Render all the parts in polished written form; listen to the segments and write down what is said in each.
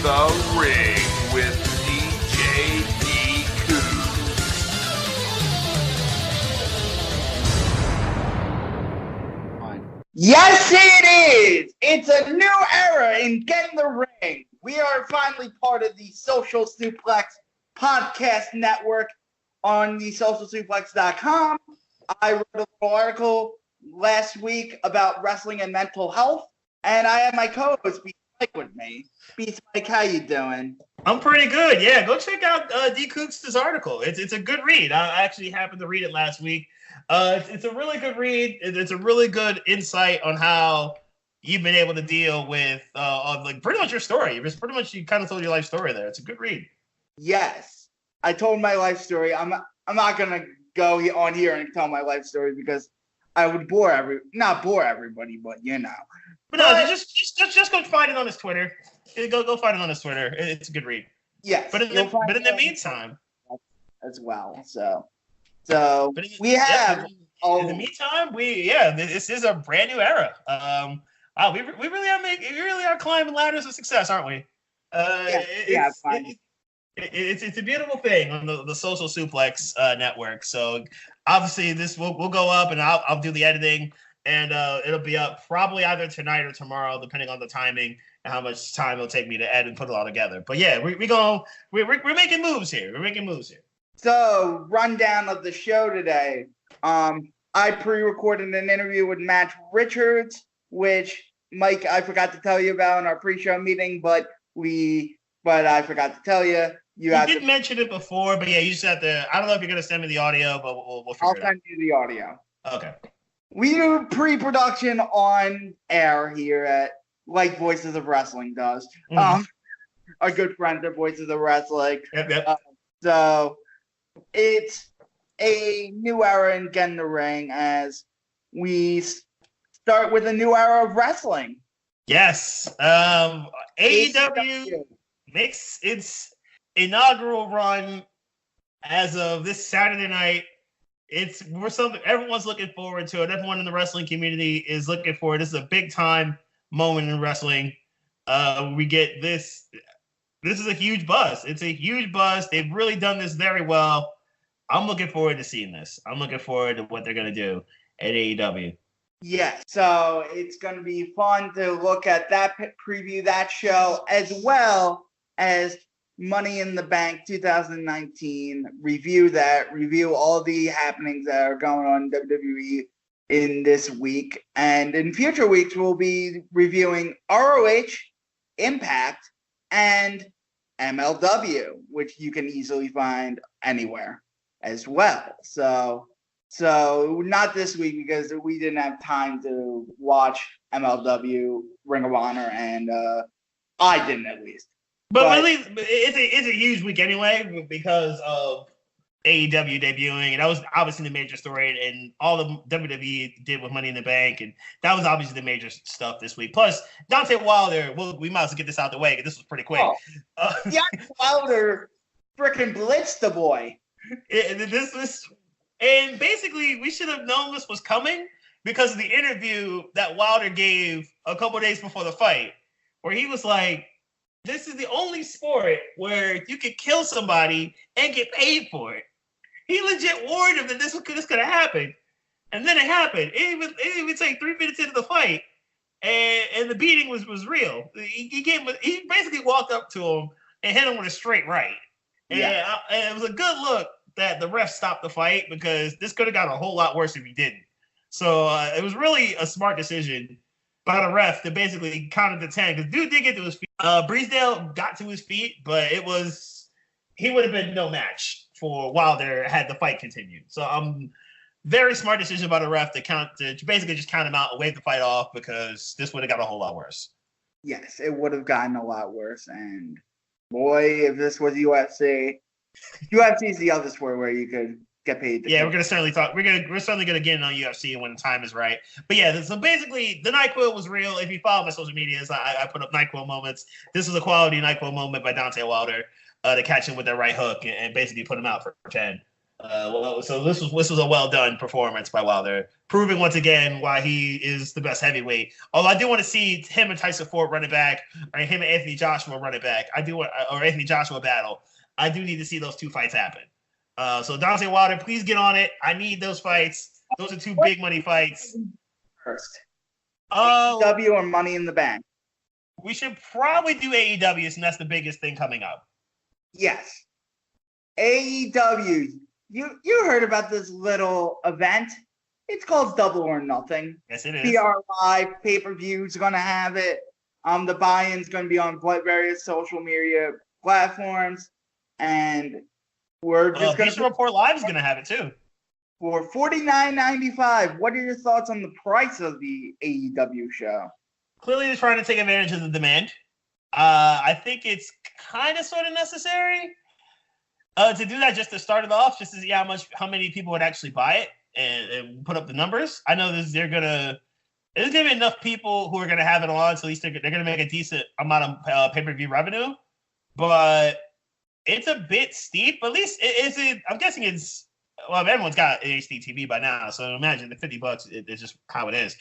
the Ring with DJ D. Yes, it is! It's a new era in Get in the Ring. We are finally part of the Social Suplex Podcast Network on the socialsuplex.com. I wrote a little article last week about wrestling and mental health, and I have my co-host, Beast Mike, with me. Beast Mike, how you doing? I'm pretty good. Yeah, go check out D. Cooks' article. It's a good read. I actually happened to read it last week. It's a really good read. It's a really good insight on how you've been able to deal with like pretty much your story. You kind of told your life story there. It's a good read. Yes, I told my life story. I'm not gonna go on here and tell my life story because I would not bore everybody, but you know. But no, just go find it on his Twitter. Go find it on his Twitter. It's a good read. Yes, but in the meantime, as well. So we have. In the meantime, this is a brand new era. We really are climbing ladders of success, aren't we? It's a beautiful thing on the Social Suplex Network. So obviously this will go up, and I'll do the editing, and it'll be up probably either tonight or tomorrow, depending on the timing and how much time it'll take me to edit and put it all together. But yeah, we're making moves here. So, rundown of the show today. I pre-recorded an interview with Matt Richards, which, Mike, I forgot to tell you about in our pre-show meeting, but I forgot to tell you. You did mention it before, but yeah, you just have to. I don't know if you're going to send me the audio, but we'll figure it out. I'll send you the audio. Okay. We do pre-production on air here like Voices of Wrestling does. Mm-hmm. Our good friends at Voices of Wrestling. Yep. So it's a new era in Get in the Ring as we start with a new era of wrestling. Yes. AEW makes its inaugural run as of this Saturday night. We're something everyone's looking forward to it. Everyone in the wrestling community is looking for it. This is a big time moment in wrestling. We get this. This is a huge buzz. It's a huge buzz. They've really done this very well. I'm looking forward to seeing this. I'm looking forward to what they're going to do at AEW. Yeah, so it's going to be fun to look at that, preview that show, as well as Money in the Bank 2019, review all the happenings that are going on in WWE in this week. And in future weeks, we'll be reviewing ROH, Impact, and MLW, which you can easily find anywhere as well. So not this week because we didn't have time to watch MLW, Ring of Honor, and I didn't at least. But at least it's a huge week anyway because of AEW debuting, and that was obviously the major story, and all the WWE did with Money in the Bank, and that was obviously the major stuff this week. Plus, Dante Wilder, we might as well get this out the way because this was pretty quick. Wilder freaking blitzed the boy. And basically, we should have known this was coming because of the interview that Wilder gave a couple days before the fight, where he was like, this is the only sport where you can kill somebody and get paid for it. He legit warned him that this could have happened. And then it happened. It didn't even take 3 minutes into the fight. And the beating was real. He basically walked up to him and hit him with a straight right. And it was a good look that the ref stopped the fight because this could have got a whole lot worse if he didn't. So it was really a smart decision by the ref to basically count it to 10 because dude did get to his feet. Breezdale got to his feet, but he would have been no match for Wilder had the fight continued. So very smart decision by the ref to basically just count him out and wave the fight off because this would have got a whole lot worse. Yes, it would have gotten a lot worse. And boy, if this was UFC is the other sport where you could get paid. We're certainly gonna get in on UFC when the time is right. But yeah, so basically the NyQuil was real. If you follow my social medias, I put up NyQuil moments. This was a quality NyQuil moment by Dante Wilder to catch him with that right hook and basically put him out for 10. So this was a well done performance by Wilder, proving once again why he is the best heavyweight. Although I do want to see him and Tyson Ford run it back, or him and Anthony Joshua run it back. Or Anthony Joshua battle. I do need to see those two fights happen. So Deontay Wilder, please get on it. I need those fights. Those are two big money fights. First, AEW or Money in the Bank? We should probably do AEW, and that's the biggest thing coming up. Yes, AEW. You heard about this little event? It's called Double or Nothing. Yes, it is. PR Live pay-per-view is going to have it. The buy-in's going to be on various social media platforms, and we're just going to. Bleacher Report Live is going to have it too. For $49.95. What are your thoughts on the price of the AEW show? Clearly, they're trying to take advantage of the demand. I think it's kind of sort of necessary to do that, just to start it off, just to see how many people would actually buy it and put up the numbers. I know there's gonna be enough people who are gonna have it on, so at least they're gonna make a decent amount of pay-per-view revenue. But it's a bit steep. At least I'm guessing it's. Well, everyone's got HD TV by now, so imagine the $50. It's just how it is.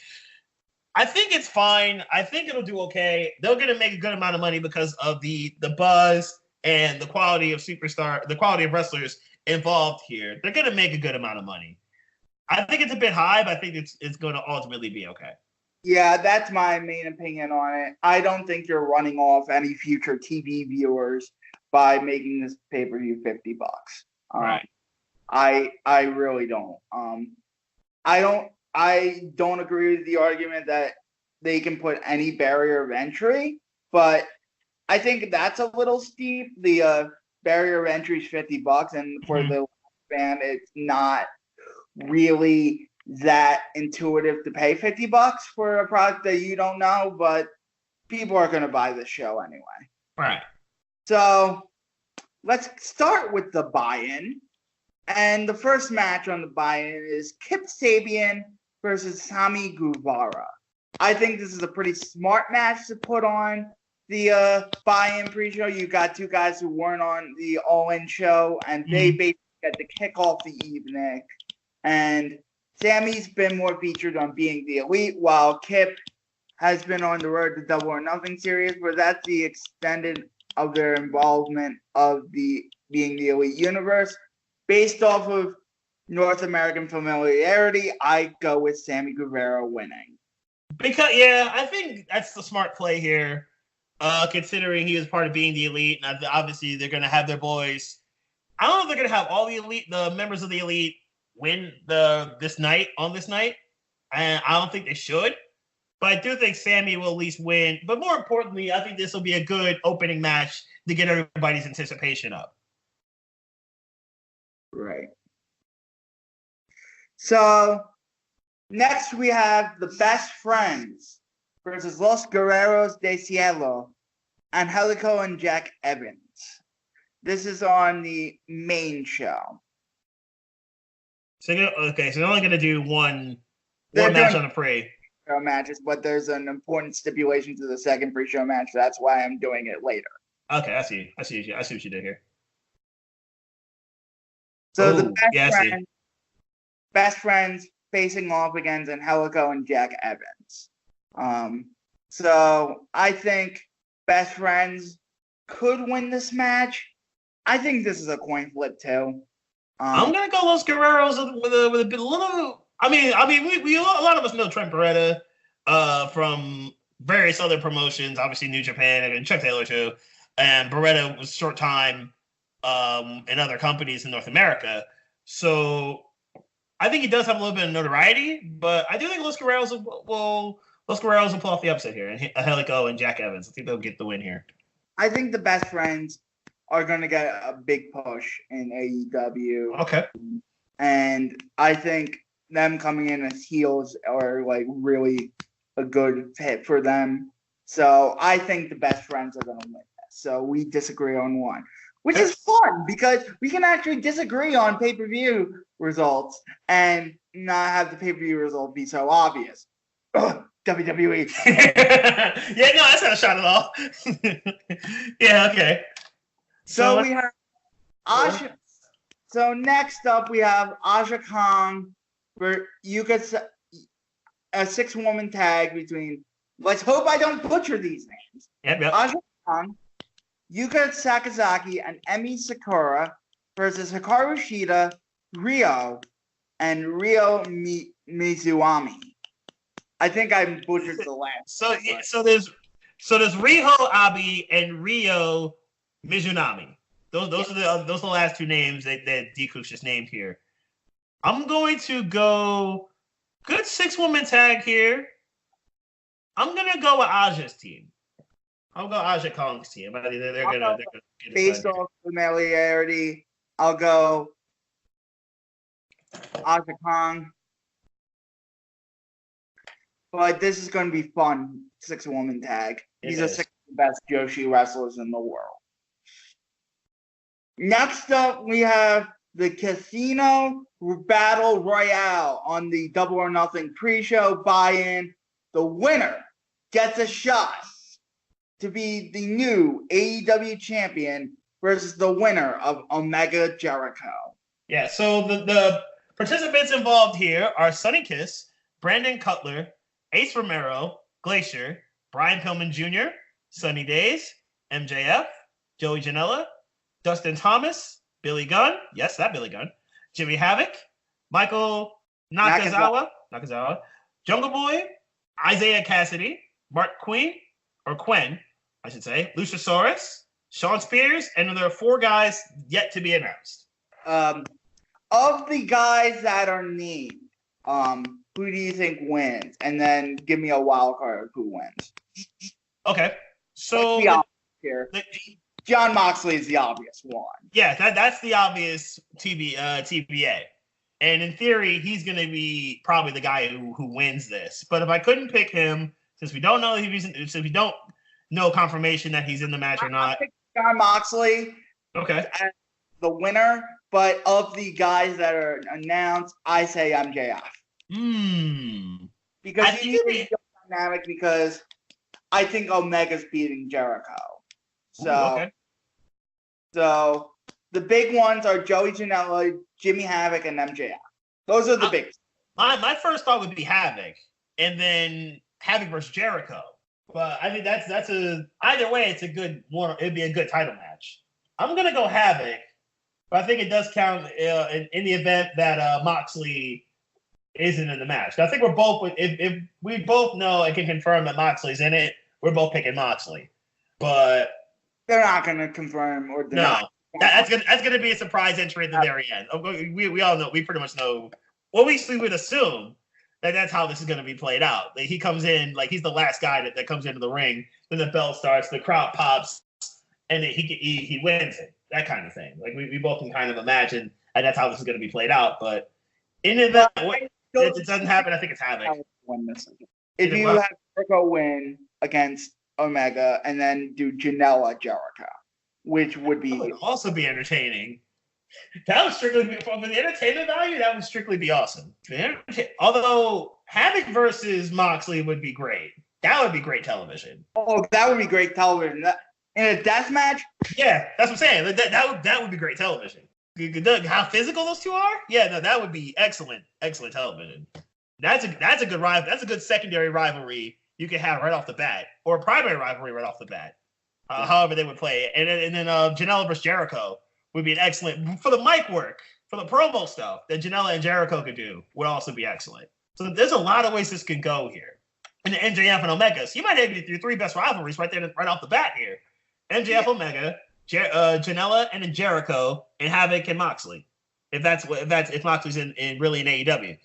I think it's fine. I think it'll do okay. They're gonna make a good amount of money because of the buzz and the quality of the quality of wrestlers involved here. They're gonna make a good amount of money. I think it's a bit high, but I think it's going to ultimately be okay. Yeah, that's my main opinion on it. I don't think you're running off any future TV viewers by making this pay-per-view $50. Right. I really don't. I don't agree with the argument that they can put any barrier of entry, but I think that's a little steep. The barrier of entry is $50, and for the fan, it's not really that intuitive to pay $50 for a product that you don't know, but people are going to buy the show anyway. Right. So let's start with the buy-in. And the first match on the buy-in is Kip Sabian versus Sami Guevara. I think this is a pretty smart match to put on the buy-in pre-show. You got two guys who weren't on the All-In show, and they basically had to kick off the evening. And Sammy's been more featured on Being the Elite, while Kip has been on the Road to Double or Nothing series, where that's the extended of their involvement of the Being the Elite universe. Based off of North American familiarity, I go with Sammy Guevara winning. I think that's the smart play here, considering he was part of Being the Elite, and obviously they're going to have their boys. I don't know if they're going to have all the members of the Elite win this night, and I don't think they should. But I do think Sammy will at least win. But more importantly, I think this will be a good opening match to get everybody's anticipation up. Right. So next we have the Best Friends versus Los Guerreros de Cielo, Angelico and Jack Evans. This is on the main show. So they're only going to do one match on the pre. Matches, but there's an important stipulation to the second pre-show match. That's why I'm doing it later. Okay, I see what you did here. So the best friends facing off against Angelico and Jack Evans. So I think Best Friends could win this match. I think this is a coin flip too. I'm gonna go Los Guerreros with a bit little. I mean, we a lot of us know Trent Beretta from various other promotions, obviously New Japan and Chuck Taylor too. And Beretta was short time in other companies in North America. So I think he does have a little bit of notoriety, but I do think Los Guerreros will pull off the upset here. And Angelico and Jack Evans, I think they'll get the win here. I think the Best Friends are going to get a big push in AEW. Okay. And I think them coming in as heels are like really a good fit for them. So I think the Best Friends are going to win this. So we disagree on one, which is fun because we can actually disagree on pay-per-view results and not have the pay-per-view result be so obvious. Ugh, WWE. Yeah, no, that's not a shot at all. Yeah, okay. So we have So next up, we have Aja Kong, where you could a 6-woman tag between. Let's hope I don't butcher these names. Yep. Aja Kong, Yuka Sakazaki, and Emi Sakura versus Hikaru Shida, Rio, and Rio Mizuami. I think I butchered the last. So there's Riho Abi and Rio Mizunami. Those are the last two names that Deku's just named here. I'm going to go good 6-woman tag here. I'm gonna go with Aja's team. I'll go Aja Kong's team. They're gonna get based off familiarity. I'll go Aja Kong. But this is going to be fun. 6-woman tag. These are 6 of the best Joshi wrestlers in the world. Next up, we have the Casino Battle Royale on the Double or Nothing pre-show buy-in. The winner gets a shot to be the new AEW champion versus the winner of Omega Jericho. Yeah, so the participants involved here are Sonny Kiss, Brandon Cutler, Ace Romero, Glacier, Brian Pillman Jr., Sunny Days, MJF, Joey Janela, Dustin Thomas, Billy Gunn, yes, that Billy Gunn, Jimmy Havoc, Michael Nakazawa, Jungle Boy, Isaiah Cassidy, Mark Quinn, I should say, Luchasaurus, Sean Spears, and there are 4 guys yet to be announced. Of the guys that are named, who do you think wins? And then give me a wild card of who wins. Okay, so here. John Moxley is the obvious one. Yeah, that's the obvious TBA. And in theory, he's going to be probably the guy who wins this. But if I couldn't pick him, since we don't know confirmation that he's in the match or not. I pick John Moxley as the winner, but of the guys that are announced, I say MJF. Because he needs to be dynamic because I think Omega's beating Jericho. So the big ones are Joey Janela, Jimmy Havoc, and MJF. Those are the big. My first thought would be Havoc, and then Havoc versus Jericho. But I think that's either way, it's a good one. It'd be a good title match. I'm gonna go Havoc, but I think it does count in the event that Moxley isn't in the match. I think we're both if we both know and can confirm that Moxley's in it, we're both picking Moxley. But they're not going to confirm or deny. No, that's gonna be a surprise entry at the very end. We all know. We pretty much know. Well, we would assume that that's how this is going to be played out. Like he comes in, like he's the last guy that comes into the ring. Then the bell starts, the crowd pops, and then he wins it. That kind of thing. Like we both can kind of imagine, and that's how this is going to be played out. But in the event it doesn't happen, I think it's Havoc. If you have Jericho win against Omega and then do Janela Jericho, which would also be entertaining. That would strictly be for the entertainment value. That would strictly be awesome. Although Havoc versus Moxley would be great. That would be great television. Oh, that would be great television. In a death match? Yeah, that's what I'm saying. That would be great television. How physical those two are? Yeah, no, that would be excellent television. That's a good rival. That's a good secondary rivalry you can have right off the bat, or a primary rivalry right off the bat. However they would play it, and then Janela versus Jericho would be an excellent for the mic work, for the promo stuff that Janela and Jericho could do would also be excellent. So there's a lot of ways this can go here. And the MJF and Omega, so you might have your 3 best rivalries right there, right off the bat here. MJF, Omega, Janela, and then Jericho, and Havoc and Moxley. If Moxley's in really in AEW,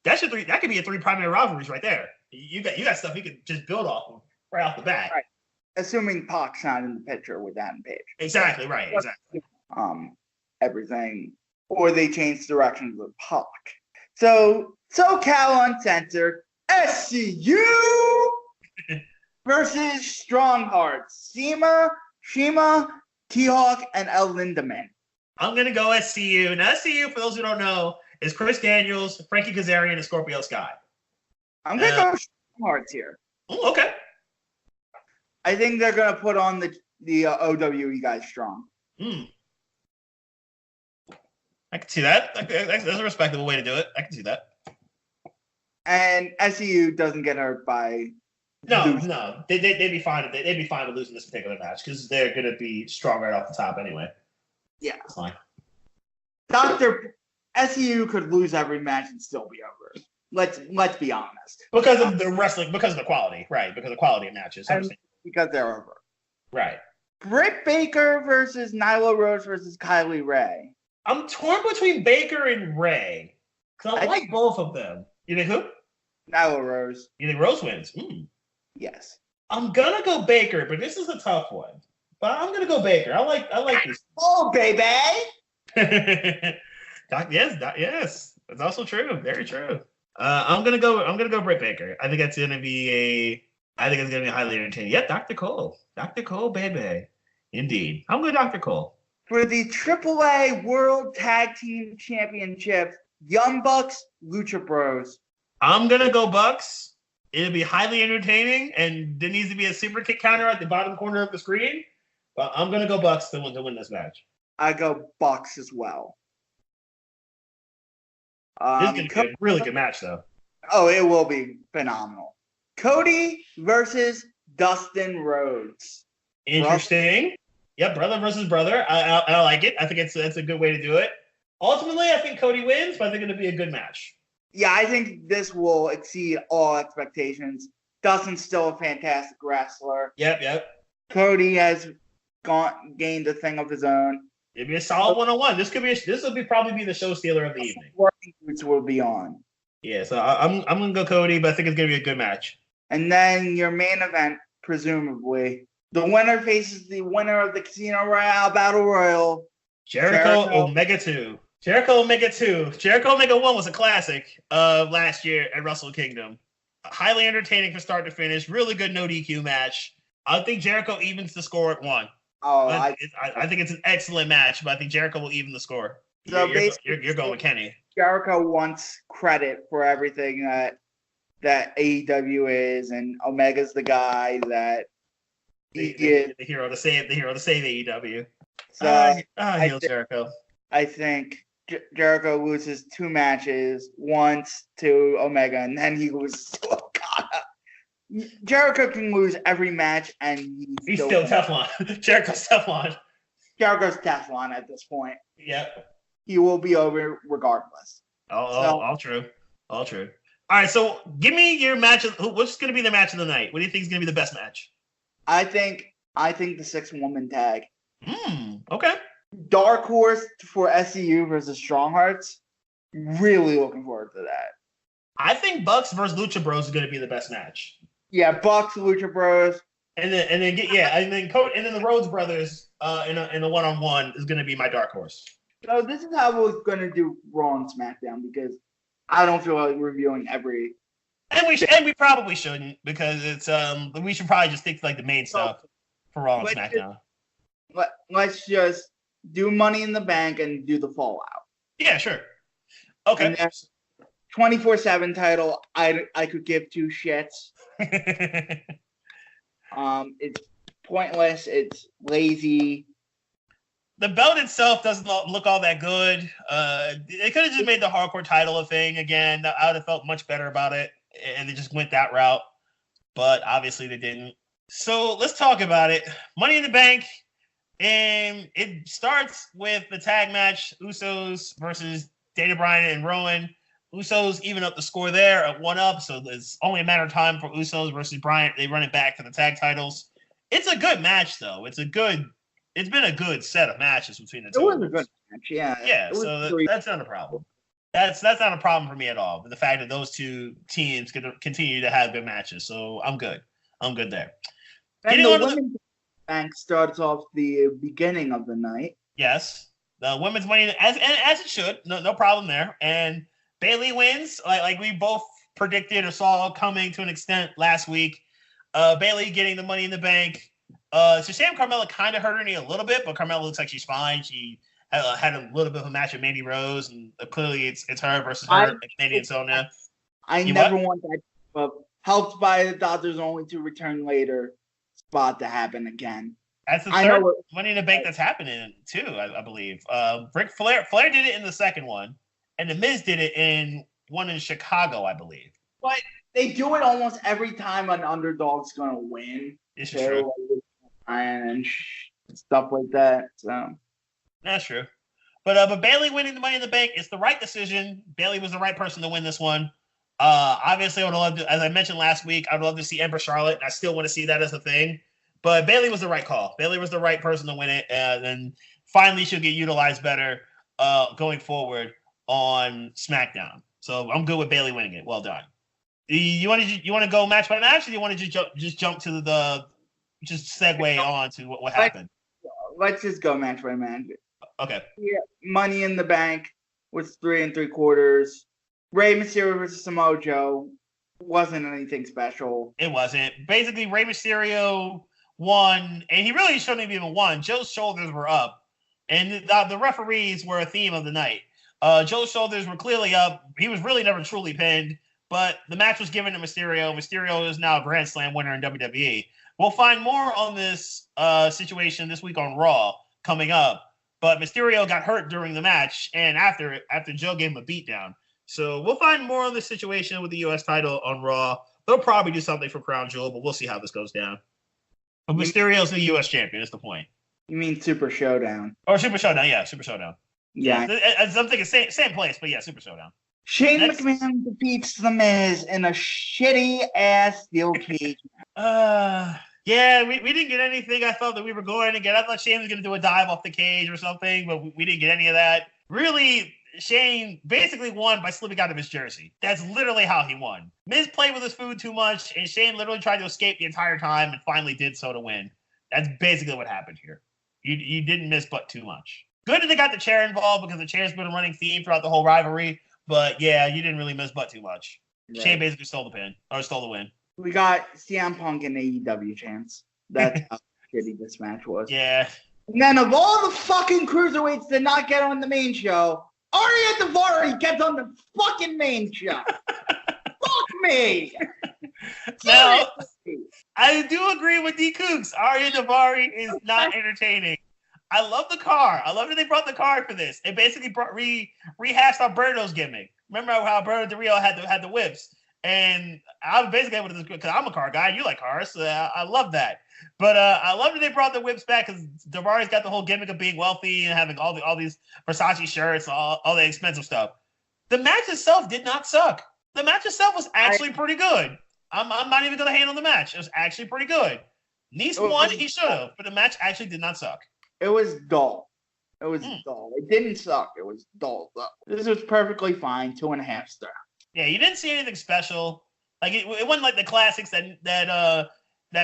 that could be 3 primary rivalries right there. You got stuff you could just build off of right off the bat. Right. Assuming Pac's not in the picture with Adam Page. Exactly, right, exactly. Everything. Or they change directions with Pac. So SoCal Uncensored, SCU versus Strong Hearts. Shima, T-Hawk, and El Lindaman. I'm going to go SCU. Now, SCU, for those who don't know, is Chris Daniels, Frankie Kazarian, and Scorpio Sky. I'm going to go Strong Hearts here. Oh, okay. I think they're going to put on the OWE guys strong. I can see that. That's a respectable way to do it. I can see that. And SCU doesn't get hurt by losing. No. They'd be fine. They'd be fine with losing this particular match because they're going to be strong right off the top anyway. Yeah. It's fine. SCU could lose every match and still be over. Let's be honest. Because of the wrestling, because of the quality, right? Because of the quality of matches. Because they're over. Right. Britt Baker versus Nyla Rose versus Kylie Ray. I'm torn between Baker and Ray. Because I like both of them. You think who? Nyla Rose. You think Rose wins? Yes. I'm going to go Baker, but this is a tough one. But I'm going to go Baker. I like this. Oh, baby! Yes. That's also true. Very true. I'm gonna go Britt Baker. I think it's gonna be highly entertaining. Yeah, Dr. Cole, baby, indeed. I'm going Dr. Cole for the AAA World Tag Team Championship. Young Bucks, Lucha Bros. I'm gonna go Bucks. It'll be highly entertaining, and there needs to be a super kick counter at the bottom corner of the screen. But I'm gonna go Bucks to win this match. I go Bucks as well. This is going to be a really good match, though. Oh, it will be phenomenal. Cody versus Dustin Rhodes. Interesting. Yep, brother versus brother. I like it. I think that's a good way to do it. Ultimately, I think Cody wins, but I think it'll be a good match. Yeah, I think this will exceed all expectations. Dustin's still a fantastic wrestler. Yep. Cody has gained a thing of his own. It'd be a solid one-on-one. This will probably be the show stealer of the evening. Working Boots will be on. Yeah, so I'm gonna go Cody, but I think it's gonna be a good match. And then your main event, presumably, the winner faces the winner of the Casino Royale Battle Royal. Jericho Omega 2. Jericho Omega 2. Jericho Omega 1 was a classic of last year at Wrestle Kingdom. Highly entertaining from start to finish. Really good no DQ match. I think Jericho evens the score at 1. Oh, I think it's an excellent match, but I think Jericho will even the score. So you're going with Kenny. Jericho wants credit for everything that AEW is, and Omega's the guy that the hero to save AEW. So Jericho. I think Jericho loses 2 matches, once to Omega, and then he loses to Okada. Jericho can lose every match, and he's still Teflon. Jericho's Teflon. Jericho's Teflon at this point. Yep. He will be over regardless. All true. All right, so give me your match. What's going to be the match of the night? What do you think is going to be the best match? I think the 6-woman tag. Okay. Dark Horse for SCU versus Strong Hearts. Really looking forward to that. I think Bucks versus Lucha Bros is going to be the best match. Yeah, Bucks, Lucha Bros, and then the Rhodes Brothers in a one-on-one is going to be my dark horse. So this is how we're going to do Raw and SmackDown because I don't feel like reviewing every. And we probably shouldn't because it's we should probably just stick to like the main stuff for Raw and SmackDown. Let's just do Money in the Bank and do the Fallout. Yeah, sure. Okay. 24/7 title. I could give 2 shits. It's pointless. It's lazy. The belt itself doesn't look all that good. They could have just made the hardcore title a thing again. I would have felt much better about it, and they just went that route. But obviously they didn't. So let's talk about it. Money in the Bank, and it starts with the tag match: Usos versus Daniel Bryan and Rowan. Usos even up the score there at 1-up, so it's only a matter of time for Usos versus Bryant. They run it back to the tag titles. It's a good match, though. It's been a good set of matches between the two. It was a good match, yeah. Yeah, so that's not a problem. That's not a problem for me at all. But the fact that those two teams can continue to have good matches, so I'm good. I'm good there. And the women's bank starts off the beginning of the night. Yes, the women's money as it should. No problem there. And Bayley wins, like we both predicted or saw coming to an extent last week. Bayley getting the Money in the Bank. It's a shame Carmella kind of hurt her knee a little bit, but Carmella looks like she's fine. She had a little bit of a match with Mandy Rose, and clearly it's her versus her, Mandy and Sonya. I never want that helped by the Doctors Only to Return Later spot to happen again. That's the third Money in the Bank that's happening too, I believe. Flair did it in the second one, and The Miz did it in one in Chicago, I believe. But they do it almost every time an underdog's gonna win. It's true. And stuff like that. So that's true. But Bayley winning the Money in the Bank is the right decision. Bayley was the right person to win this one. Obviously, I would love to, as I mentioned last week, I'd love to see Ember Charlotte. And I still want to see that as a thing. But Bayley was the right call. Bayley was the right person to win it. And finally, she'll get utilized better going forward on SmackDown. So I'm good with Bayley winning it. Well done. You want to go match by match, or do you want to just jump to just segue on to what happened? Let's just go match by match. Okay. Yeah, Money in the Bank was 3 3/4. Rey Mysterio versus Samoa Joe wasn't anything special. It wasn't. Basically, Rey Mysterio won, and he really shouldn't have even won. Joe's shoulders were up, and the referees were a theme of the night. Joe's shoulders were clearly up. He was really never truly pinned, but the match was given to Mysterio. Mysterio is now a Grand Slam winner in WWE. We'll find more on this situation this week on Raw coming up. But Mysterio got hurt during the match, and after Joe gave him a beatdown. So we'll find more on this situation with the U.S. title on Raw. They'll probably do something for Crown Jewel, but we'll see how this goes down. But Mysterio's the U.S. champion. Is the point? You mean Super Showdown? Or Super Showdown? Yeah, Super Showdown. Yeah. I'm thinking same place, but yeah, Super Showdown. Shane McMahon defeats The Miz in a shitty ass steel cage. Yeah, we didn't get anything I thought that we were going to get. I thought Shane was going to do a dive off the cage or something, but we didn't get any of that. Really, Shane basically won by slipping out of his jersey. That's literally how he won. Miz played with his food too much, and Shane literally tried to escape the entire time and finally did so to win. That's basically what happened here. You didn't miss but too much. Good that they got the chair involved because the chair's been a running theme throughout the whole rivalry, but yeah, you didn't really miss but too much. Right. Shane basically stole the win. We got CM Punk and AEW chance. That's how shitty this match was. Yeah. And then of all the fucking cruiserweights to not get on the main show, Arya Daivari gets on the fucking main show. Fuck me. Now, I do agree with D. Cooks. Arya Daivari is not entertaining. I love the car. I love that they brought the car for this. It basically rehashed Alberto's gimmick. Remember how Alberto Del Rio had the whips? And I was basically able to, because I'm a car guy, you like cars, so I love that. But I love that they brought the whips back because Daivari's got the whole gimmick of being wealthy and having all these Versace shirts, all the expensive stuff. The match itself did not suck. The match itself was actually pretty good. I'm not even going to hate on the match. It was actually pretty good. Nice won, he should have, but the match actually did not suck. It was dull. It was dull. It didn't suck. It was dull. This was perfectly fine. 2.5 stars. Yeah, you didn't see anything special. Like it wasn't like the classics that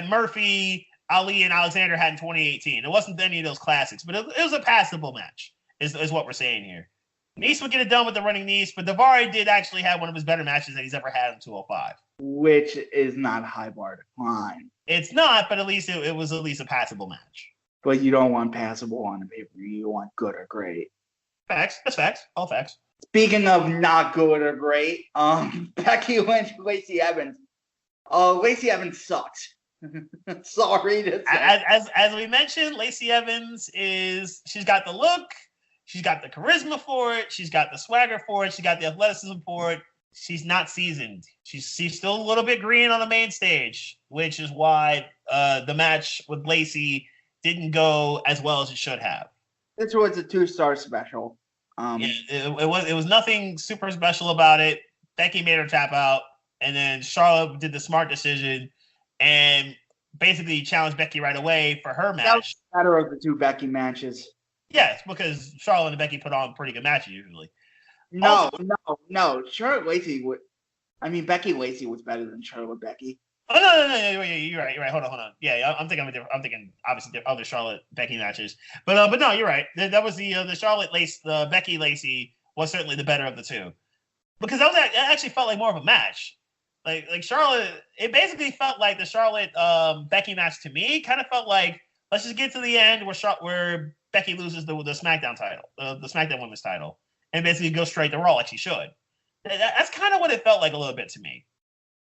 Murphy, Ali, and Alexander had in 2018. It wasn't any of those classics, but it was a passable match. Is what we're saying here. Nice would get it done with the running Nice, but Daivari did actually have one of his better matches that he's ever had in 205. Which is not a high bar to climb. It's not, but at least it was at least a passable match. But you don't want passable on a pay-per-view. You want good or great. Facts. That's facts. All facts. Speaking of not good or great, Becky Lynch, Lacey Evans. Lacey Evans sucks. Sorry to say. As we mentioned, Lacey Evans she's got the look, she's got the charisma for it, she's got the swagger for it, she got the athleticism for it. She's not seasoned. She's still a little bit green on the main stage, which is why the match with Lacey didn't go as well as it should have. This was a 2-star special. It was nothing super special about it. Becky made her tap out, and then Charlotte did the smart decision and basically challenged Becky right away for her match. That was the better of the 2 Becky matches. Yes, because Charlotte and Becky put on pretty good matches usually. No. Charlotte Lacey Becky Lacey was better than Charlotte Becky. Oh no! You're right. Hold on. Yeah, I'm thinking obviously other Charlotte Becky matches, but no, you're right. That was the Charlotte Becky Lacey was certainly the better of the 2, because that actually felt like more of a match. Like Charlotte, it basically felt like the Charlotte Becky match to me kind of felt like, let's just get to the end where Becky loses the SmackDown title, the SmackDown Women's title, and basically go straight to Raw like she should. That's kind of what it felt like a little bit to me.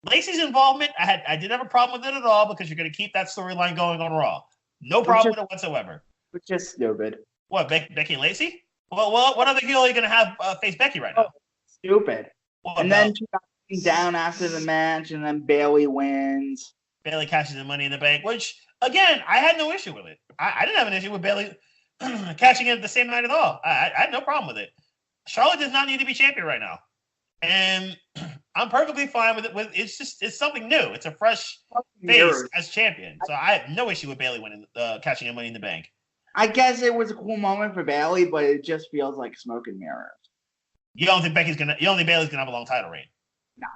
Lacey's involvement, I didn't have a problem with it at all because you're going to keep that storyline going on Raw. No problem with it whatsoever. Which is stupid. What, Becky and Lacey? Well, what other heel are you going to have face Becky right now? Stupid. What, and then she got down after the match, and then Bayley wins. Bayley cashes the Money in the Bank, which, again, I had no issue with it. I didn't have an issue with Bayley cashing in the same night at all. I had no problem with it. Charlotte does not need to be champion right now. And I'm perfectly fine with it. It's something new. It's a fresh face as champion. So I have no issue with Bayley winning, cashing in Money in the Bank. I guess it was a cool moment for Bayley, but it just feels like smoke and mirrors. You don't think Bayley's gonna have a long title reign? No,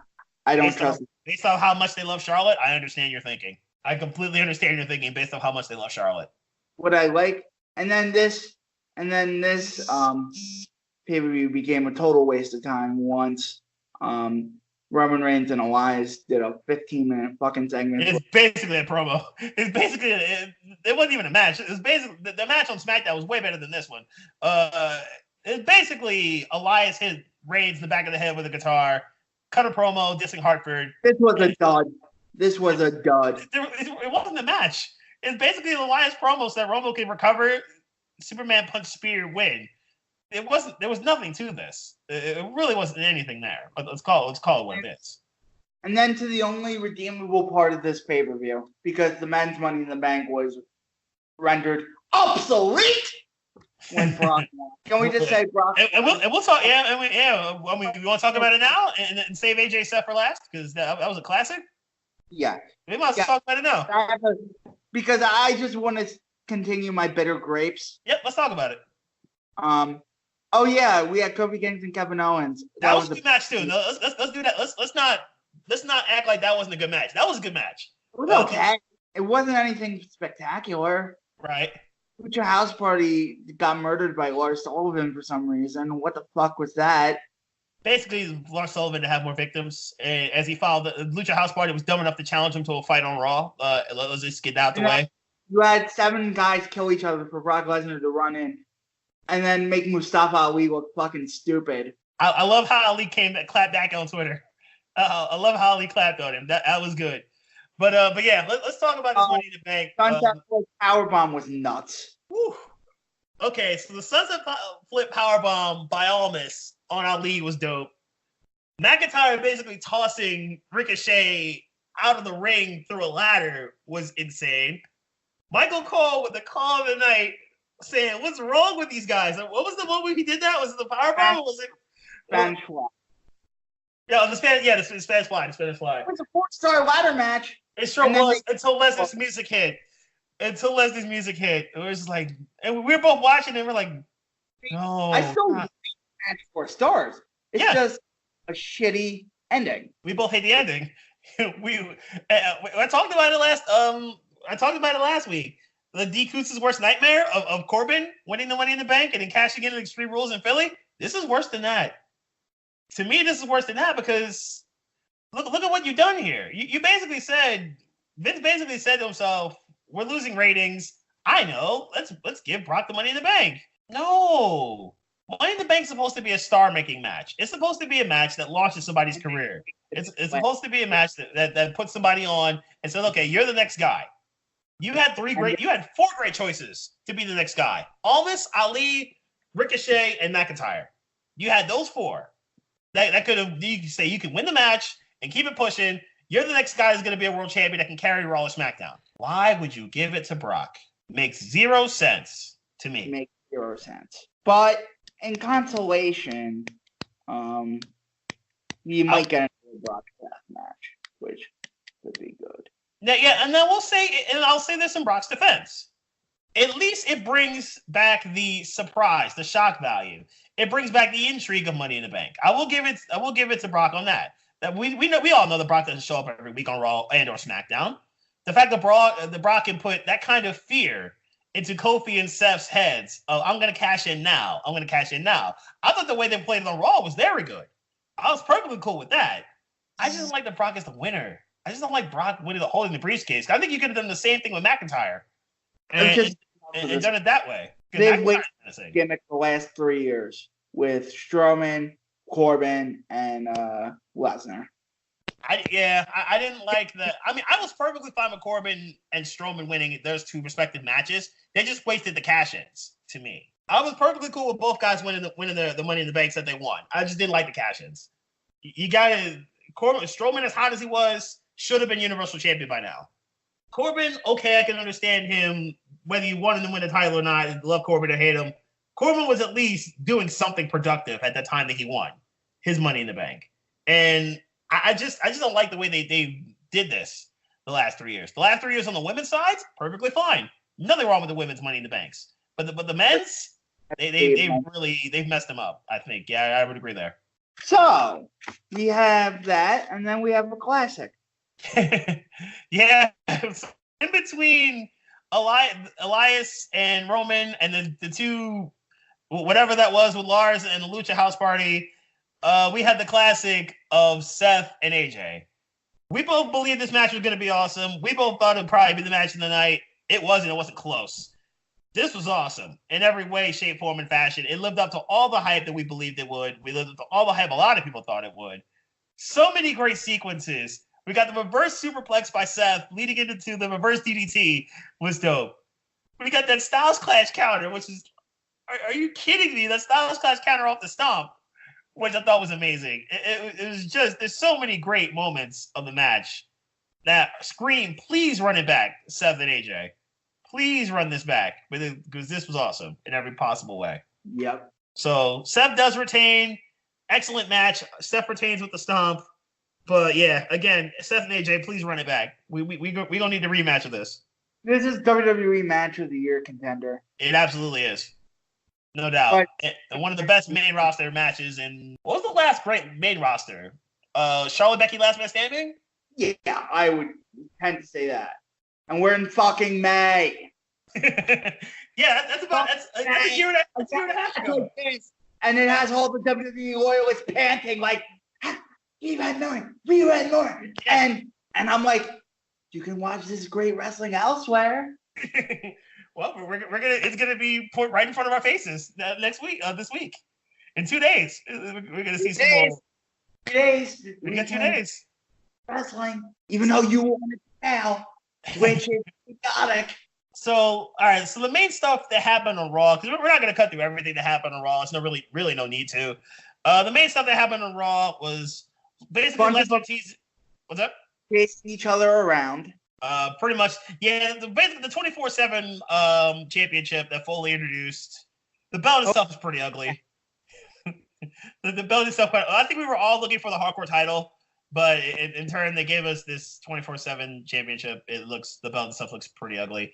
I don't trust it. Based on how much they love Charlotte, I understand your thinking. I completely understand your thinking based on how much they love Charlotte. What I like, and then this pay-per-view became a total waste of time once Roman Reigns and Elias did a 15-minute fucking segment. It's basically a promo. It wasn't even a match. It was basically the match on SmackDown was way better than this one. It's basically Elias hit Reigns in the back of the head with a guitar, cut a promo, dissing Hartford. This was a dud. It wasn't a match. It's basically Elias promo so that Romo can recover, Superman punch spear, win. There was nothing to this. It really wasn't anything there. But let's call it what it is. And then to the only redeemable part of this pay-per-view, because the men's Money in the Bank was rendered obsolete when Brock won. Can we just say Brock? And we'll talk. Yeah, I mean, you want to talk about it now and save AJ stuff for last because that was a classic. Yeah, we might as well talk about it now. Because I just want to continue my bitter grapes. Yep, let's talk about it. Oh yeah, we had Kofi Kingston, Kevin Owens. That was a good match too. No, let's do that. Let's not act like that wasn't a good match. That was a good match. It was okay. It wasn't anything spectacular. Right. Lucha House Party got murdered by Lars Sullivan for some reason. What the fuck was that? Basically, Lars Sullivan to have more victims. As he followed, the Lucha House Party was dumb enough to challenge him to a fight on Raw. Let's just get out the way. You had 7 guys kill each other for Brock Lesnar to run in. And then make Mustafa Ali look fucking stupid. I love how Ali clapped back on Twitter. I love how Ali clapped on him. That was good. But yeah, let's talk about this Money in the Bank. Sunset Flip Powerbomb was nuts. Whew. Okay, so the Sunset Flip Powerbomb by Almas on Ali was dope. McIntyre basically tossing Ricochet out of the ring through a ladder was insane. Michael Cole with the call of the night saying, "What's wrong with these guys?" What was the one where he did that? Was it the Powerbomb? Was it Spanish Fly? Yeah, the Spanish Fly. It was a 4-star ladder match. It sure was until Lesnar's music hit. It was just like, and we were both watching and we're like, no. I still hate match 4 stars. It's just a shitty ending. We both hate the ending. I talked about it last week. The DQ's worst nightmare of Corbin winning the Money in the Bank and then cashing in Extreme Rules in Philly. This is worse than that. To me, this is worse than that because look at what you've done here. You basically said, Vince basically said to himself, "We're losing ratings. I know. Let's give Brock the Money in the Bank." No. Money in the Bank is supposed to be a star-making match. It's supposed to be a match that launches somebody's career. It's supposed to be a match that puts somebody on and says, "Okay, you're the next guy." You had 4 great choices to be the next guy. Almas, Ali, Ricochet, and McIntyre. You had those 4. That could have, you could say you can win the match and keep it pushing. You're the next guy who's going to be a world champion that can carry Raw or SmackDown. Why would you give it to Brock? Makes 0 sense to me. Makes 0 sense. But in consolation, you might get a Brock death match, which could be good. Now, yeah, and then I'll say this in Brock's defense. At least it brings back the surprise, the shock value. It brings back the intrigue of Money in the Bank. I will give it to Brock on that. That we all know that Brock doesn't show up every week on Raw and or SmackDown. The fact that Brock can put that kind of fear into Kofi and Seth's heads of I'm gonna cash in now. I thought the way they played it on Raw was very good. I was perfectly cool with that. I just don't like that Brock is the winner. I just don't like Brock holding the briefcase. I think you could have done the same thing with McIntyre and done it that way. They've wasted gimmick the last 3 years with Strowman, Corbin, and Lesnar. I didn't like the. I mean, I was perfectly fine with Corbin and Strowman winning those two respective matches. They just wasted the cash-ins to me. I was perfectly cool with both guys winning the Money in the Banks that they won. I just didn't like the cash-ins. You got to Strowman, as hot as he was, should have been Universal Champion by now. Corbin, okay, I can understand him whether you wanted to win the title or not. Love Corbin or hate him. Corbin was at least doing something productive at the time that he won his Money in the Bank, and I just don't like the way they did this the last 3 years. The last 3 years on the women's side, perfectly fine. Nothing wrong with the women's Money in the Banks. But the men's, they've messed them up, I think. Yeah, I would agree there. So we have that, and then we have a classic. Yeah. In between Elias and Roman and the two, whatever that was with Lars and the Lucha House Party, we had the classic of Seth and AJ. We both believed this match was going to be awesome. We both thought it would probably be the match of the night. It wasn't. It wasn't close. This was awesome in every way, shape, form, and fashion. It lived up to all the hype that we believed it would. We lived up to all the hype a lot of people thought it would. So many great sequences. We got the reverse superplex by Seth leading into the reverse DDT was dope. We got that Styles Clash counter, which is, are you kidding me? That Styles Clash counter off the stomp, which I thought was amazing. It was just, there's so many great moments of the match that scream, please run it back, Seth and AJ. Please run this back, because this was awesome in every possible way. Yep. So Seth does retain. Excellent match. Seth retains with the stomp. But yeah, again, Seth and AJ, please run it back. We don't need the rematch of this. This is WWE Match of the Year contender. It absolutely is. No doubt. And one of the best main roster matches. And what was the last great main roster? Charlotte, Becky, Last Man Standing? Yeah, I would tend to say that. And we're in fucking May. Yeah, that's a year and a half ago. And it has all the WWE loyalists panting like, we want more. Yeah. And I'm like, you can watch this great wrestling elsewhere. Well, it's gonna be put right in front of our faces this week, in 2 days. We're gonna see some more. 2 days. We got 2 days. Wrestling, even though you want it now, which is idiotic. So, all right. So the main stuff that happened on Raw, because we're not gonna cut through everything that happened on Raw. It's really no need to. The main stuff that happened on Raw was basically Lesnar teasing. What's up? Chasing each other around. Pretty much, yeah. Basically, the 24/7 championship that Foley introduced. The belt itself is pretty ugly. the belt itself, I think we were all looking for the hardcore title, but in turn, they gave us this 24/7 championship. The belt itself looks pretty ugly.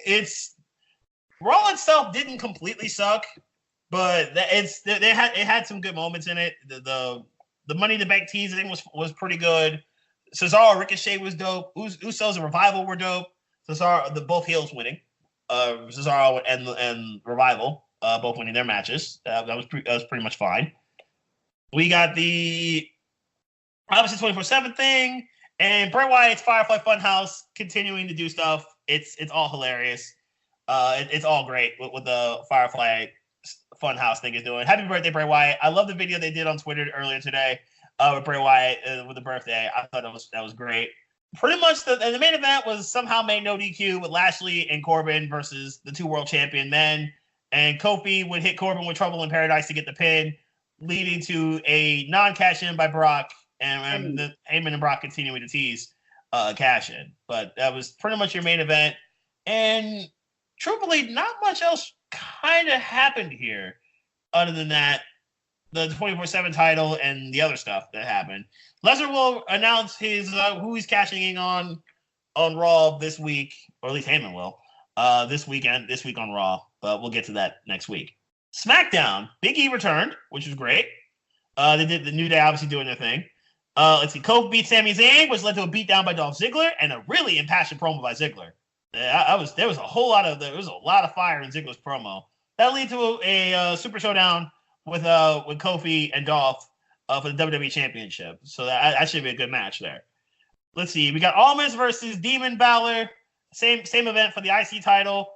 It's Raw itself didn't completely suck, but it had some good moments in it. The Money in the Bank teasing was pretty good. Cesaro, Ricochet was dope. Usos and Revival were dope. Cesaro, both heels winning. Cesaro and Revival both winning their matches. That was pretty much fine. We got the obviously 24/7 thing, and Bray Wyatt's Firefly Funhouse continuing to do stuff. It's all hilarious. It's all great with the Firefly Funhouse thing is doing. Happy birthday, Bray Wyatt! I love the video they did on Twitter earlier today with Bray Wyatt with the birthday. I thought that was great. Pretty much the main event was somehow made no DQ with Lashley and Corbin versus the two world champion men, and Kofi would hit Corbin with Trouble in Paradise to get the pin, leading to a non-cash in by Brock, and Heyman and Brock continuing to tease cash in. But that was pretty much your main event, and truthfully, not much else kind of happened here other than that, the 24/7 title and the other stuff that happened. Lesnar will announce his who he's cashing in on Raw this week, or at least Heyman will this week on Raw, but we'll get to that next week. SmackDown, Big E returned, which was great. They did the New Day obviously doing their thing. Let's see, Kofi beat Sami Zayn, which led to a beatdown by Dolph Ziggler and a really impassioned promo by Ziggler. There was a lot of fire in Ziggler's promo. That led to a Super Showdown with Kofi and Dolph for the WWE Championship. So that should be a good match there. Let's see. We got Almas versus Demon Balor. Same event for the IC title.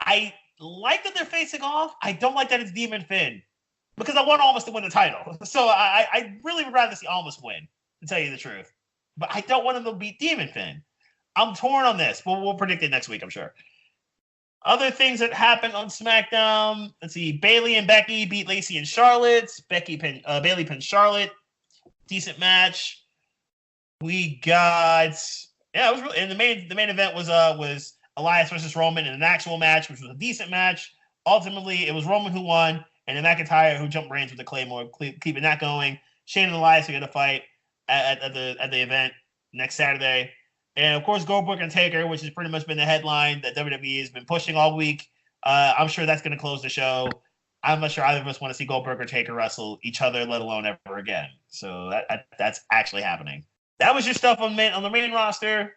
I like that they're facing off. I don't like that it's Demon Finn because I want Almas to win the title. So I really would rather see Almas win. to tell you the truth. But I don't want him to beat Demon Finn. I'm torn on this, but we'll predict it next week, I'm sure. Other things that happened on SmackDown. Let's see. Bayley and Becky beat Lacey and Charlotte. Bayley pinned Charlotte. Decent match. We got it was really, and the main event was Elias versus Roman in an actual match, which was a decent match. Ultimately, it was Roman who won, and then McIntyre who jumped Reigns with the Claymore, keeping that going. Shane and Elias are going to fight at the event next Saturday. And, of course, Goldberg and Taker, which has pretty much been the headline that WWE has been pushing all week. I'm sure that's going to close the show. I'm not sure either of us want to see Goldberg or Taker wrestle each other, let alone ever again. So that's actually happening. That was your stuff on the main roster.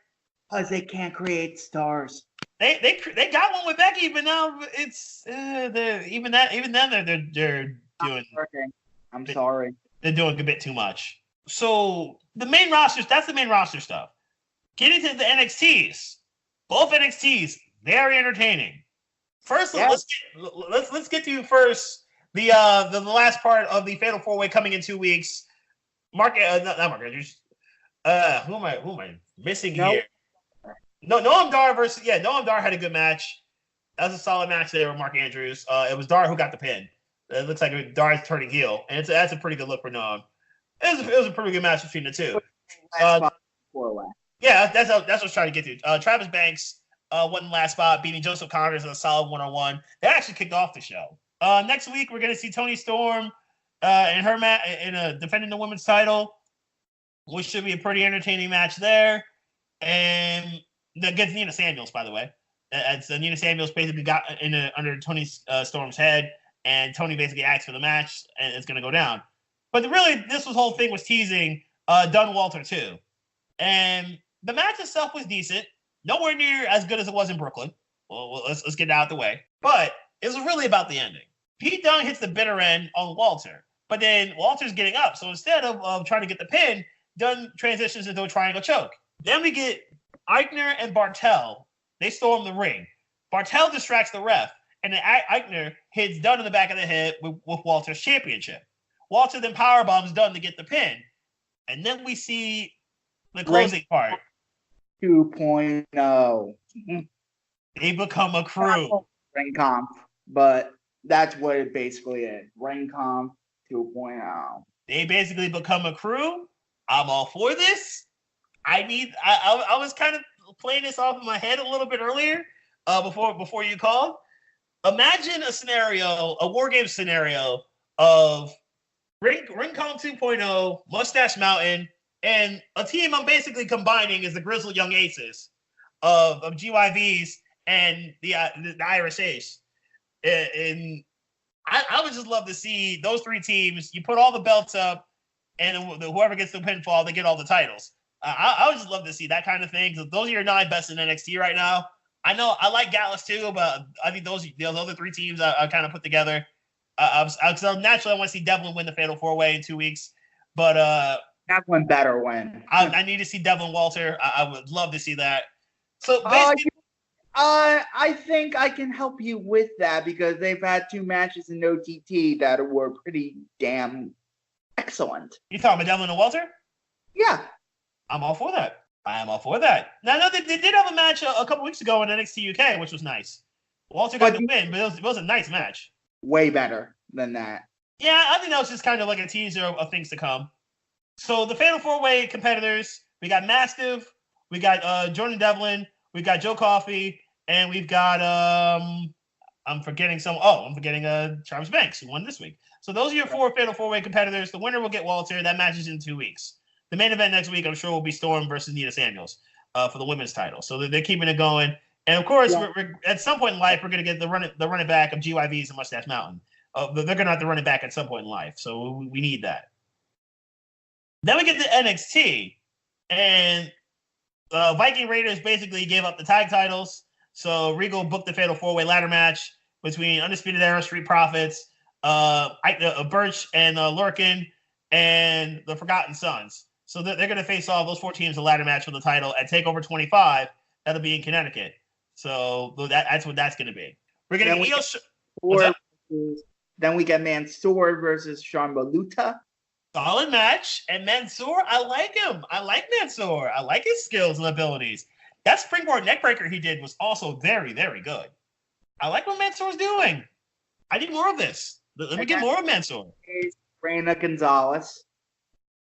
Because they can't create stars. They got one with Becky, but now it's even then they're doing. I'm sorry. They're doing a bit too much. So the main rosters, that's the main roster stuff. Getting to the NXTs, both NXTs, very entertaining. First, let's get to first the last part of the Fatal 4-Way coming in 2 weeks. Not Mark Andrews. Who am I missing here? Noam Dar had a good match. That was a solid match there with Mark Andrews. It was Dar who got the pin. It looks like Dar is turning heel, and that's a pretty good look for Noam. It was a pretty good match between the two. Yeah, that's what I was trying to get to. Travis Banks won the last spot, beating Joseph Connors in a solid 1-on-1. They actually kicked off the show. Next week, we're going to see Toni Storm in her defending the women's title, which should be a pretty entertaining match there. And against Nina Samuels, by the way. Nina Samuels basically got under Toni Storm's head, and Toni basically asked for the match, and it's going to go down. But really, this whole thing was teasing Dunn Walter, too. And the match itself was decent. Nowhere near as good as it was in Brooklyn. Well, let's get it out of the way. But it was really about the ending. Pete Dunne hits the bitter end on Walter. But then Walter's getting up. So instead of trying to get the pin, Dunne transitions into a triangle choke. Then we get Eichner and Bartel. They storm the ring. Bartel distracts the ref. And then Eichner hits Dunne in the back of the head with Walter's championship. Walter then powerbombs Dunne to get the pin. And then we see the closing part. 2.0. They become a crew. Ring comp, but that's what it basically is. Ring comp 2.0. They basically become a crew. I'm all for this. I was kind of playing this off in my head a little bit earlier, before you called. Imagine a war game scenario of Ring comp 2.0, Mustache Mountain, and a team I'm basically combining is the Grizzled Young Aces of GYVs and the Irish Ace. And I would just love to see those three teams. You put all the belts up, and whoever gets the pinfall, they get all the titles. I would just love to see that kind of thing. So those are your 9 best in NXT right now. I know I like Gallus too, but I think those other 3 teams I kind of put together. So naturally, I want to see Devlin win the Fatal 4-Way in 2 weeks. But Devlin better win. I need to see Devlin Walter. I would love to see that. So I think I can help you with that because they've had 2 matches in OTT that were pretty damn excellent. You talking about Devlin and Walter? Yeah. I'm all for that. I am all for that. Now, I know they did have a match a couple weeks ago in NXT UK, which was nice. Walter got the win, but it was a nice match. Way better than that. Yeah, I think that was just kind of like a teaser of things to come. So the Fatal 4-Way competitors, we got Mastiff, we got Jordan Devlin, we got Joe Coffey, and we've got I'm forgetting Travis Banks, who won this week. So those are your 4 Fatal 4-Way competitors. The winner will get Walter. That match is in 2 weeks. The main event next week, I'm sure, will be Storm versus Nina Samuels for the women's title. So they're keeping it going. And of course, we're at some point in life, we're going to get the running back of GYVs and Mustache Mountain. They're going to have to run it back at some point in life. So we need that. Then we get to NXT, and Viking Raiders basically gave up the tag titles. So Regal booked the Fatal 4-Way ladder match between Undisputed Era, Street Profits, Birch and Lurkin, and the Forgotten Sons. So they're going to face off those 4 teams in a ladder match for the title at TakeOver 25. That'll be in Connecticut. So that's what that's going to be. We're going to get Then we get Mansoor versus Sean Baluta. Solid match. And Mansoor, I like him. I like Mansoor. I like his skills and abilities. That springboard neckbreaker he did was also very, very good. I like what Mansoor's doing. I need more of this. Let me get more of Mansoor. Reina Gonzalez.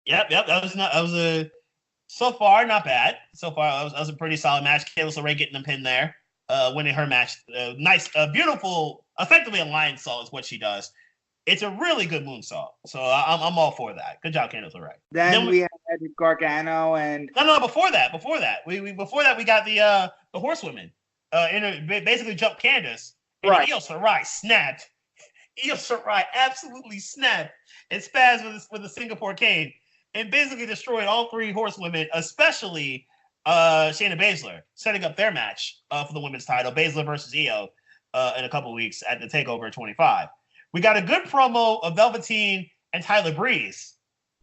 Yep. That was a so far not bad. So far that was a pretty solid match. Candice LeRae getting the pin there, winning her match. Nice, beautiful, effectively a lion saw is what she does. It's a really good moonsault. So I'm all for that. Good job, Candice LeRae. Then we had Gargano and no. Before that, we got the horsewomen. Basically jumped Candice. And right. Io Shirai snapped. Io Shirai absolutely snapped and spazzed with a Singapore cane and basically destroyed all three horsewomen, especially Shayna Baszler, setting up their match for the women's title, Baszler versus Io, in a couple weeks at the TakeOver 25. We got a good promo of Velveteen and Tyler Breeze,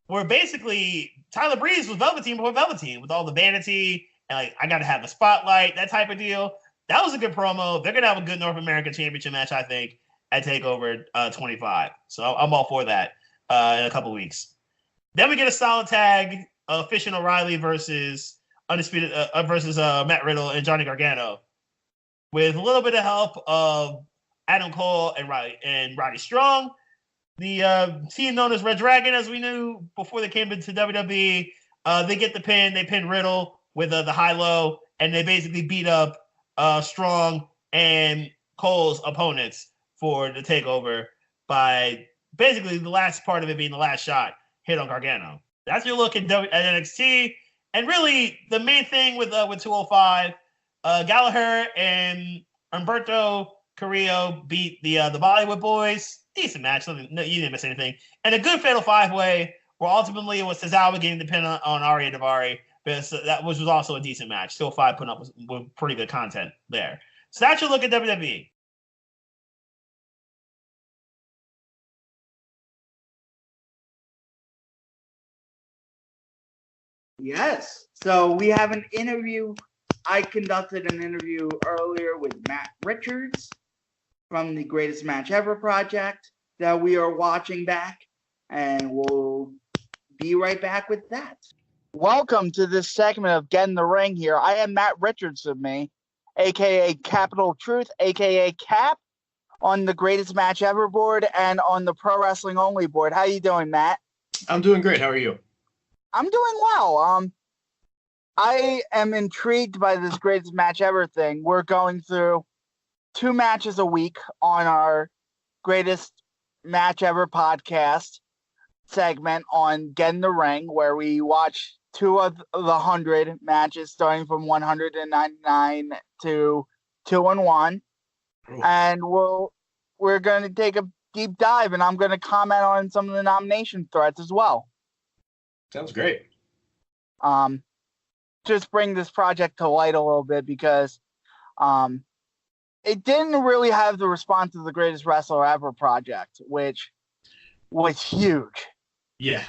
where basically Tyler Breeze was Velveteen before Velveteen with all the vanity and like, I got to have a spotlight, that type of deal. That was a good promo. They're going to have a good North American Championship match, I think, at TakeOver 25. So I'm all for that in a couple weeks. Then we get a solid tag of Fish and O'Reilly versus Undisputed versus Matt Riddle and Johnny Gargano, with a little bit of help of Adam Cole and Roddy Strong. The team known as Red Dragon, as we knew before they came into WWE, they get the pin. They pin Riddle with the high-low, and they basically beat up Strong and Cole's opponents for the TakeOver by basically the last part of it being the last shot hit on Gargano. That's your look at NXT. And really, the main thing with 205, Gallagher and Humberto Carrillo beat the Bollywood Boys. Decent match. No, you didn't miss anything. And a good Fatal 5-Way where ultimately it was Tozawa getting the pin on Arya Daivari. That was also a decent match. Still 5 putting up with pretty good content there. So that's your look at WWE. Yes. So we have an interview. I conducted an interview earlier with Matt Richards from the Greatest Match Ever project that we are watching back, and we'll be right back with that. Welcome to this segment of Get in the Ring here. I am Matt Richards with me, a.k.a. Capital Truth, a.k.a. Cap, on the Greatest Match Ever board and on the Pro Wrestling Only board. How you doing, Matt? I'm doing great. How are you? I'm doing well. I am intrigued by this Greatest Match Ever thing. We're going through 2 matches a week on our Greatest Match Ever podcast segment on Get in the Ring, where we watch 2 of the 100 matches starting from 199 to 2-1. And we're going to take a deep dive, and I'm going to comment on some of the nomination threads as well. Sounds great. Just bring this project to light a little bit because it didn't really have the response of the Greatest Wrestler Ever project, which was huge. Yeah.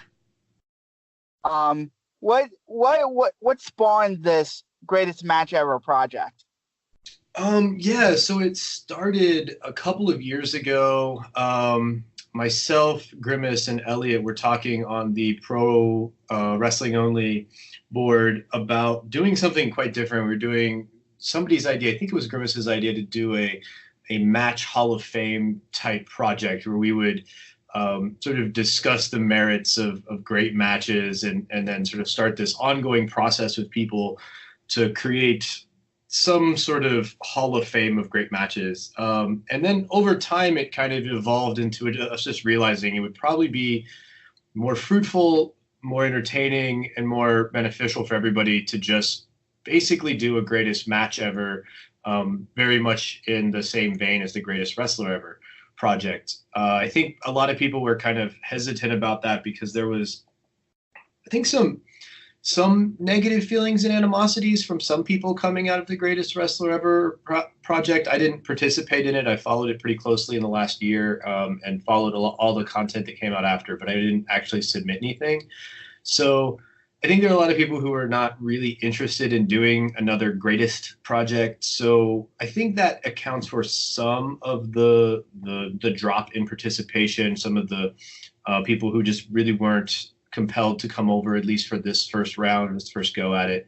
What spawned this Greatest Match Ever project? Yeah, so it started a couple of years ago. Myself, Grimace, and Elliot were talking on the Pro Wrestling Only board about doing something quite different. We were doing somebody's idea, I think it was Grimace's idea, to do a match Hall of Fame type project where we would sort of discuss the merits of great matches and then sort of start this ongoing process with people to create some sort of Hall of Fame of great matches. And then over time, it kind of evolved into us just realizing it would probably be more fruitful, more entertaining, and more beneficial for everybody to just basically do a Greatest Match Ever, very much in the same vein as the Greatest Wrestler Ever project. I think a lot of people were kind of hesitant about that because there was, I think, some negative feelings and animosities from some people coming out of the Greatest Wrestler Ever project. I didn't participate in it. I followed it pretty closely in the last year and followed all the content that came out after, but I didn't actually submit anything. So I think there are a lot of people who are not really interested in doing another Greatest project. So I think that accounts for some of the drop in participation, some of the people who just really weren't compelled to come over, at least for this first round, this first go at it.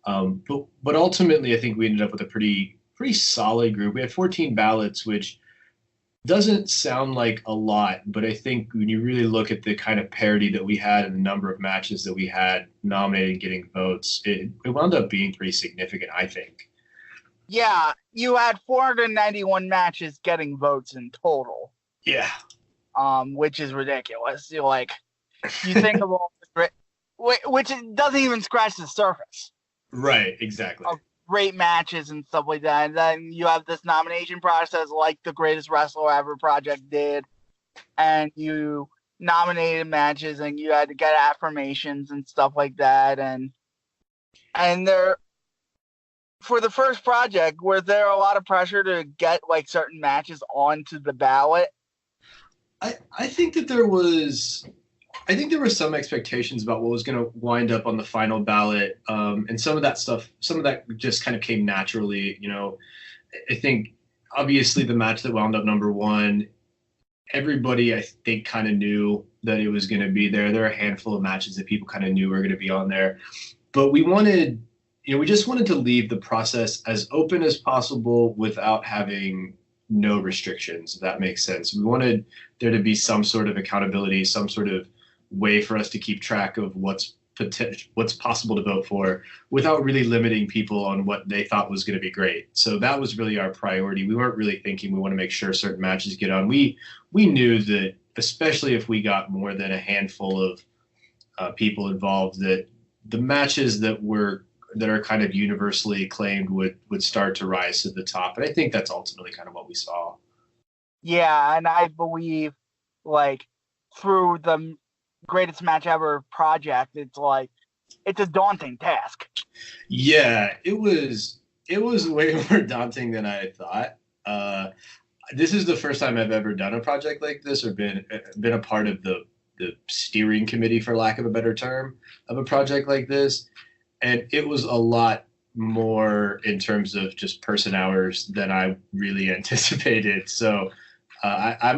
But ultimately, I think we ended up with a pretty solid group. We had 14 ballots, which doesn't sound like a lot, but I think when you really look at the kind of parity that we had and the number of matches that we had nominated and getting votes, it wound up being pretty significant, I think. Yeah, you had 491 matches getting votes in total. Yeah. Which is ridiculous. You're like, you think of all the which doesn't even scratch the surface. Right, exactly. Of great matches and stuff like that. And then you have this nomination process like the Greatest Wrestler Ever Project did. And you nominated matches and you had to get affirmations and stuff like that. And there, for the first project, was there a lot of pressure to get like certain matches onto the ballot? I think that there was some expectations about what was going to wind up on the final ballot, and some of that just kind of came naturally. You know, I think obviously the match that wound up number one, everybody I think kind of knew that it was going to be there. There are a handful of matches that people kind of knew were going to be on there, but we just wanted to leave the process as open as possible without having no restrictions, if that makes sense. We wanted there to be some sort of accountability, some sort of way for us to keep track of what's possible to vote for without really limiting people on what they thought was going to be great. So that was really our priority. We weren't really thinking we want to make sure certain matches get on. We knew that, especially if we got more than a handful of people involved, that the matches that are kind of universally acclaimed would start to rise to the top. And I think that's ultimately kind of what we saw. Yeah, and I believe like through the Greatest Match Ever project, it's a daunting task. Yeah, it was way more daunting than I thought. This is the first time I've ever done a project like this or been a part of the steering committee, for lack of a better term, of a project like this. And it was a lot more in terms of just person hours than I really anticipated. So I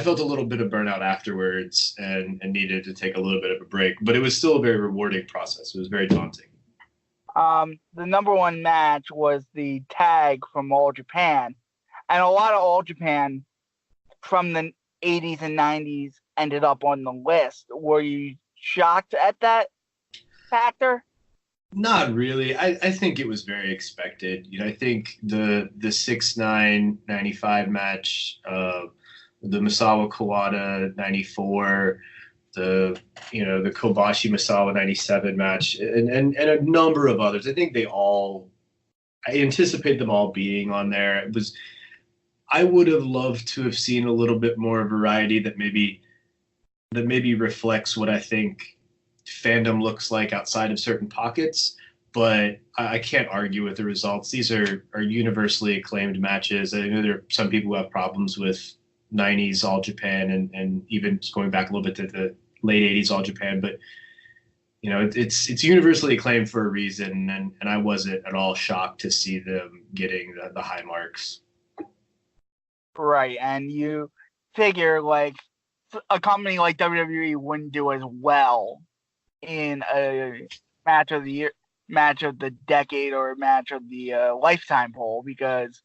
felt a little bit of burnout afterwards and needed to take a little bit of a break. But it was still a very rewarding process. It was very daunting. The number one match was the tag from All Japan. And a lot of All Japan from the 80s and 90s ended up on the list. Were you shocked at that factor? Not really. I think it was very expected. You know, I think the 6'9" 95 match, the Misawa Kawada 94, the Kobashi Misawa 97 match, and a number of others. I think I anticipate them all being on there. I would have loved to have seen a little bit more variety that maybe reflects what I think fandom looks like outside of certain pockets, but I can't argue with the results. These are universally acclaimed matches. I know there are some people who have problems with 90s All Japan and even going back a little bit to the late 80s All Japan, but you know, it's universally acclaimed for a reason, and I wasn't at all shocked to see them getting the high marks. Right, and you figure like a company like WWE wouldn't do as well in a match of the year, match of the decade, or match of the lifetime poll, because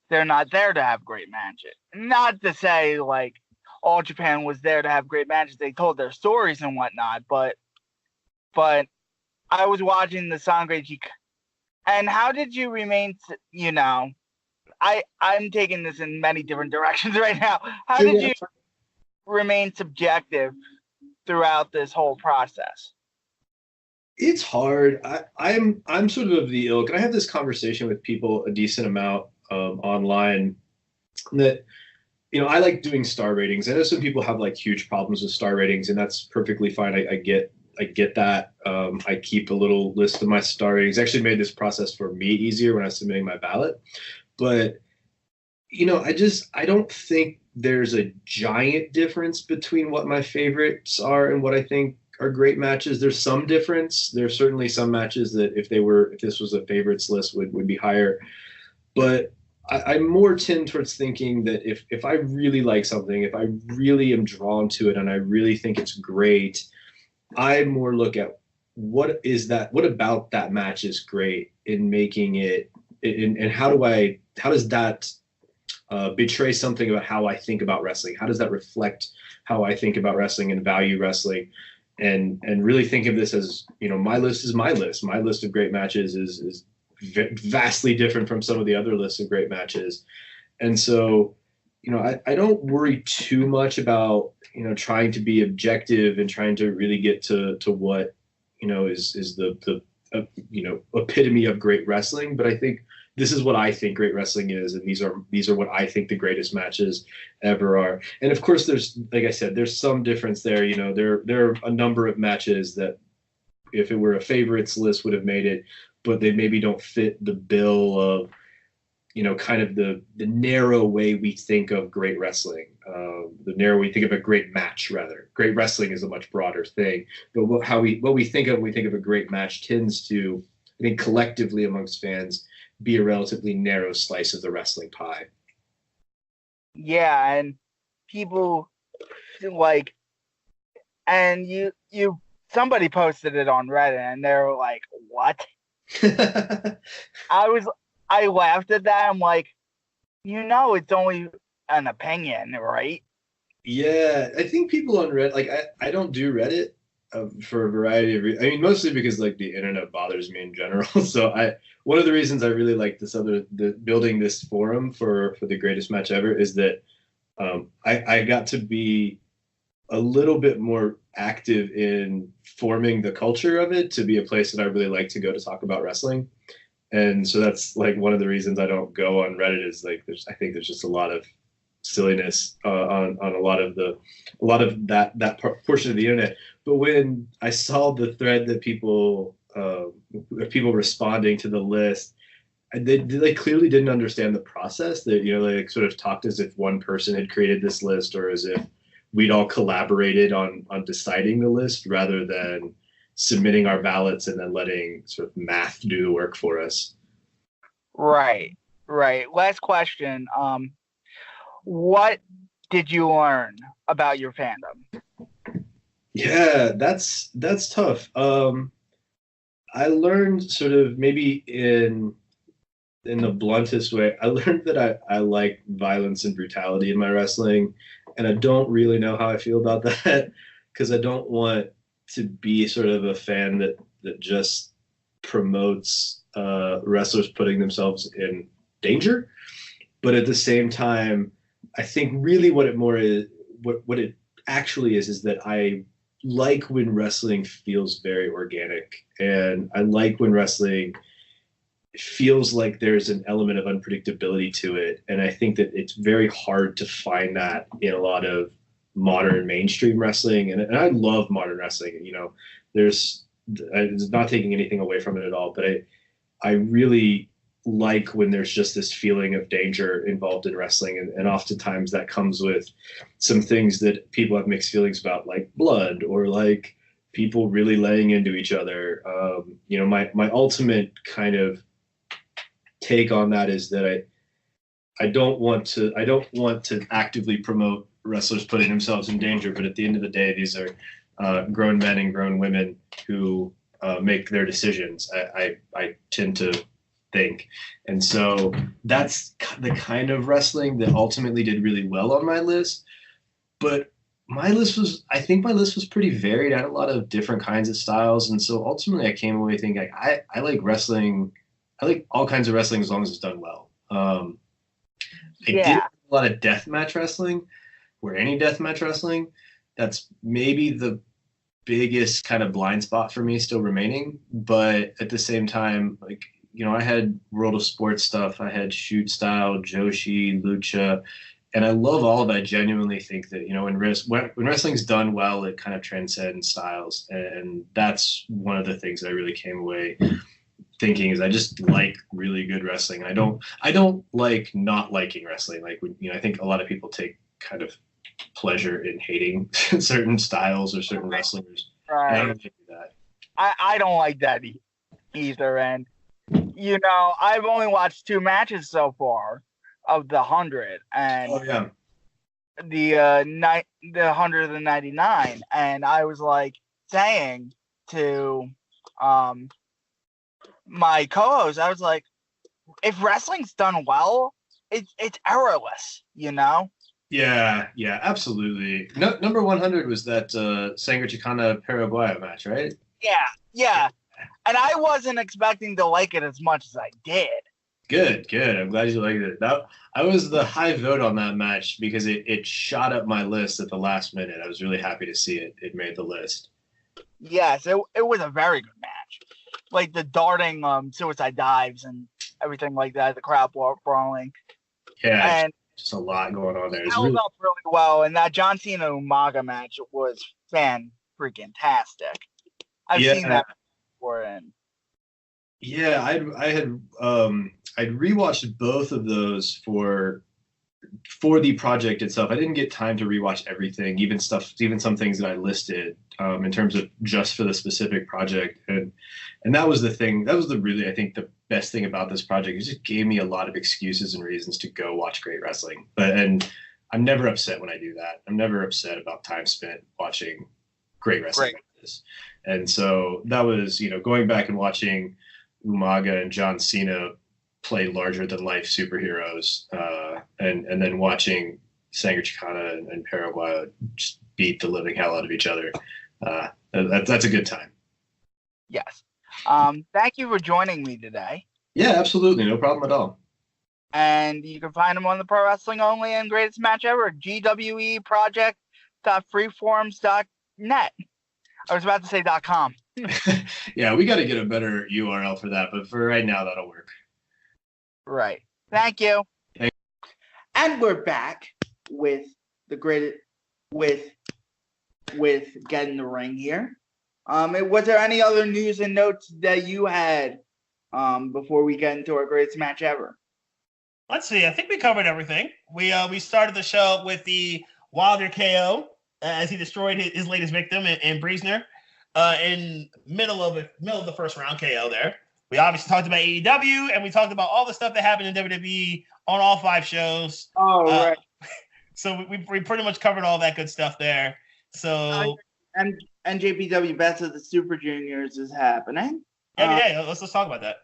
they're not there to have great matches. Not to say like All Japan was there to have great matches. They told their stories and whatnot, but I was watching the Sangreiji, and how did you remain, I'm taking this in many different directions right now. How did you remain subjective throughout this whole process? It's hard. I'm sort of the ilk, and I have this conversation with people a decent amount online, that I like doing star ratings. I know some people have like huge problems with star ratings, and that's perfectly fine. I get that. I keep a little list of my star ratings. Actually made this process for me easier when I was submitting my ballot. But I don't think there's a giant difference between what my favorites are and what I think are great matches. There's some difference. There's certainly some matches that if this was a favorites list would be higher. But I'm more tend towards thinking that if I really like something, if I really am drawn to it and I really think it's great, I more look at what about that match is great in making it, and how does that betray something about how I think about wrestling? How does that reflect how I think about wrestling and value wrestling? And really think of this as, my list is my list. My list of great matches is vastly different from some of the other lists of great matches. And so, I don't worry too much about, trying to be objective and trying to really get to what, is the epitome of great wrestling. But I think this is what I think great wrestling is. And these are what I think the greatest matches ever are. And of course, there's, like I said, there's some difference there. There are a number of matches that if it were a favorites list would have made it, but they maybe don't fit the bill of, kind of the narrow way we think of great wrestling, the narrow way we think of a great match, rather. Great wrestling is a much broader thing, but what we think of when we think of a great match tends to, I think, collectively amongst fans, be a relatively narrow slice of the wrestling pie. Yeah, and people like, and somebody posted it on Reddit, and they were like, "What?" I laughed at that. I'm like, it's only an opinion, right? Yeah, I think people on Reddit, like I don't do Reddit for a variety of reasons. I mean, mostly because like the internet bothers me in general. So one of the reasons I really like building this forum for the greatest match ever is that I got to be a little bit more active in forming the culture of it to be a place that I really like to go to talk about wrestling. And so that's like one of the reasons I don't go on Reddit is like I think there's just a lot of silliness on a lot of that portion of the internet. But when I saw the thread that people responding to the list, they clearly didn't understand the process. That they sort of talked as if one person had created this list, or as if we'd all collaborated on deciding the list rather than submitting our ballots and then letting sort of math do the work for us. Right. Last question. What did you learn about your fandom? Yeah, that's tough. I learned sort of maybe in the bluntest way, I learned that I like violence and brutality in my wrestling, and I don't really know how I feel about that because I don't want to be sort of a fan that just promotes wrestlers putting themselves in danger. But at the same time, I think really what it actually is that I like when wrestling feels very organic, and I like when wrestling feels like there's an element of unpredictability to it. And I think that it's very hard to find that in a lot of modern mainstream wrestling. And I love modern wrestling. It's not taking anything away from it at all, but I really like when there's just this feeling of danger involved in wrestling. And oftentimes that comes with some things that people have mixed feelings about, like blood or like people really laying into each other. My ultimate kind of take on that is that I don't want to actively promote wrestlers putting themselves in danger, but at the end of the day, these are grown men and grown women who make their decisions. I tend to think, and so that's the kind of wrestling that ultimately did really well on my list. But I think my list was pretty varied. I had a lot of different kinds of styles, and so ultimately I came away thinking like, I like wrestling. I like all kinds of wrestling as long as it's done well. I did a lot of deathmatch wrestling, or any deathmatch wrestling. That's maybe the biggest kind of blind spot for me still remaining. But at the same time, like, I had World of Sports stuff. I had shoot style, Joshi, Lucha, and I love all of it. I genuinely think that, when wrestling's done well, it kind of transcends styles. And that's one of the things that I really came away thinking is I just like really good wrestling. I don't like not liking wrestling. Like, I think a lot of people take kind of pleasure in hating certain styles or certain wrestlers. Right. I don't do that. I don't like that either. And, I've only watched 2 matches so far. of the 100 and Oh yeah. the 199, and I was like saying to my co-host, I was like, if wrestling's done well, it's errorless, you know? Yeah, absolutely. No, number 100 was that Sangre Chicana Paraguay match, right? Yeah. And I wasn't expecting to like it as much as I did. Good. I'm glad you liked it. I was the high vote on that match because it shot up my list at the last minute. I was really happy to see it. It made the list. Yes, it was a very good match. Like the darting suicide dives and everything like that, the crowd brawling. Yeah, and just a lot going on there. It held up really well, and that John Cena Umaga match was fan-freaking-tastic. I've seen that before, and yeah, I'd rewatched both of those for the project itself. I didn't get time to rewatch everything, even some things that I listed in terms of just for the specific project, and that was the thing. That was I think the best thing about this project. It just gave me a lot of excuses and reasons to go watch great wrestling. And I'm never upset when I do that. I'm never upset about time spent watching great wrestling like this. And so that was, going back and watching Umaga and John Cena play larger than life superheroes, and then watching Sangre Chicana and Paraguay just beat the living hell out of each other. That's a good time. Yes. Thank you for joining me today. Yeah, absolutely. No problem at all. And you can find them on the Pro Wrestling Only and Greatest Match Ever, gweproject.freeforums.net. I was about to say .com. Yeah, we got to get a better URL for that, but for right now, that'll work. Right. Thank you. And we're back with the greatest, with Get in the Ring here. Was there any other news and notes that you had before we get into our greatest match ever? Let's see. I think we covered everything. We started the show with the Wilder KO as he destroyed his latest victim in Briesner in middle of the first round KO there. We obviously talked about AEW, and we talked about all the stuff that happened in WWE on all 5 shows. Oh, right. So we pretty much covered all that good stuff there. So and NJPW Best of the Super Juniors is happening. Yeah, let's talk about that.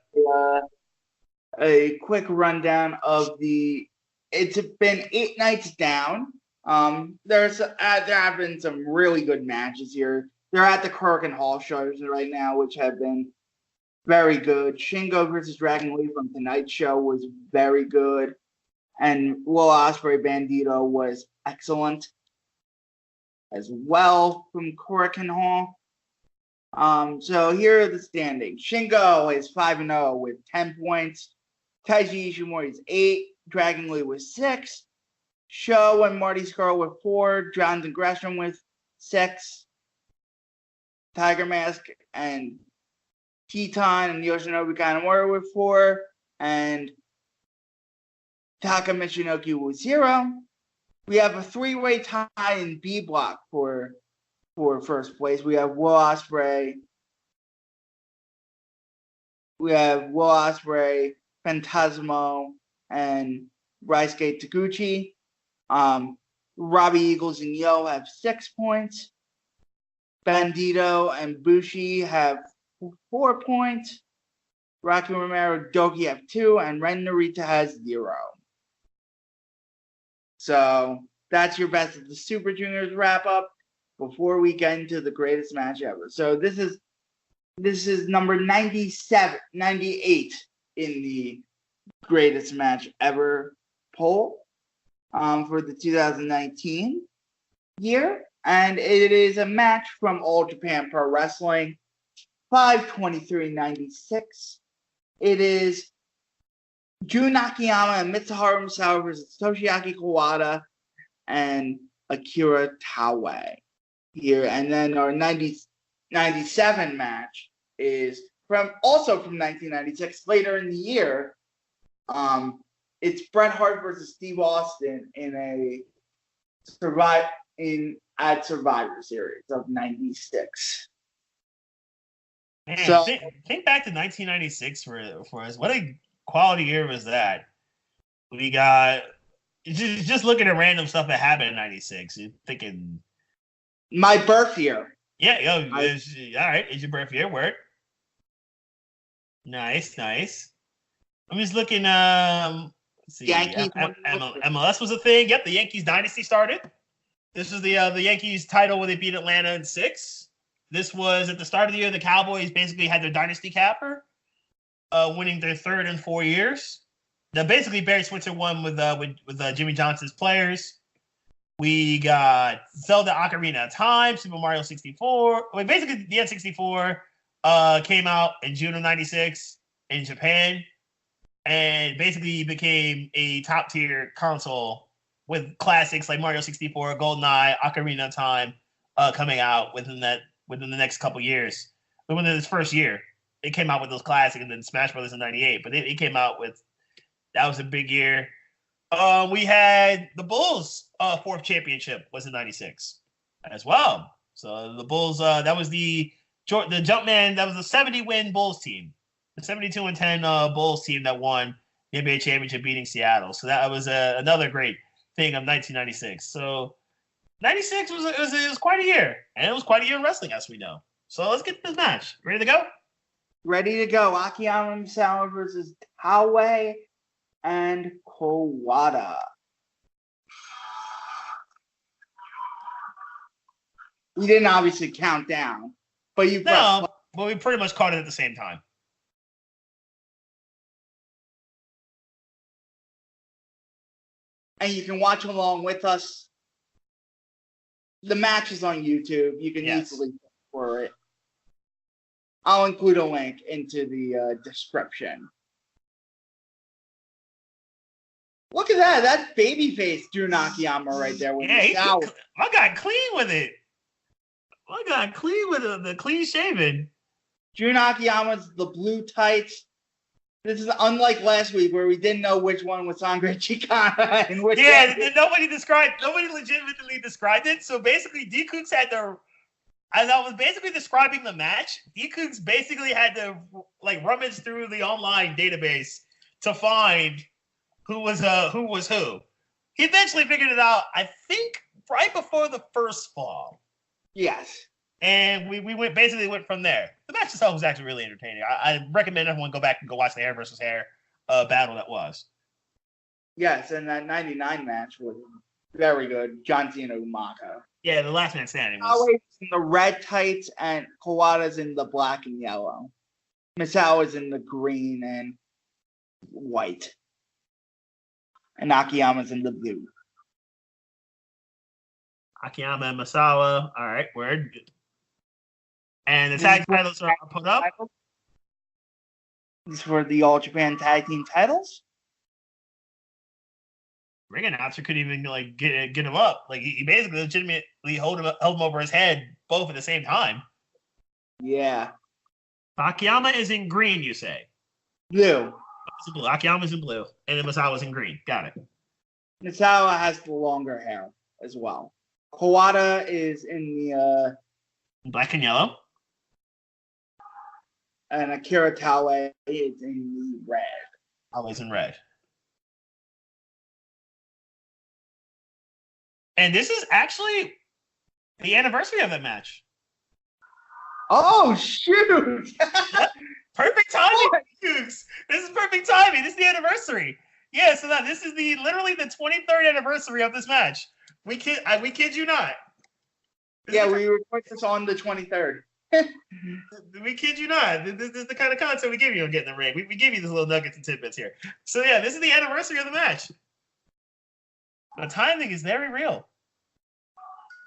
A quick rundown of it's been 8 nights down. There have been some really good matches here. They're at the Kirk and Hall shows right now, which have been very good. Shingo versus Dragon Lee from tonight's show was very good. And Will Ospreay Bandito was excellent as well from Korakuen Hall. So here are the standings. Shingo is 5-0 with 10 points. Taiji Ishimori is 8. Dragon Lee with 6. Sho and Marty Scurll with 4. Jonathan Gresham with 6. Tiger Mask and Teton and Yoshinobu Kanemaru with 4. And Taka Michinoku with 0. We have a 3-way tie in B block for first place. We have Will Ospreay. Phantasmo, and Ryusuke Taguchi. Robbie Eagles and Yo have 6 points. Bandito and Bushi have 4 points. Rocky Romero, Doki have 2, and Ren Narita has 0. So that's your Best of the Super Juniors wrap up before we get into the greatest match ever. So this is number 98 in the greatest match ever poll for the 2019 year. And it is a match from All Japan Pro Wrestling, 5/23/96. It is Jun Akiyama and Mitsuharu Misawa versus Toshiaki Kawada and Akira Taue here. And then our 97 match is from 1996, later in the year. It's Bret Hart versus Steve Austin at Survivor Series of 96. Man, So think back to 1996 for us. What a quality year was that? We got just looking at random stuff that happened in '96. You're thinking, my birth year. yeah, yo, all right. It's your birth year. Word. Nice. I'm just looking. Let's see. Yankees. MLS was a thing. Yep, the Yankees dynasty started. This was the Yankees title where they beat Atlanta in 6. This was at the start of the year. The Cowboys basically had their dynasty capper, winning their 3rd in 4 years. Now, basically, Barry Switzer won with Jimmy Johnson's players. We got Zelda Ocarina of Time, Super Mario 64. Well, basically, the N64 came out in June of '96 in Japan, and basically became a top tier console with classics like Mario 64, GoldenEye, Ocarina of Time coming out within the next couple years. But within this first year, it came out with those classics, and then Smash Brothers in '98. But it came out with, that was a big year. We had the Bulls' 4th championship was in '96 as well. So the Bulls, that was the Jumpman, that was the 70-win Bulls team. The 72-10 Bulls team that won the NBA championship, beating Seattle. So that was another great thing of 1996. So 96 was quite a year, and it was quite a year in wrestling, as we know. So let's get to this match. Ready to go? Ready to go. Akiyama Misawa versus Taue and Kawada. We didn't obviously count down, but but we pretty much caught it at the same time. And you can watch along with us. The match is on YouTube. You can easily look for it. I'll include a link into the description. Look at that. That's babyface Drew Nakayama right there. With my guy clean with it. My guy clean with the clean shaven. Drew Nakayama's the blue tights. This is unlike last week where we didn't know which one was Sangre Chicana and which nobody legitimately described it. So basically, D-Cooks had to, as I was basically describing the match, D-Cooks basically had to rummage through the online database to find who was who. He eventually figured it out, I think, right before the first fall. Yes. And we went from there. The match itself was actually really entertaining. I recommend everyone go back and go watch the hair versus hair battle that was. Yes, and that 99 match was very good. John Cena Umaga. Yeah, the last man standing was. Always in the red tights and Kawada's in the black and yellow. Misawa's in the green and white. And Akiyama's in the blue. Akiyama and Misawa. All right, word. And the tag titles are put up. This is for the All Japan Tag Team titles. Ring announcer couldn't even get him up. He basically legitimately held him over his head both at the same time. Yeah. Akiyama is in green, you say? Blue. Akiyama's in blue, and then Misawa's in green. Got it. Misawa has the longer hair as well. Kawada is in the black and yellow. And Akira Taue is in the red. Always in red. And this is actually the anniversary of that match. Oh, shoot! Perfect timing, Dukes. This is perfect timing. This is the anniversary. Yeah, so this is literally the 23rd anniversary of this match. We kid you not. We record this on the 23rd. We kid you not. This is the kind of content we give you on Get in the Ring. We give you these little nuggets and tidbits here. So yeah, this is the anniversary of the match. The timing is very real.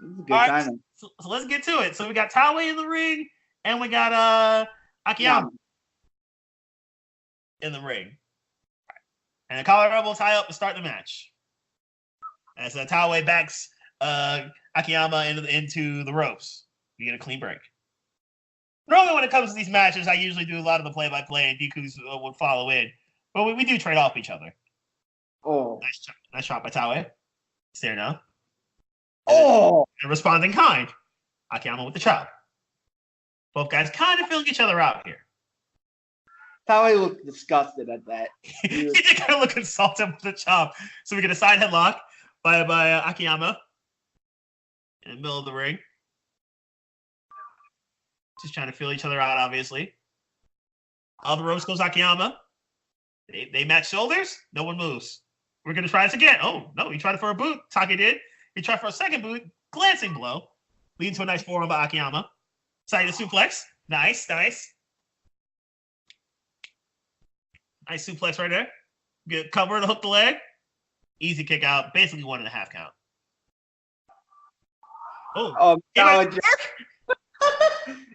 Good timing. So let's get to it. So we got Taue in the ring, and we got Akiyama in the ring. And the Collar Rebel tie up to start the match. As Taue backs Akiyama into the ropes. We get a clean break. Normally when it comes to these matches, I usually do a lot of the play-by-play, and Deku's would follow in. But we do trade off each other. Oh. Nice shot by Taue. He's there now. And responding kind. Akiyama with the chop. Both guys kind of feeling each other out here. Taue looked disgusted at that. He did kind of look insulted with the chop. So we get a side headlock by Akiyama in the middle of the ring. Just trying to feel each other out, obviously. All the ropes goes Akiyama. They match shoulders. No one moves. We're going to try this again. Oh, no. He tried it for a boot. Taki did. He tried for a second boot. Glancing blow. Leading to a nice forearm by Akiyama. Side to suplex. Nice. Nice suplex right there. Get cover to hook the leg. Easy kick out. Basically 1.5 count. Oh, God.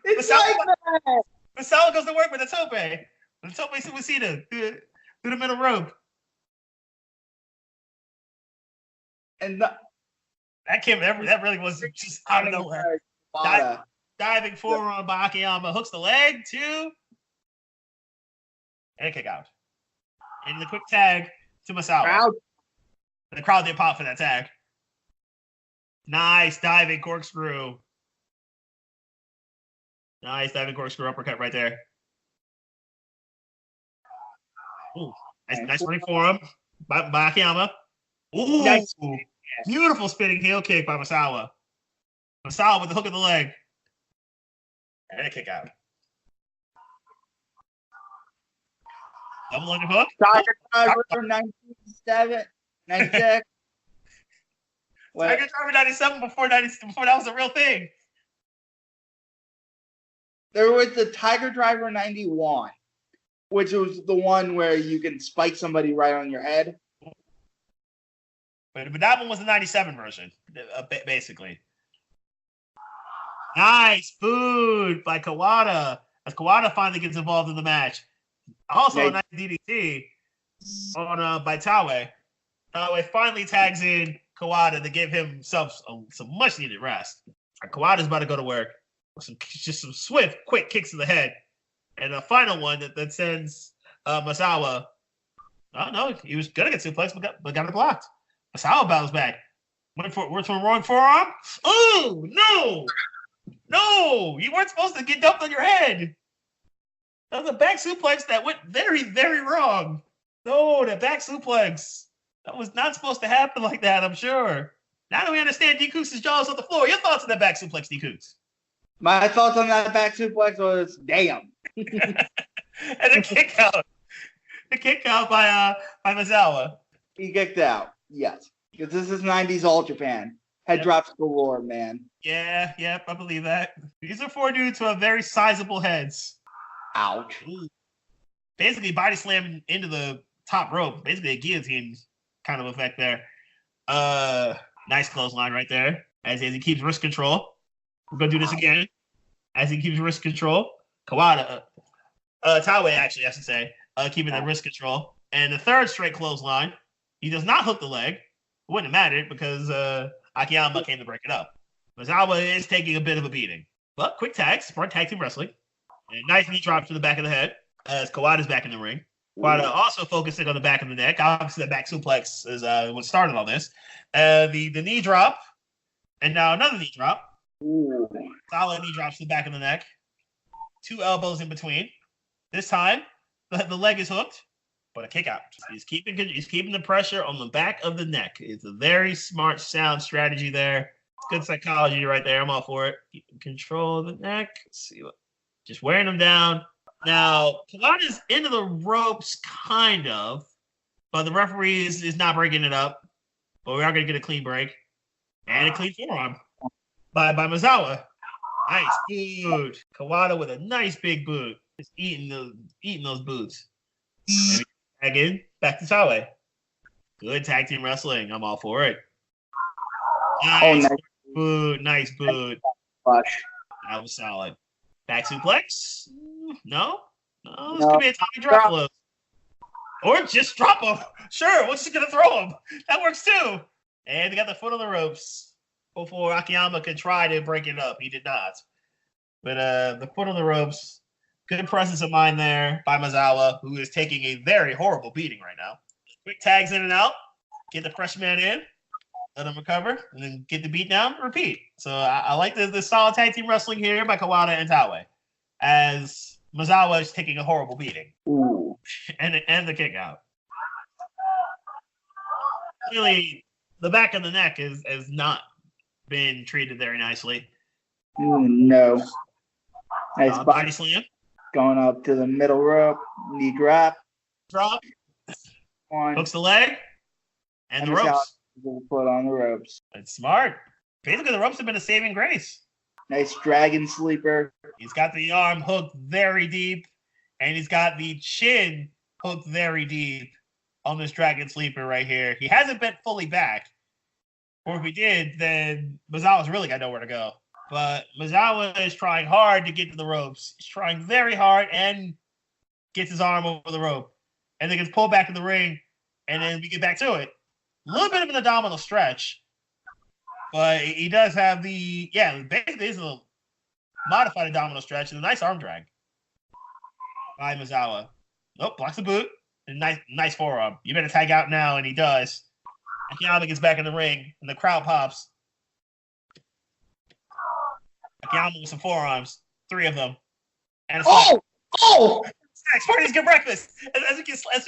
It's like that. Masala goes to work with the tope. The tope suicida through the middle rope. And that really was just out of nowhere. Diving forearm by Akiyama. Hooks the leg, 2. And a kick out. And the quick tag to Masala. The crowd did pop for that tag. Nice diving corkscrew. Nice diving corkscrew uppercut right there. Ooh, nice running forearm by Akiyama. Ooh, nice. Beautiful spinning heel kick by Masawa. Masawa with the hook of the leg. And a kick out. Double underhook. Tiger Driver 97, 96. Tiger Driver 97 before that was a real thing. There was the Tiger Driver 91, which was the one where you can spike somebody right on your head. But that one was the 97 version, basically. Nice boot by Kawada. As Kawada finally gets involved in the match. Also a nice DDT by Taue. Taue finally tags in Kawada to give himself some much-needed rest. Kawada's about to go to work. Just some swift, quick kicks to the head. And a final one that sends Masawa. Oh, no, he was going to get suplexed, but got it blocked. Masawa battles back. Went for a roaring forearm. Oh, no! No! You weren't supposed to get dumped on your head. That was a back suplex that went very, very wrong. No, that back suplex. That was not supposed to happen like that, I'm sure. Now that we understand D-Coots' jaw is on the floor, your thoughts on that back suplex, D-Coots? My thoughts on that back suplex was, damn. And a kick out. The kick out by Masawa. He kicked out, yes. Because this is 90s All Japan. Head drops galore, man. Yeah, I believe that. These are 4 dudes who have very sizable heads. Ouch. Ooh. Basically, body slamming into the top rope. Basically, a guillotine kind of effect there. Nice clothesline right there. As he keeps wrist control. We're going to do this again. As he keeps wrist control. Kawada. Taue, actually, I should say. Keeping the wrist control. And the third straight clothesline. He does not hook the leg. It wouldn't have mattered because Akiyama came to break it up. Masawa is taking a bit of a beating. But quick tags. Smart tag team wrestling. And nice knee drop to the back of the head. As Kawada's back in the ring. Kawada also focusing on the back of the neck. Obviously, the back suplex is what started all this. The knee drop. And now another knee drop. Ooh. Solid knee drops to the back of the neck. 2 elbows in between. This time, the leg is hooked, but a kick out. He's keeping the pressure on the back of the neck. It's a very smart, sound strategy there. Good psychology right there. I'm all for it. Keeping control of the neck. Let's see what. Just wearing him down. Now, Kawada's into the ropes, kind of, but the referee is not breaking it up. But we are going to get a clean break and a clean forearm by Masawa. Nice boot. Kawada with a nice big boot. Just eating those boots. And tag in, back to Taue. Good tag team wrestling. I'm all for it. Nice boot. Nice boot. That was solid. Back suplex? No. This could be a Tommy drop low. Or just drop him. Sure, what's he going to throw him? That works too. And they got the foot on the ropes before Akiyama could try to break it up. He did not. But the foot on the ropes, good presence of mind there by Masawa, who is taking a very horrible beating right now. Quick tags in and out. Get the fresh man in. Let him recover. And then get the beat down. Repeat. So I like the solid tag team wrestling here by Kawada and Taue. As Misawa is taking a horrible beating. Ooh. And the kick out. Clearly, the back of the neck has not been treated very nicely. Ooh, no. Nice Body slam. Going up to the middle rope. Knee drop. Drop. One. Hooks the leg. And the ropes. Put on the ropes. That's smart. Basically, the ropes have been a saving grace. Nice dragon sleeper. He's got the arm hooked very deep, and he's got the chin hooked very deep on this dragon sleeper right here. He hasn't bent fully back. Or if he did, then Misawa's really got nowhere to go. But Misawa is trying hard to get to the ropes. He's trying very hard and gets his arm over the rope. And then gets pulled back to the ring, and then we get back to it. A little bit of an abdominal stretch. But he does have basically it's a modified abdominal stretch and a nice arm drag by Misawa. Nope, blocks the boot. And nice forearm. You better tag out now, and he does. Akiyama gets back in the ring, and the crowd pops. Akiyama with some forearms, 3 of them. And smacks, parties get breakfast. As he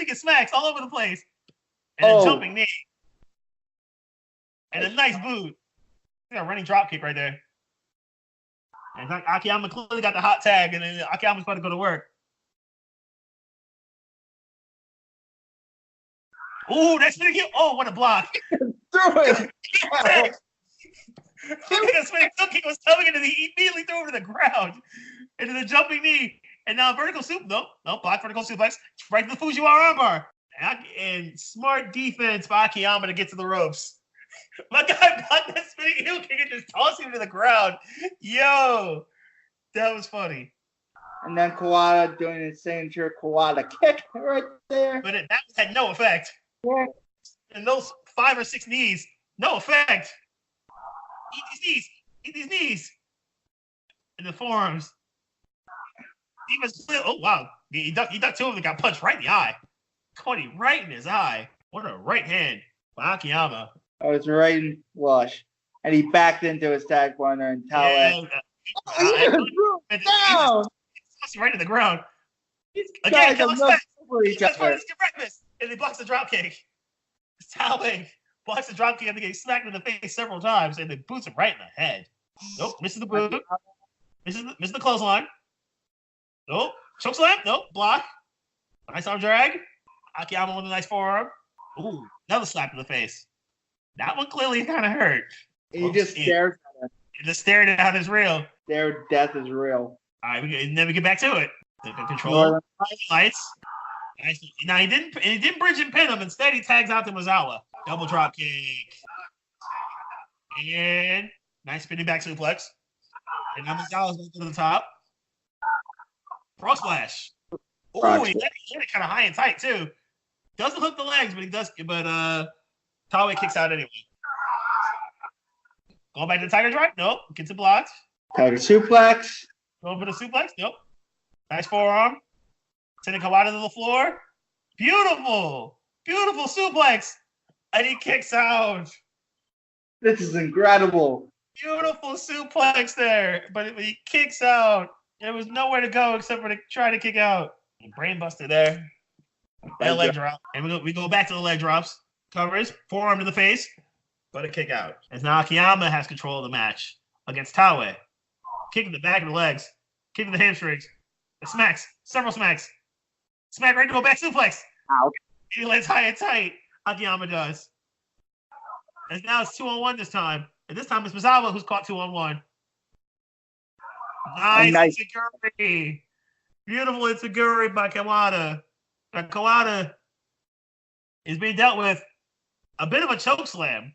gets smacks all over the place. And a jumping knee. And a nice boot. A running drop kick right there. And Akiyama clearly got the hot tag, and then Akiyama's about to go to work. Ooh, that's spinning kick. Oh, what a block. Through it. Look at the spinning kick was coming into he immediately threw it to the ground. Into the jumping knee. And now vertical no, block vertical suplex. Right to the Fujiwara armbar. And smart defense by Akiyama to get to the ropes. My guy got that spinning heel kick and just tossed him to the ground. Yo, that was funny. And then Kawada doing his signature Kawada kick right there. But that had no effect. Yeah. And those 5 or 6 knees, no effect. Eat these knees. And the forearms. Oh, wow. He ducked 2 of them and got punched right in the eye. Caught him right in his eye. What a right hand by Akiyama. I was right in flush. And he backed into his tag partner and Tale. Down. Right to the ground. Again, get breakfast. And he blocks the drop kick. Tale blocks the drop kick and they get smacked in the face several times and then boots him right in the head. Nope, misses the boot. Misses the clothesline. Nope. Choke slam. Nope. Block. Nice arm drag. Akiyama with a nice forearm. Ooh, another slap in the face. That one clearly kind of hurt. He just stares at it. He just stared it out as real. Their death is real. All right, and then we get back to it. The control lights. Now he didn't bridge and pin him. Instead, he tags out to Misawa. Double drop kick. And nice spinning back suplex. And now Misawa's going to the top. Frog splash. Oh, he hit it kind of high and tight too. Doesn't hook the legs, but he does. But Taue kicks out anyway. Going back to the Tiger Drive? Nope. Gets it blocked. Tiger suplex. Going for the suplex? Nope. Nice forearm. Sending Kawada to the floor. Beautiful. Beautiful suplex. And he kicks out. This is incredible. Beautiful suplex there. But he kicks out. There was nowhere to go except for to try to kick out. Brainbuster there. And leg drop. And we go back to the leg drops. Covers. Forearm to the face. But a kick out. As now Akiyama has control of the match against Taue. Kicking the back of the legs. Kicking the hamstrings. The smacks. Several smacks. Smack right to go back suplex. Ow. He lands high and tight. Akiyama does. And now it's 2-on-1 this time. And this time it's Misawa who's caught 2-on-1. Nice. Itsuguri. Beautiful Itsuguri by Kawada. Now Kawada is being dealt with a bit of a choke slam.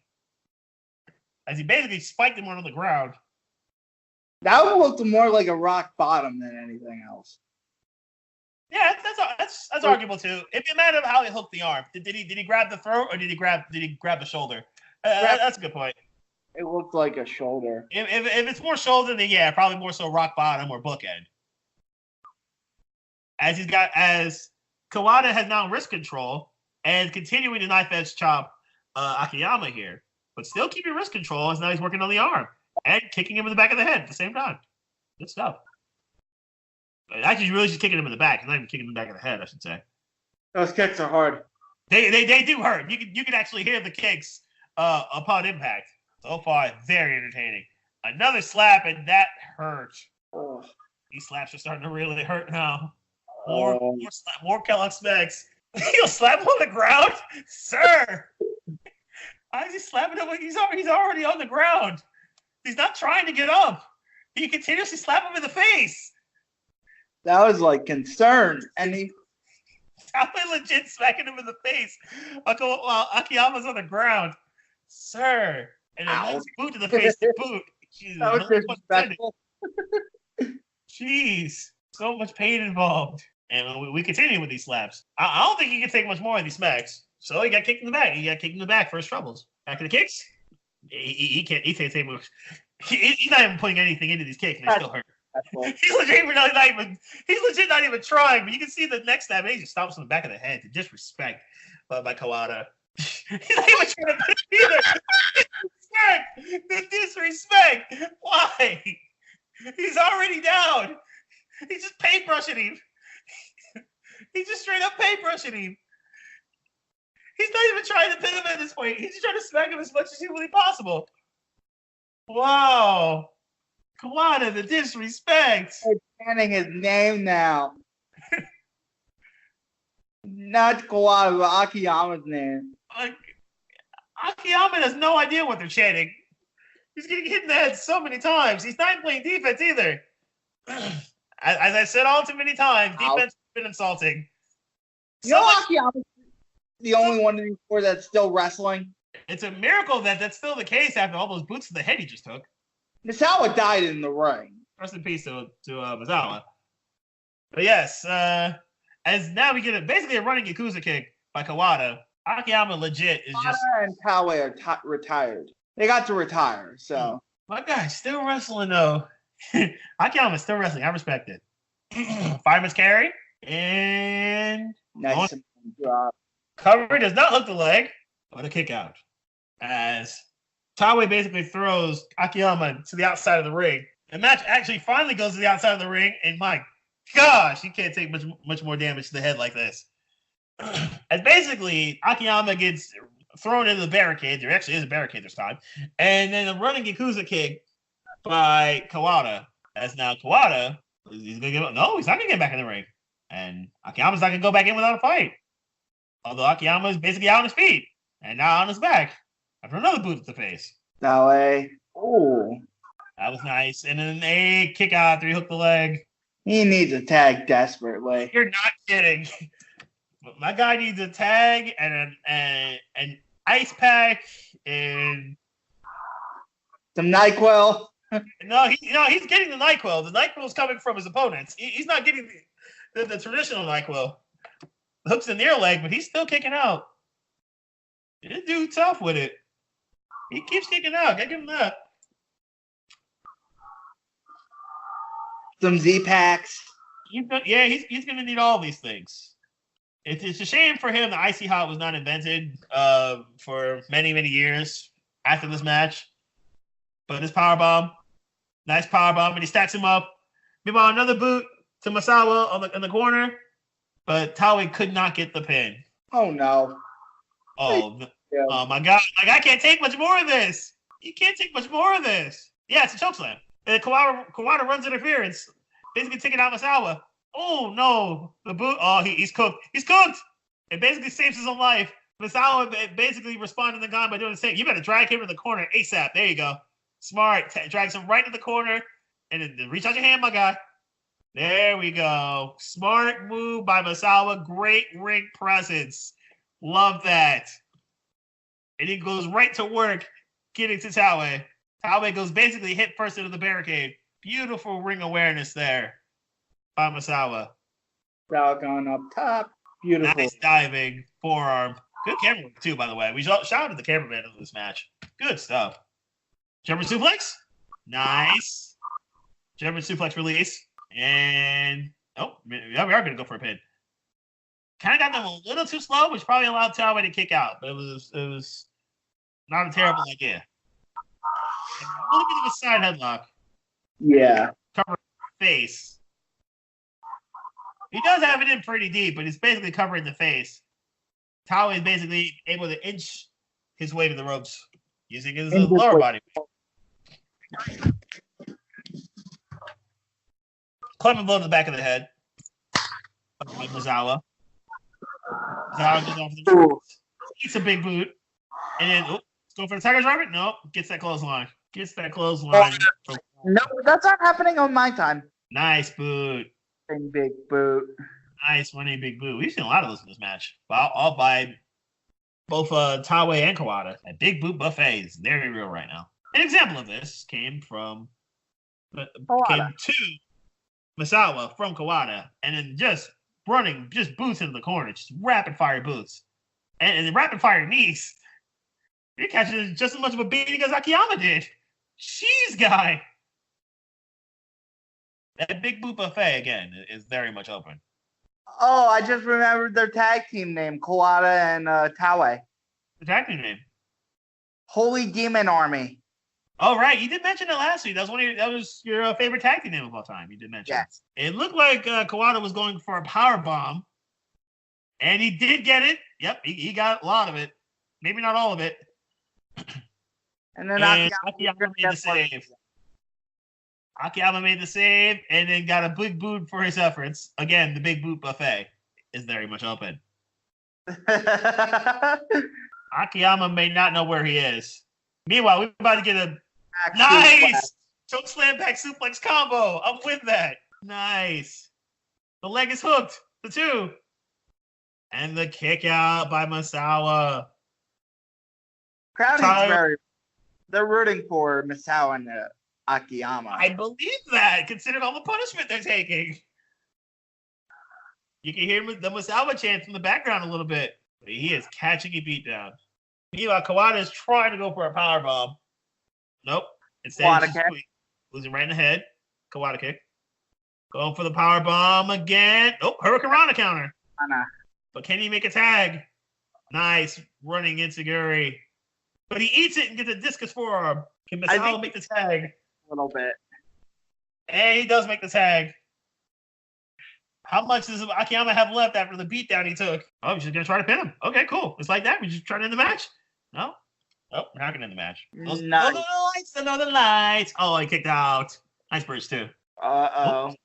As he basically spiked him on the ground. That one looked more like a rock bottom than anything else. Yeah, that's arguable too. It'd be a matter of how he hooked the arm. Did he grab the throat or did he grab the shoulder? That's a good point. It looked like a shoulder. If it's more shoulder, then yeah, probably more so rock bottom or bookend. As Kawada has now wrist control and continuing to knife edge chop Akiyama here, but still keeping wrist control as now he's working on the arm and kicking him in the back of the head at the same time. Good stuff. Actually, he's really just kicking him in the back. He's not even kicking him in the back of the head, I should say. Those kicks are hard. They do hurt. You can actually hear the kicks upon impact. So far, very entertaining. Another slap, and that hurt. Oh. These slaps are starting to really hurt now. More Kellogg smacks. He'll slap him on the ground, sir. Why is he slapping him? He's already on the ground. He's not trying to get up. He continuously slap him in the face. That was like concern, and he. Taue legit smacking him in the face while Akiyama's on the ground, sir. And a nice boot to the face to boot. Jesus, That was disrespectful. Jeez, so much pain involved. And we continue with these slaps. I don't think he can take much more of these smacks. So he got kicked in the back. He got kicked in the back for his troubles. Back to the kicks. He can't take moves. He's not even putting anything into these kicks, and they still hurt. He's legit not even trying, but you can see the next snap, he just stomps on the back of the head to disrespect by Kawada. He's not even trying to put it either. The disrespect. Why? He's already down. He's just paintbrushing him. He's just straight up paintbrushing him. He's not even trying to pin him at this point. He's just trying to smack him as much as humanly possible. Wow. Kawada, the disrespect. They're chanting his name now. Not Kawada, but Akiyama's name. Akiyama has no idea what they're chanting. He's getting hit in the head so many times. He's not playing defense either. As I said all too many times, defense has been insulting. Akiyama's the only one in the sport that's still wrestling. It's a miracle that that's still the case after all those boots to the head he just took. Misawa died in the ring. Rest in peace to Misawa. But yes, as now we get basically a running Yakuza kick by Kawada. Akiyama legit is just. Kawada and Taue are retired. They got to retire, so. My guy's still wrestling though. Akiyama's still wrestling. I respect it. Fireman's carry and Nice drop. Cover does not hook the leg, but a kick out. As Taue basically throws Akiyama to the outside of the ring. The match actually finally goes to the outside of the ring, and my gosh, he can't take much more damage to the head like this. As basically Akiyama gets thrown into the barricade. There actually is a barricade this time. And then a running Yakuza kick by Kawada. As now Kawada, he's going to give up. No, he's not going to get back in the ring. And Akiyama's not going to go back in without a fight. Although Akiyama is basically out on his feet and now on his back after another boot to the face. Taue. Oh. That was nice. And then a kick out, 3 hook the leg. He needs a tag desperately. You're not kidding. My guy needs a tag and an ice pack and some NyQuil. No, he's getting the NyQuil. The NyQuil is coming from his opponents. He's not getting the traditional NyQuil. The hook's in the near leg, but he's still kicking out. This dude tough with it. He keeps kicking out. Gotta give him that. Some Z-Packs. He's gonna need all these things. It's a shame for him that Icy Hot was not invented for many, many years after this match. But his powerbomb, nice powerbomb, and he stacks him up. Meanwhile, another boot to Masawa in the corner, but Taue could not get the pin. Oh no! Oh my God! Like I can't take much more of this. You can't take much more of this. Yeah, it's a chokeslam. And Kawada runs interference, basically taking out Masawa. Oh no! The boot. Oh, he's cooked. He's cooked. It basically saves his own life. Masawa basically responded to the guy by doing the same. You better drag him in the corner ASAP. There you go. Smart. Drags him right to the corner, and then reach out your hand, my guy. There we go. Smart move by Masawa. Great ring presence. Love that. And he goes right to work, getting to Taue. Taue goes basically hit first into the barricade. Beautiful ring awareness there by Masawa. Falcon up top. Beautiful. Nice diving forearm. Good camera work too, by the way. We shouted at the cameraman of this match. Good stuff. German suplex. Nice. German suplex release. And we are going to go for a pin. Kind of got them a little too slow, which probably allowed Taue to kick out. But it was not a terrible idea. And a little bit of a side headlock. Yeah. Cover face. He does have it in pretty deep, but he's basically covering the face. Taue is basically able to inch his way to the ropes using his lower body. Clubbing blow to the back of the head. Misawa. Misawa goes off the ropes. Eats a big boot. And then, go for the Tiger Driver? Nope. Gets that clothesline. No, that's not happening on my time. Nice boot. Big boot. Nice running big boot. We've seen a lot of those in this match. All by both Taue and Kawada. That big boot buffet is very real right now. An example of this came to Misawa from Kawada, and then just running boots into the corner, just rapid fire boots, and the rapid fire knees. You're catching just as much of a beating as Akiyama did. Jeez, guy. That big boot buffet again is very much open. Oh, I just remembered their tag team name, Kawada and Taue. The tag team name? Holy Demon Army. Oh, right. You did mention it last week. That was your favorite tag team name of all time. You did mention. Yes. It looked like Kawada was going for a power bomb, and he did get it. Yep, he got a lot of it. Maybe not all of it. And then Akiyama made the save. Akiyama made the save and then got a big boot for his efforts. Again, the big boot buffet is very much open. Akiyama may not know where he is. Meanwhile, we're about to get a nice choke slam back suplex combo. I'm with that. Nice. The leg is hooked. The two. And the kick out by Misawa. Crowd is they're rooting for Misawa and Akiyama. I believe that, considering all the punishment they're taking. You can hear the Misawa chant in the background a little bit. But he is catching a beat down. Meanwhile, Kawada is trying to go for a powerbomb. Nope. Instead, he's losing right in the head. Kawada kick. Going for the powerbomb again. Oh, Hurricane Rana counter. But can he make a tag? Nice running enziguri. But he eats it and gets a discus forearm. Can Misawa make the tag? A little bit. And he does make the tag. How much does Akiyama have left after the beatdown he took? Oh, he's just going to try to pin him. Okay, cool. It's like that. We just try to end the match? No? Oh, we're not going to end the match. Another lights. Oh, he kicked out. Nice bridge, too. Uh-oh.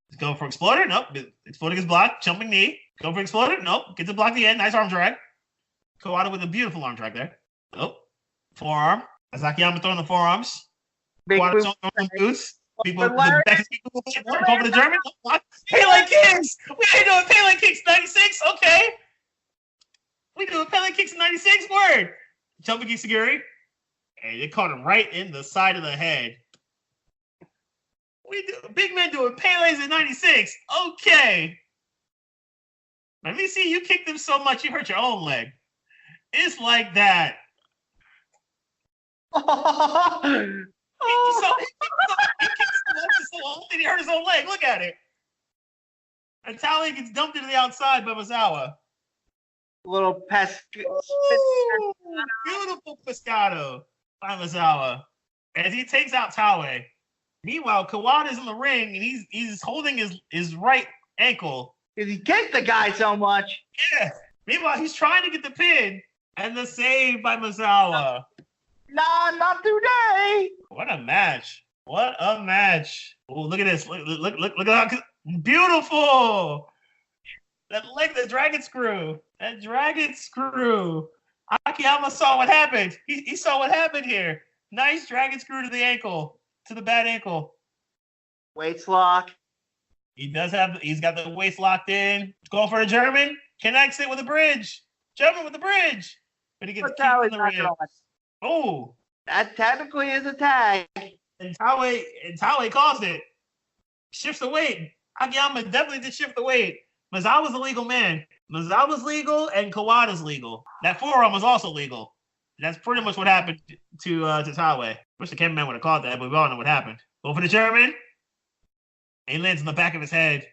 He's going for Exploder. Nope. Exploder gets blocked. Jumping knee. Going for Exploder. Nope. Gets it blocked at the end. Nice arm drag. Kawada with a beautiful arm drag there. Oh. Forearm. As Akiyama throwing the forearms. Kawada throwing some boots. People going for the German. Pele kicks. We ain't doing Pele kicks 96. Okay. We doing Pele kicks 96. Word. Jumping enziguri. And they caught him right in the side of the head. We do big men doing Pele's in 96. Okay. Let me see. You kicked him so much you hurt your own leg. It's like that. He hurt his own leg. Look at it. And Taue gets dumped into the outside by Misawa. Little Beautiful pescado by Misawa. As he takes out Taue. Meanwhile, Kawada's in the ring and he's holding his right ankle. Because he kicked the guy so much. Yeah. Meanwhile, he's trying to get the pin and the save by Misawa. Nah, not today. What a match. What a match. Oh, look at this. Look at how beautiful. That leg, the dragon screw. That dragon screw. Akiyama saw what happened. He saw what happened here. Nice dragon screw to the ankle. To the bad ankle. Waist lock. He's got the waist locked in. Going for a German. Connects it with a bridge. German with the bridge. But he gets kicked in the ribs. Oh. That technically is a tag. And Taue caused it. Shifts the weight. Akiyama definitely did shift the weight. Misawa's a legal man. Misawa's legal and Kawada's legal. That forearm was also legal. That's pretty much what happened to Taue. Wish the cameraman would have caught that, but we all know what happened. Go for the German. And he lands on the back of his head.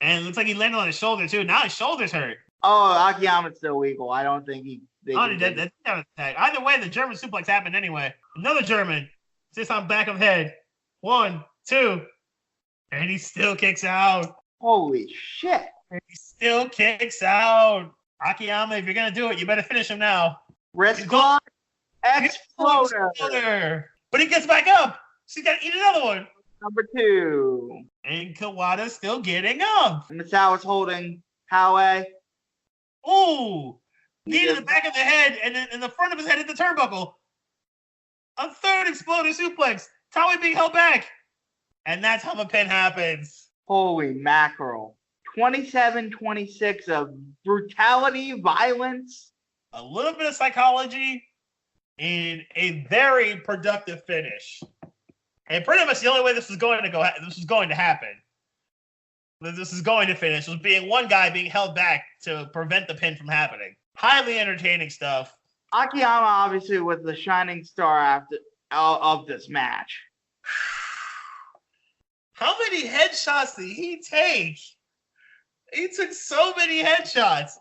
And it looks like he landed on his shoulder, too. Now his shoulder's hurt. Oh, Akiyama's still legal. I don't think that's not a tag. Either way, the German suplex happened anyway. Another German. This on back of head. 1, 2. And he still kicks out. Holy shit. He still kicks out. Akiyama, if you're going to do it, you better finish him now. Wrist lock, exploder. But he gets back up. So he's got to eat another one. Number 2. And Kawada's still getting up. Misawa's holding Howe. Ooh. Knee to the back of the head and then in the front of his head hit the turnbuckle. A third exploding suplex. Taue being held back. And that's how the pin happens. Holy mackerel. 27-26 of brutality, violence. A little bit of psychology and a very productive finish. And pretty much the only way this was going to happen. This is going to finish was being one guy being held back to prevent the pin from happening. Highly entertaining stuff. Akiyama obviously was the shining star of this match. How many headshots did he take? He took so many headshots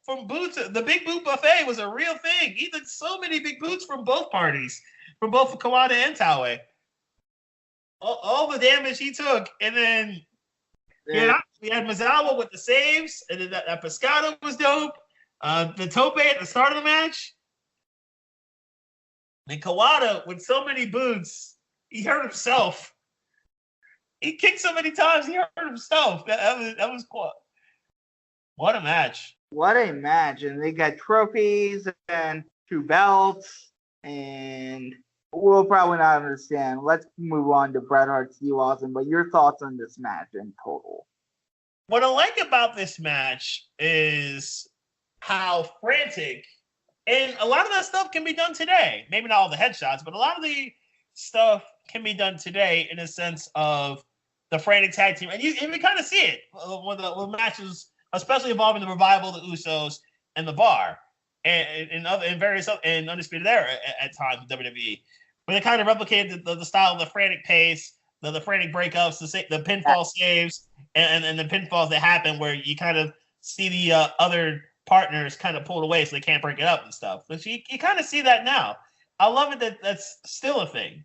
from boots. The big boot buffet was a real thing. He took so many big boots from both parties, from both Kawada and Taue. All the damage he took, and then we had Misawa with the saves, and then that Pescado was dope. The tope at the start of the match. And Kawada, with so many boots, he hurt himself. He kicked so many times, he hurt himself. That was cool. What a match. What a match. And they got trophies and 2 belts, and we'll probably not understand. Let's move on to Bret Hart, Steve Austin, but your thoughts on this match in total. What I like about this match is how frantic, and a lot of that stuff can be done today. Maybe not all the headshots, but a lot of the stuff can be done today in a sense of the frantic tag team. And we kind of see it with matches, especially involving the Revival, the Usos, and the Bar, and various and Undisputed Era at times with WWE. Where they kind of replicated the style of the frantic pace, the frantic breakups, the pinfall saves, and the pinfalls that happen where you kind of see the other partners kind of pulled away so they can't break it up and stuff. But you kind of see that now. I love it that that's still a thing.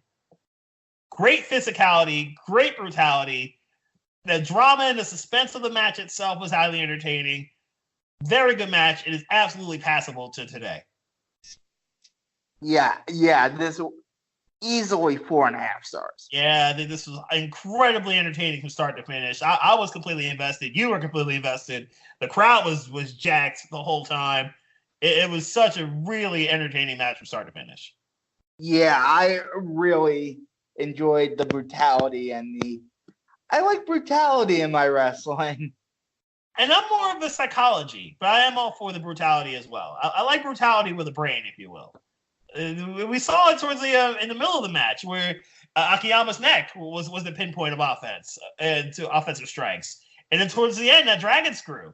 Great physicality, great brutality. The drama and the suspense of the match itself was highly entertaining. Very good match. It is absolutely passable to today. Yeah, this easily 4.5 stars. Yeah, this was incredibly entertaining from start to finish. I was completely invested. You were completely invested. The crowd was jacked the whole time. It was such a really entertaining match from start to finish. Yeah, I really enjoyed the brutality I like brutality in my wrestling. And I'm more of the psychology, but I am all for the brutality as well. I like brutality with a brain, if you will. We saw it towards in the middle of the match where Akiyama's neck was the pinpoint of offense to offensive strikes, and then towards the end, that dragon screw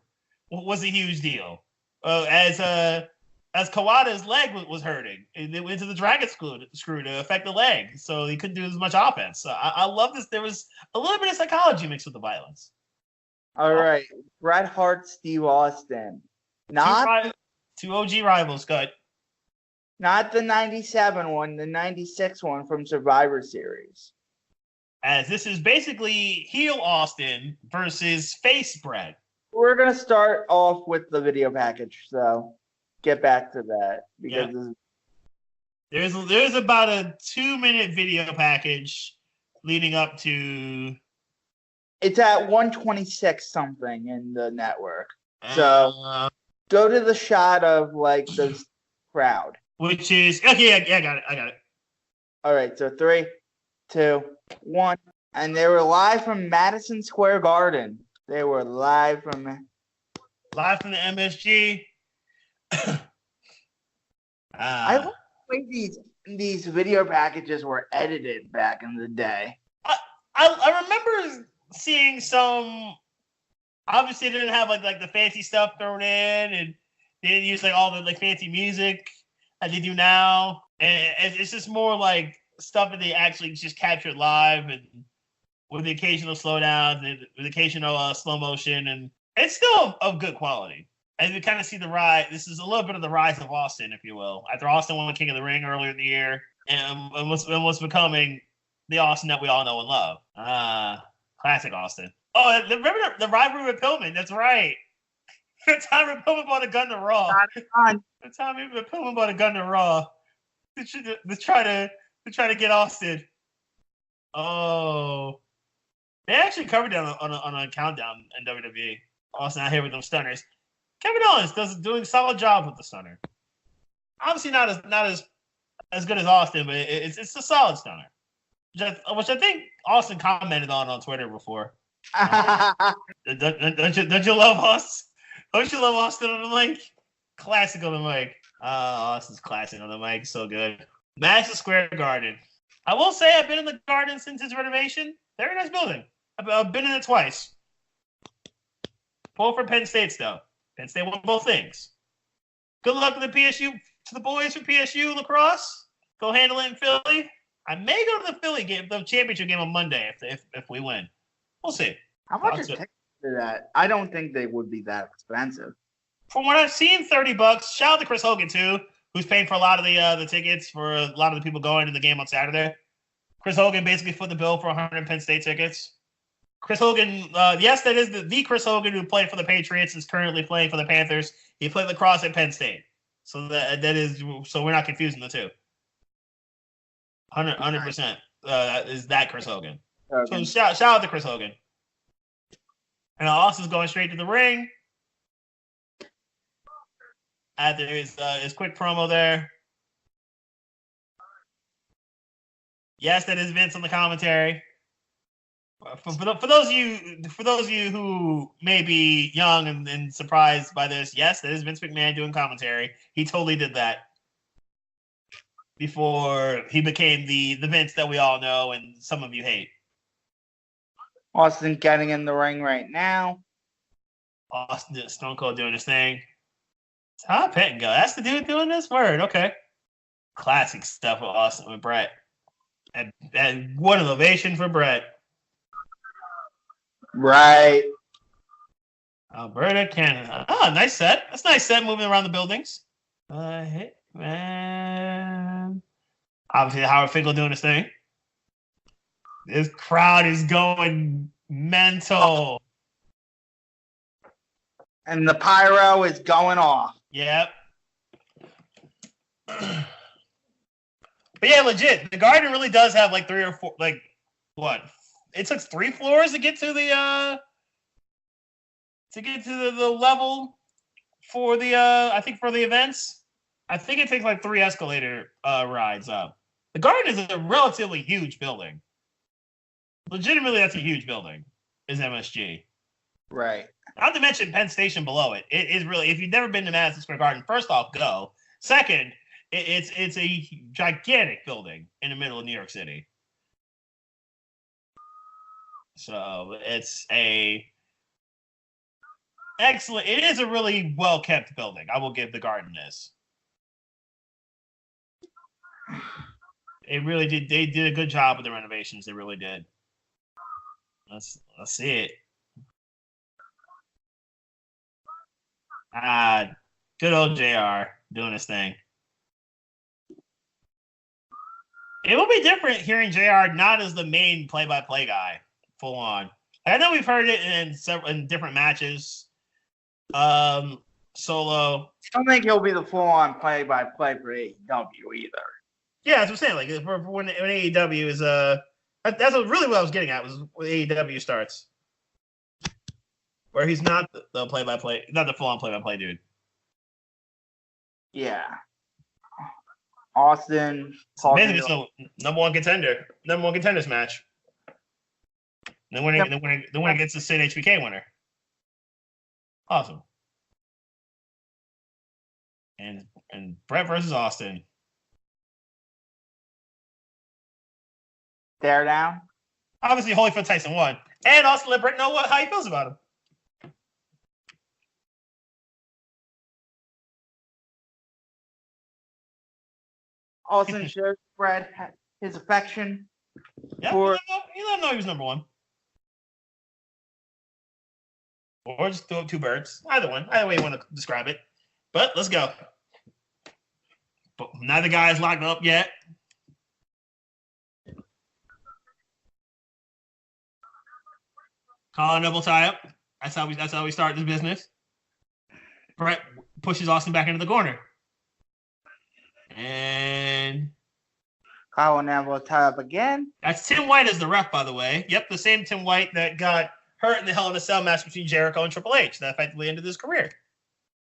was a huge deal. As Kawada's leg was hurting, it went to the dragon screw to affect the leg, so he couldn't do as much offense. So I love this. There was a little bit of psychology mixed with the violence. All right, Bret Hart, Steve Austin, two OG rivals, Scott. Not the 97 one, the 96 one from Survivor Series. As this is basically heel Austin versus face Bret. We're going to start off with the video package, so get back to that. Because there's about a 2-minute video package leading up to... It's at 126 something in the network. So go to the shot of like the crowd. Which is okay, yeah, I got it. All right, so 3, 2, 1, and they were live from Madison Square Garden. They were live from the MSG. I love the way these video packages were edited back in the day. I remember seeing some. Obviously, they didn't have like the fancy stuff thrown in, and they didn't use like all the like fancy music that they do now. And it's just more like stuff that they actually just captured live, and with the occasional slowdowns and with occasional slow motion, and it's still of good quality. And we kind of see the rise. This is a little bit of the rise of Austin, if you will. After Austin won the King of the Ring earlier in the year, and what's becoming the Austin that we all know and love. Classic Austin. Oh, remember the rivalry with Pillman? That's right. The time Pillman bought a gun to Raw. The time Pillman bought a gun to Raw to try to get Austin. Oh, they actually covered that on a countdown in WWE. Austin out here with them stunners. Kevin Owens doing a solid job with the stunner. Obviously not as good as Austin, but it's a solid stunner, which I think Austin commented on Twitter before. Don't you love Austin? Don't you love Austin on the mic? Classic on the mic. Austin's classic on the mic. So good. Madison Square Garden. I will say I've been in the Garden since its renovation. Very nice building. I've been in it twice. Pull for Penn State, though. Penn State won both things. Good luck to the PSU, to the boys from PSU lacrosse. Go handle it in Philly. I may go to the Philly game, the championship game on Monday if we win. We'll see. How much is tickets for that? I don't think they would be that expensive. From what I've seen, $30. Shout out to Chris Hogan too, who's paying for a lot of the tickets for a lot of the people going to the game on Saturday. Chris Hogan basically foot the bill for 100 Penn State tickets. Chris Hogan, yes, that is the Chris Hogan who played for the Patriots, is currently playing for the Panthers. He played lacrosse at Penn State, so so we're not confusing the two. 100% is that Chris Hogan. So shout out to Chris Hogan. And Austin's going straight to the ring. After his quick promo there. Yes, that is Vince on the commentary. For those of you who may be young and surprised by this, yes, that is Vince McMahon doing commentary. He totally did that before he became the Vince that we all know and some of you hate. Austin getting in the ring right now. Austin Stone Cold doing his thing. Tom Pettengill, that's the dude doing this word. Okay, classic stuff with Austin with Brett. And what an ovation for Brett. Right. Alberta, Canada. Oh, nice set. That's a nice set moving around the buildings. Man. Obviously, Howard Finkel doing his thing. This crowd is going mental. And the pyro is going off. Yep. But yeah, legit. The Garden really does have like 3 or 4, like what? It took 3 floors to get to the level for the I think for the events. I think it takes like 3 escalator rides up. The Garden is a relatively huge building. Legitimately, that's a huge building. Is MSG. Right. Not to mention Penn Station below it. It is really, if you've never been to Madison Square Garden, first off, go. Second, it's a gigantic building in the middle of New York City. So it's a excellent. It is a really well kept building. I will give the Garden this. It really did. They did a good job with the renovations. They really did. Let's see it. Good old JR doing his thing. It will be different hearing JR not as the main play-by-play guy, full on. I know we've heard it in different matches. Solo. I don't think he'll be the full-on play-by-play for AEW either. Yeah, that's what I'm saying. Like for when AEW is that's really what I was getting at was when AEW starts, where he's not the play-by-play, not the full-on play-by-play dude. Yeah. Austin. Basically, so number one contenders match. The winner gets the Sid HBK winner. Awesome. And Brett versus Austin. Stare down. Obviously, Holyfield Tyson won, and Austin let Brett know how he feels about him. Austin shows Brett his affection. Yeah, he let him know he was number one. Or just throw up 2 birds. Either way you want to describe it. But let's go. But neither guy is locked up yet. Collar and elbow tie up. That's how we start this business. Bret pushes Austin back into the corner. And Kyle and Neville tie up again. that's Tim White as the ref, by the way. Yep, the same Tim White that got hurt in the Hell in a Cell match between Jericho and Triple H that effectively ended his career.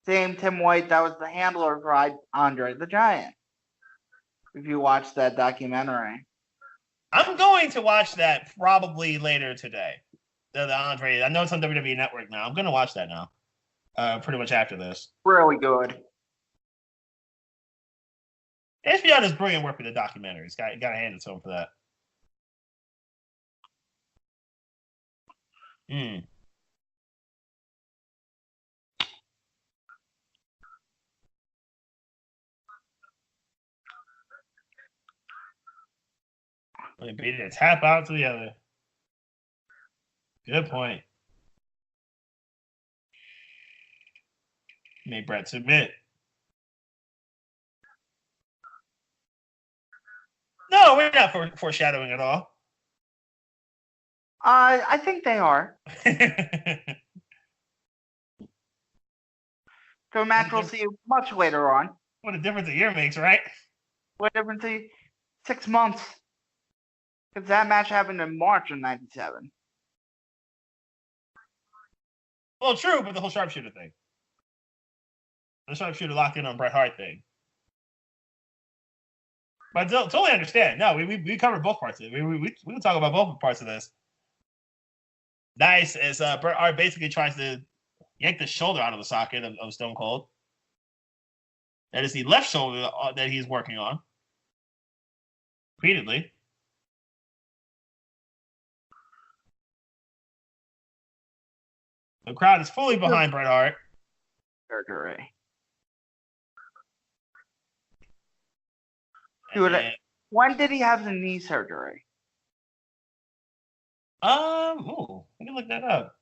Same Tim White that was the handler for Andre the Giant. If you watch that documentary. I'm going to watch that probably later today. The Andre. I know it's on WWE Network now. I'm going to watch that now. Pretty much after this. Really good. HBO does brilliant work with the documentaries. Got to hand it to him for that. Beat it, tap out to the other. Good point. Made Bret submit. No, we're not foreshadowing at all. I think they are. So match we'll see much later on. What a difference a year makes, right? What difference? 6 months. Because that match happened in March of '97. Well, true, but the whole sharpshooter thing. The sharpshooter locked in on Bret Hart thing. But I totally understand. No, we covered both parts of it. We can talk about both parts of this. Nice, as Bret Hart basically tries to yank the shoulder out of the socket of Stone Cold. That is the left shoulder that he's working on. Repeatedly. The crowd is fully behind Bret Hart. Surgery. Dude, when did he have the knee surgery? We can look that up.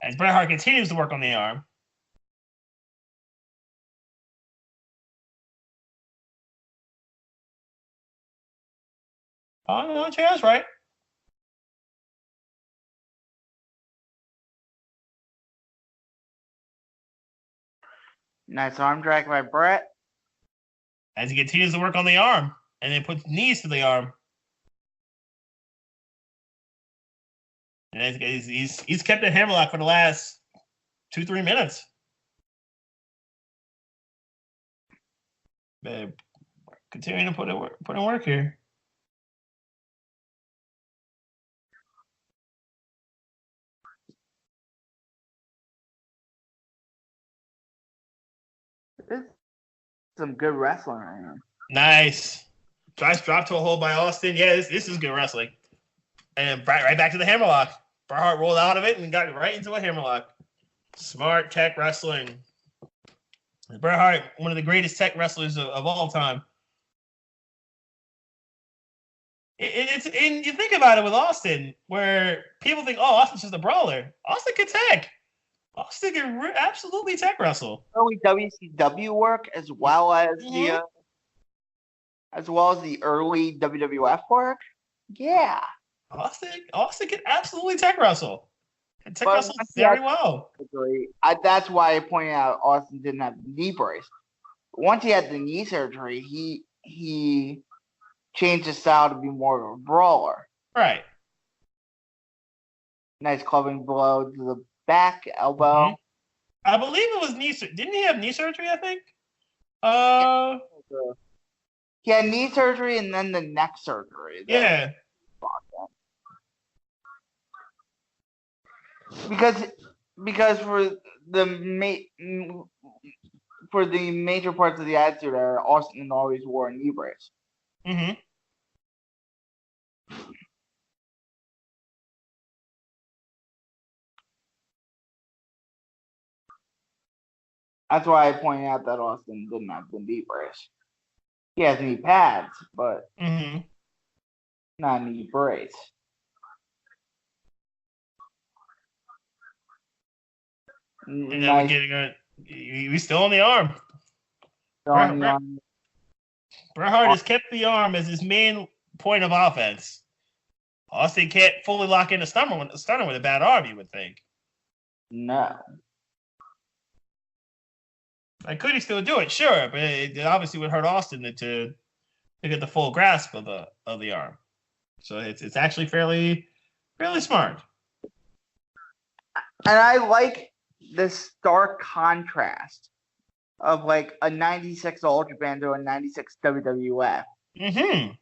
As Bret Hart continues to work on the arm. Oh, no, that's right. Nice arm drag by Bret. As he continues to work on the arm. And then puts knees to the arm. And he's kept the hammerlock for the last 2-3 minutes. But continuing to put in work here. This is some good wrestling right now. Nice. Nice drop to a hold by Austin. Yeah, this is good wrestling. And right back to the hammerlock. Bret Hart rolled out of it and got right into a hammerlock. Smart tech wrestling. Bret Hart, one of the greatest tech wrestlers of all time. And you think about it with Austin, where people think, oh, Austin's just a brawler. Austin can tech. Austin can absolutely tech wrestle. Early WCW work as well as the early WWF work. Yeah. Austin can absolutely tech wrestle. And tech wrestle very well. That's why I pointed out Austin didn't have the knee brace. Once he had the knee surgery, he changed his style to be more of a brawler. Right. Nice clubbing blow to the back elbow. Mm-hmm. I believe it was knee surgery. Didn't he have knee surgery, I think? He had knee surgery and then the neck surgery. Yeah. Because for the major parts of the Attitude Era, Austin always wore a knee brace. Mm-hmm. That's why I pointed out that Austin didn't have the knee brace. He has knee pads, but not a knee brace. And now we're getting we still on the arm. Bret Hart has kept the arm as his main point of offense. Austin can't fully lock in the stunner with a bad arm, you would think. No. Like, could he still do it? Sure, but it obviously would hurt Austin to get the full grasp of the arm. So it's actually fairly smart. And I like the stark contrast of like a 96 All Japan to a 96 WWF. Mm-hmm.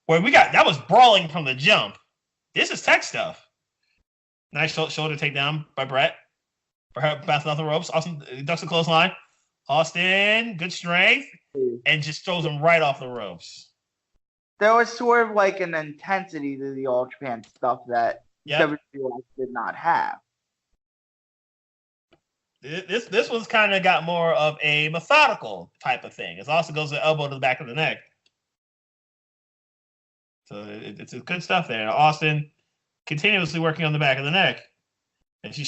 Where that was brawling from the jump. This is tech stuff. Nice shoulder takedown by Brett. Bouncing off the ropes. Austin ducks the clothesline. Austin, good strength, and just throws him right off the ropes. There was sort of like an intensity to the All Japan stuff that WWF did not have. This one's kind of got more of a methodical type of thing. It also goes the elbow to the back of the neck. So it's good stuff there. Austin continuously working on the back of the neck. And he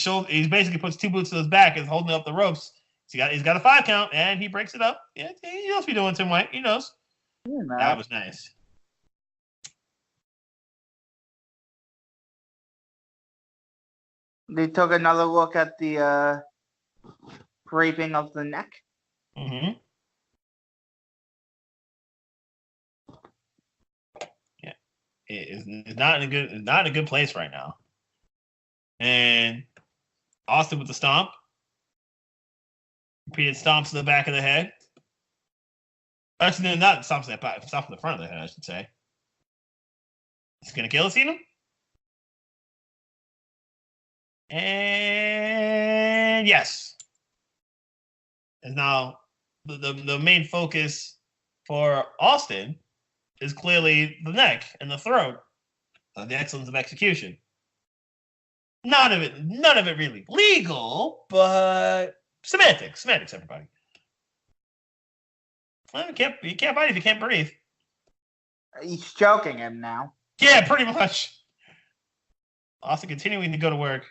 basically puts two boots to his back and is holding up the ropes. So he's got a 5 count, and he breaks it up. Yeah, he knows what he's doing, Tim White. He knows. Yeah, that was nice. They took another look at the scraping of the neck. Mm-hmm. Yeah, it's not in a good place right now. And Austin with the stomp. Repeated stomps to the back of the head. Actually, no, not stomps to the back, stomps to the front of the head, I should say. He's going to guillotine him. And yes. And now the main focus for Austin is clearly the neck and the throat of the excellence of execution. None of it really legal, but semantics, everybody. Well, you can't bite if you can't breathe. He's choking him now. Yeah, pretty much. Austin continuing to go to work.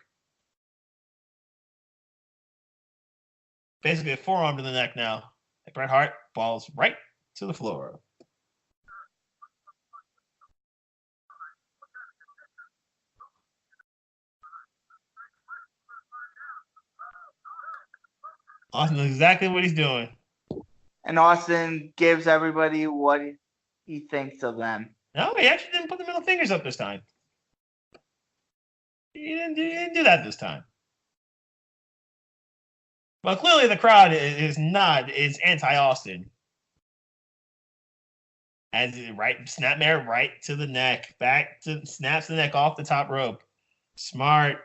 Basically a forearm to the neck now. Bret Hart falls right to the floor. Austin knows exactly what he's doing. And Austin gives everybody what he thinks of them. No, he actually didn't put the middle fingers up this time. He didn't do that this time. Well, clearly the crowd is anti-Austin. As snapmare right to the neck, snaps the neck off the top rope. Smart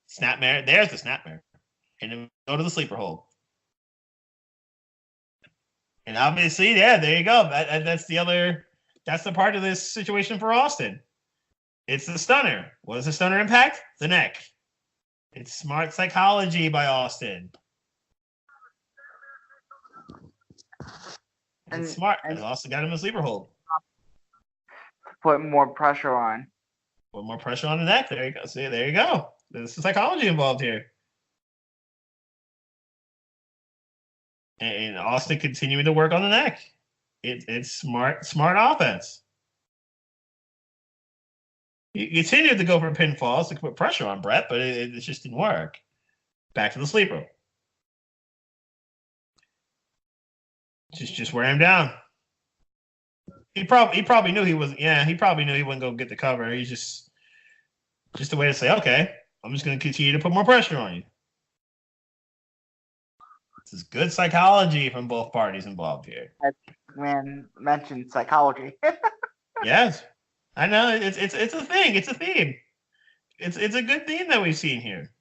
snapmare. There's the snapmare, and then go to the sleeper hold. And obviously, yeah, there you go. That's the part of this situation for Austin. It's the stunner. What does the stunner impact? The neck. It's smart psychology by Austin. And it's smart. And Austin got him a sleeper hold. Put more pressure on. Put more pressure on the neck. There you go. See, there you go. There's some psychology involved here. And Austin continuing to work on the neck. It's smart offense. He continued to go for pinfalls to put pressure on Brett, but it just didn't work. Back to the sleeper. Just wear him down. He probably knew he wasn't. Yeah, he probably knew he wasn't going to get the cover. He's just a way to say, okay, I'm just going to continue to put more pressure on you. This is good psychology from both parties involved here. Man mentioned psychology. Yes, I know. It's a thing. It's a theme. It's a good theme that we've seen here.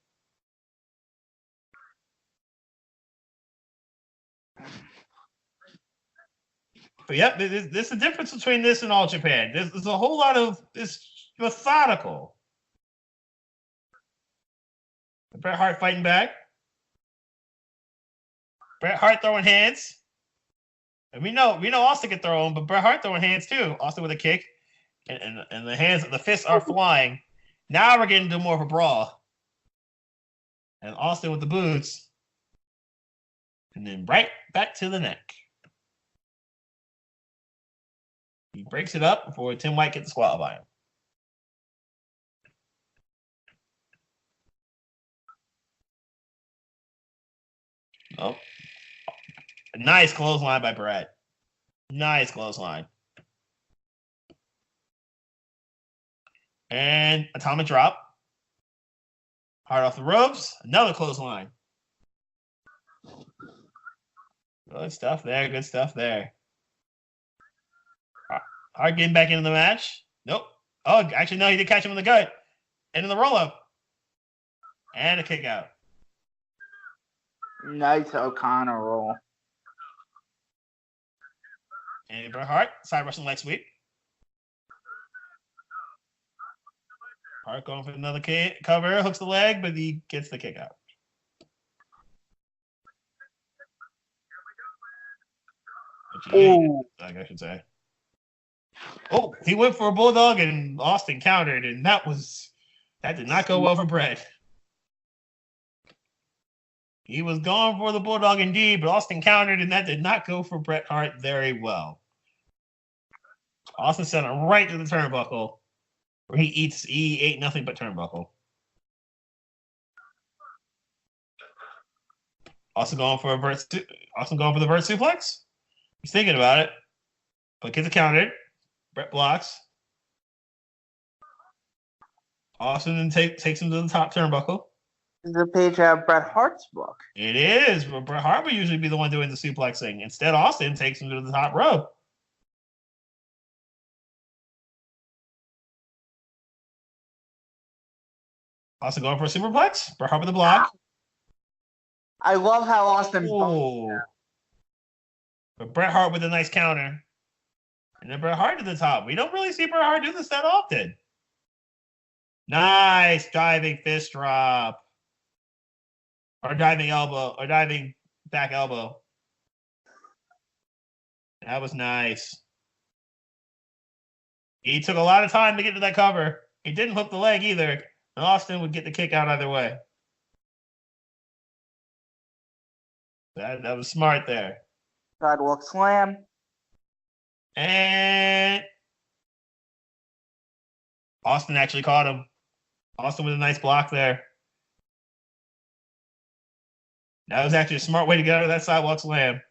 But yeah, there's a difference between this and All Japan. There's a whole lot of this methodical. Bret Hart fighting back. Bret Hart throwing hands. And we know Austin can throw them, but Bret Hart throwing hands too. Austin with a kick. And the fists are flying. Now we're getting to more of a brawl. And Austin with the boots. And then right back to the neck. He breaks it up before Tim White gets the squat by him. Oh, nice clothesline by Brett. Nice clothesline. And atomic drop. Hard off the ropes. Another clothesline. Good stuff there. Good stuff there. Hard getting back into the match. Nope. Oh, actually, no, he did catch him in the gut. And in the roll-up. And a kick out. Nice O'Connor roll. And Bret Hart, side Russian leg sweep. Hart going for another cover, hooks the leg, but he gets the kick out. Oh, I should say. Oh, he went for a bulldog and Austin countered, and that did not go well for Bret. He was going for the bulldog indeed, but Austin countered, and that did not go for Bret Hart very well. Austin sent him right to the turnbuckle, where he ate nothing but turnbuckle. Austin going for the vert suplex. He's thinking about it, but gets it countered. Bret blocks. Austin then takes him to the top turnbuckle. This is a page out of Bret Hart's book. It is, but Bret Hart would usually be the one doing the suplexing. Instead, Austin takes him to the top rope. Austin going for a superplex. Bret Hart with the block. I love how Austin. Oh. But Bret Hart with a nice counter. And then Bret Hart to the top. We don't really see Bret Hart do this that often. Nice diving fist drop. Or diving elbow. Or diving back elbow. That was nice. He took a lot of time to get to that cover. He didn't hook the leg either. And Austin would get the kick out either way. That was smart there. Sidewalk slam. And Austin actually caught him. Austin with a nice block there. That was actually a smart way to get out of that sidewalk slam.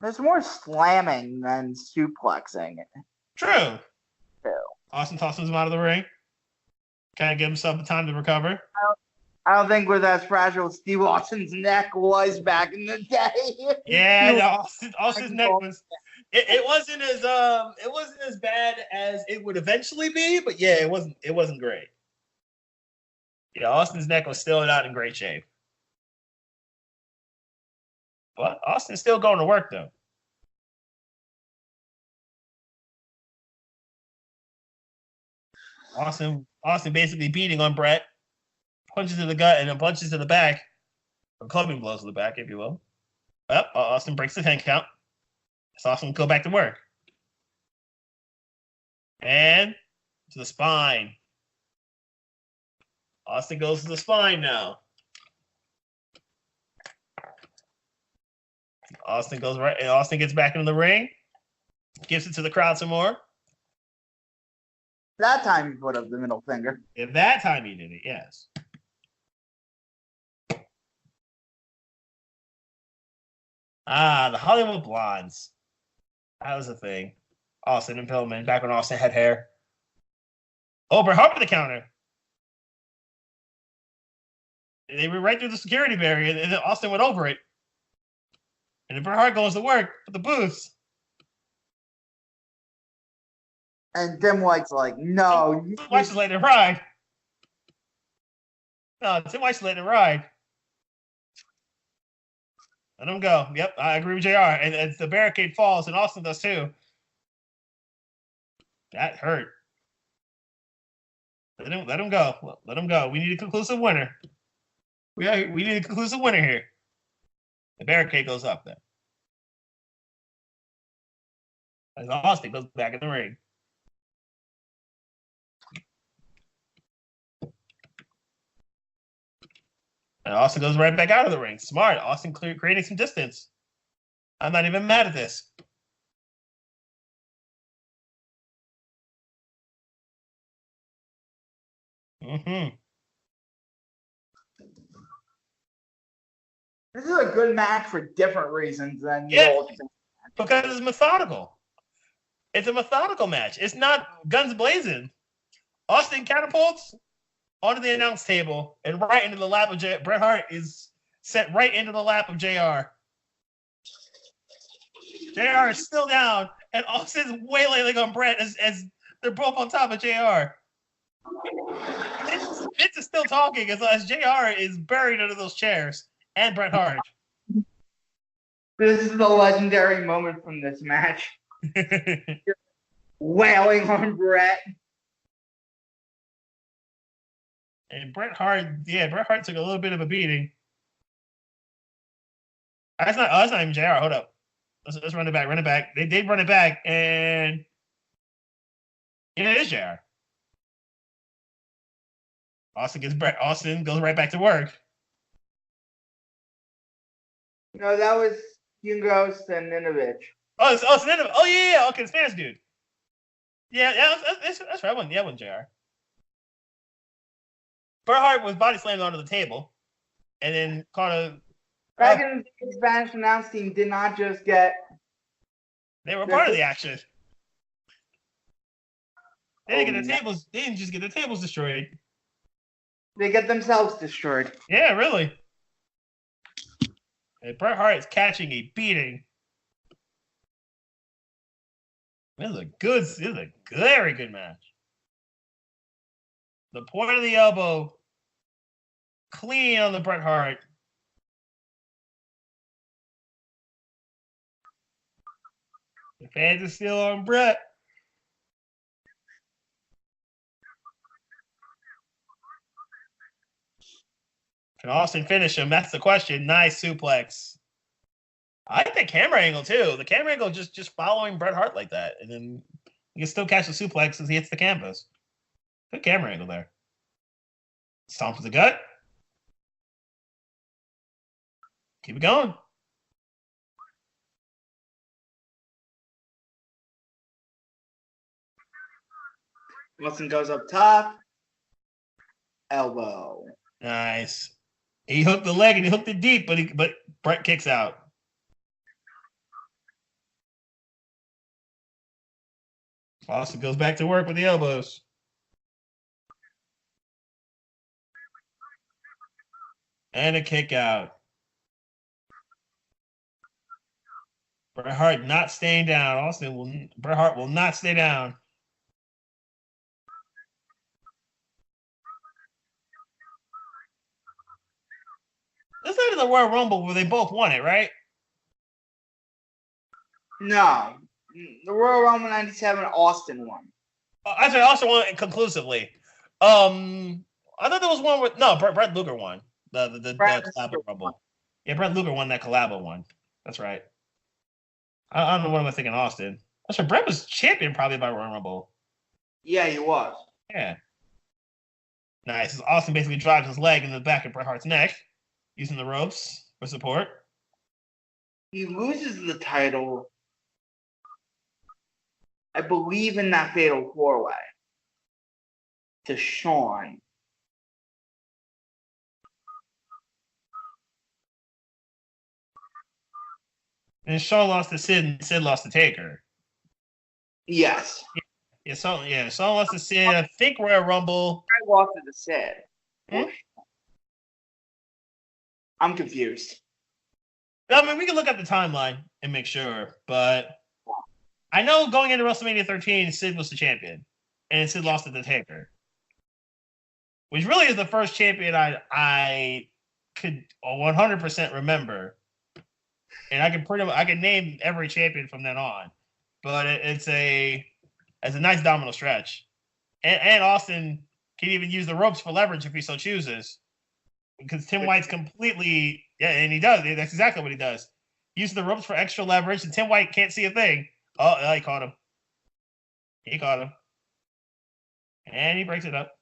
There's more slamming than suplexing. True. Austin tosses him out of the ring. Kind of give himself the time to recover. I don't think we're as fragile as Steve Austin's neck was back in the day. Yeah, Austin's neck was. It wasn't as bad as it would eventually be, but yeah, it wasn't great. Yeah, Austin's neck was still not in great shape. But Austin's still going to work though. Austin basically beating on Bret. Punches to the gut and then punches to the back. Or clubbing blows to the back, if you will. Well, Austin breaks the 10 count. So Austin go back to work. And to the spine. Austin goes to the spine now. Austin goes right, and Austin gets back into the ring. Gives it to the crowd some more. That time he put up the middle finger. If that time he did it, yes. The Hollywood Blondes. That was a thing. Austin and Pillman, back when Austin had hair. Oh, Bret Hart with the counter. They were right through the security barrier, and then Austin went over it. And then Bret Hart goes to work with the booths. And Tim White's like, no. Tim White's letting it ride. No, Tim White's letting it ride. Let him go. Yep, I agree with JR. And as the barricade falls, and Austin does too. That hurt. Let him go. Let him go. We need a conclusive winner. We need a conclusive winner here. The barricade goes up then. As Austin goes back in the ring. And Austin goes right back out of the ring. Smart. Austin creating some distance. I'm not even mad at this. This is a good match for different reasons than Yeah. the old. Because it's methodical. It's a methodical match. It's not guns blazing. Austin catapults onto the announce table and right into the lap of Bret Hart is set right into the lap of JR. JR is still down, and Austin's wailing on Bret as they're both on top of JR. Vince is still talking as JR is buried under those chairs and Bret Hart. This is the legendary moment from this match. Wailing on Bret. And Bret Hart took a little bit of a beating. That's not even JR. Hold up. Let's run it back. They did run it back, and yeah, it is JR. Austin goes right back to work. No, that was Hugos and Ninovich. Oh, it's Ninovich. Oh yeah. Okay, the Spanish dude. Yeah, that's right. That wasn't JR. Bret Hart was body slammed onto the table, and then caught a. Back in the Spanish announce team did not just get. They were part of the action. They didn't just get the tables destroyed. They get themselves destroyed. Yeah, really. And Bret Hart is catching a beating. This is a very good match. The point of the elbow, clean on the Bret Hart. The fans are still on Bret. Can Austin finish him? That's the question. Nice suplex. I like the camera angle too. The camera angle just following Bret Hart like that, and then you can still catch the suplex as he hits the canvas. Good camera angle there. Stomp to the gut. Keep it going. Wilson goes up top. Elbow. Nice. He hooked the leg and he hooked it deep, but Bret kicks out. Austin goes back to work with the elbows. And a kick out. Bret Hart not staying down. Bret Hart will not stay down. This is the Royal Rumble where they both won it, right? No. The Royal Rumble 97, Austin won. Actually, Austin won it conclusively. I thought there was one with Bret Luger won the Collabo Rumble. Yeah, Bret Luger won that Collabo one. That's right. I don't know what I'm thinking. Austin. That's right. Bret was champion probably by Royal Rumble. Yeah, he was. Yeah. Nice. Austin basically drives his leg in the back of Bret Hart's neck, using the ropes for support. He loses the title, I believe, in that fatal four-way to Shawn. And Shawn lost to Sid, and Sid lost to Taker. Yes. Shawn lost to Sid. I think Royal Rumble. I lost to the Sid. Hmm? I'm confused. I mean, we can look at the timeline and make sure, but I know going into WrestleMania 13, Sid was the champion, and Sid lost to the Taker, which really is the first champion I could 100% remember, and I can name every champion from then on, but it's a nice domino stretch, and Austin can even use the ropes for leverage if he so chooses. Because Tim White's completely, and he does. That's exactly what he does. Uses the ropes for extra leverage, and Tim White can't see a thing. Oh, he caught him. And he breaks it up.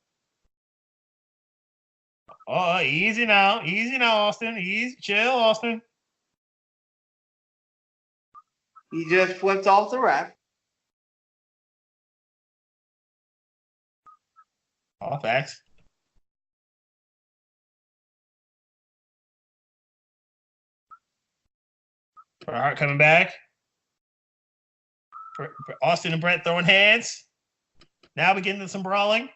Oh, easy now, Austin. Chill, Austin. He just flipped off the ref. Oh, facts. Bret Hart coming back. Austin and Bret throwing hands. Now we get into some brawling.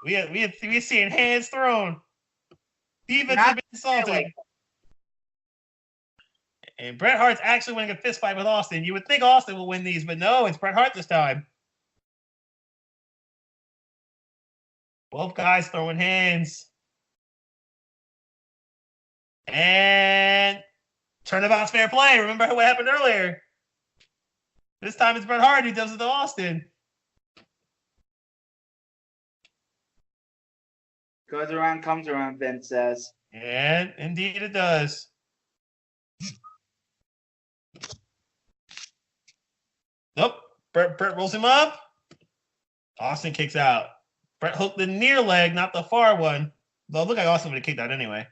We seeing hands thrown. Divas have been insulted. And Bret Hart's actually winning a fist fight with Austin. You would think Austin will win these, but no, it's Bret Hart this time. Both guys throwing hands. And turnabout's fair play. Remember what happened earlier. This time it's Bret Hart who does it to Austin. Goes around, comes around, Vince says. And indeed it does. Nope. Bret rolls him up. Austin kicks out. Bret hooked the near leg, not the far one. Though it looked like Austin would have kicked out anyway.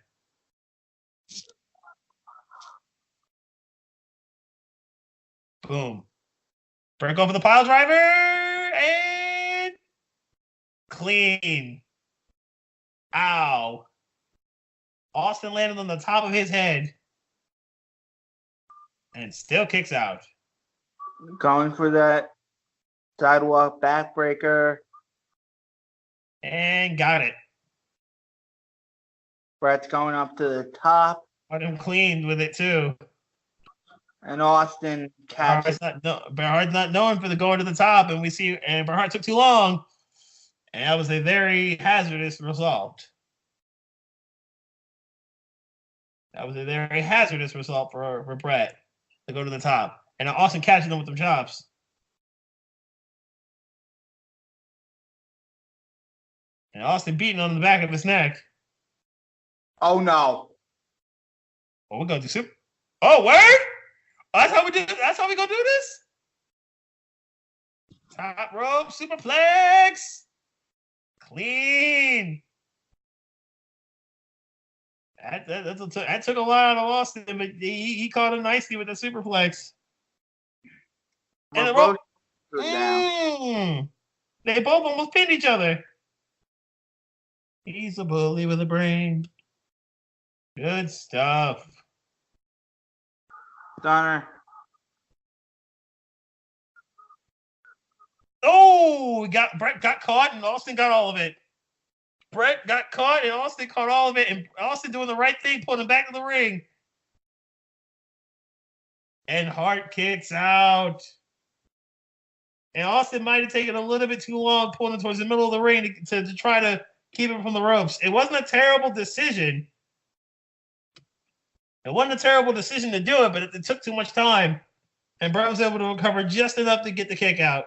Boom. Bret go for the pile driver. And clean. Ow. Austin landed on the top of his head. And still kicks out. Going for that sidewalk backbreaker. And got it. Bret's going up to the top. Got him cleaned with it too. And Austin catches. Bret Hart's not known for the going to the top, and Bret Hart took too long. And that was a very hazardous result. That was a very hazardous result for Bret to go to the top. And now Austin catching them with the chops. And Austin beating on the back of his neck. Oh no. Oh, we're gonna do super. Oh, word? That's how we do. That's how we gonna do this. Top rope superplex. Clean. That took a lot out of Austin, but he caught him nicely with the superplex. And the rope. They both almost pinned each other. He's a bully with a brain. Good stuff. Stunner. Oh, Bret got caught and Austin got all of it. Bret got caught and Austin caught all of it, and Austin doing the right thing, pulling him back to the ring. And Hart kicks out. And Austin might have taken a little bit too long pulling him towards the middle of the ring to try to keep him from the ropes. It wasn't a terrible decision. It wasn't a terrible decision to do it, but it took too much time. And Bret was able to recover just enough to get the kick out.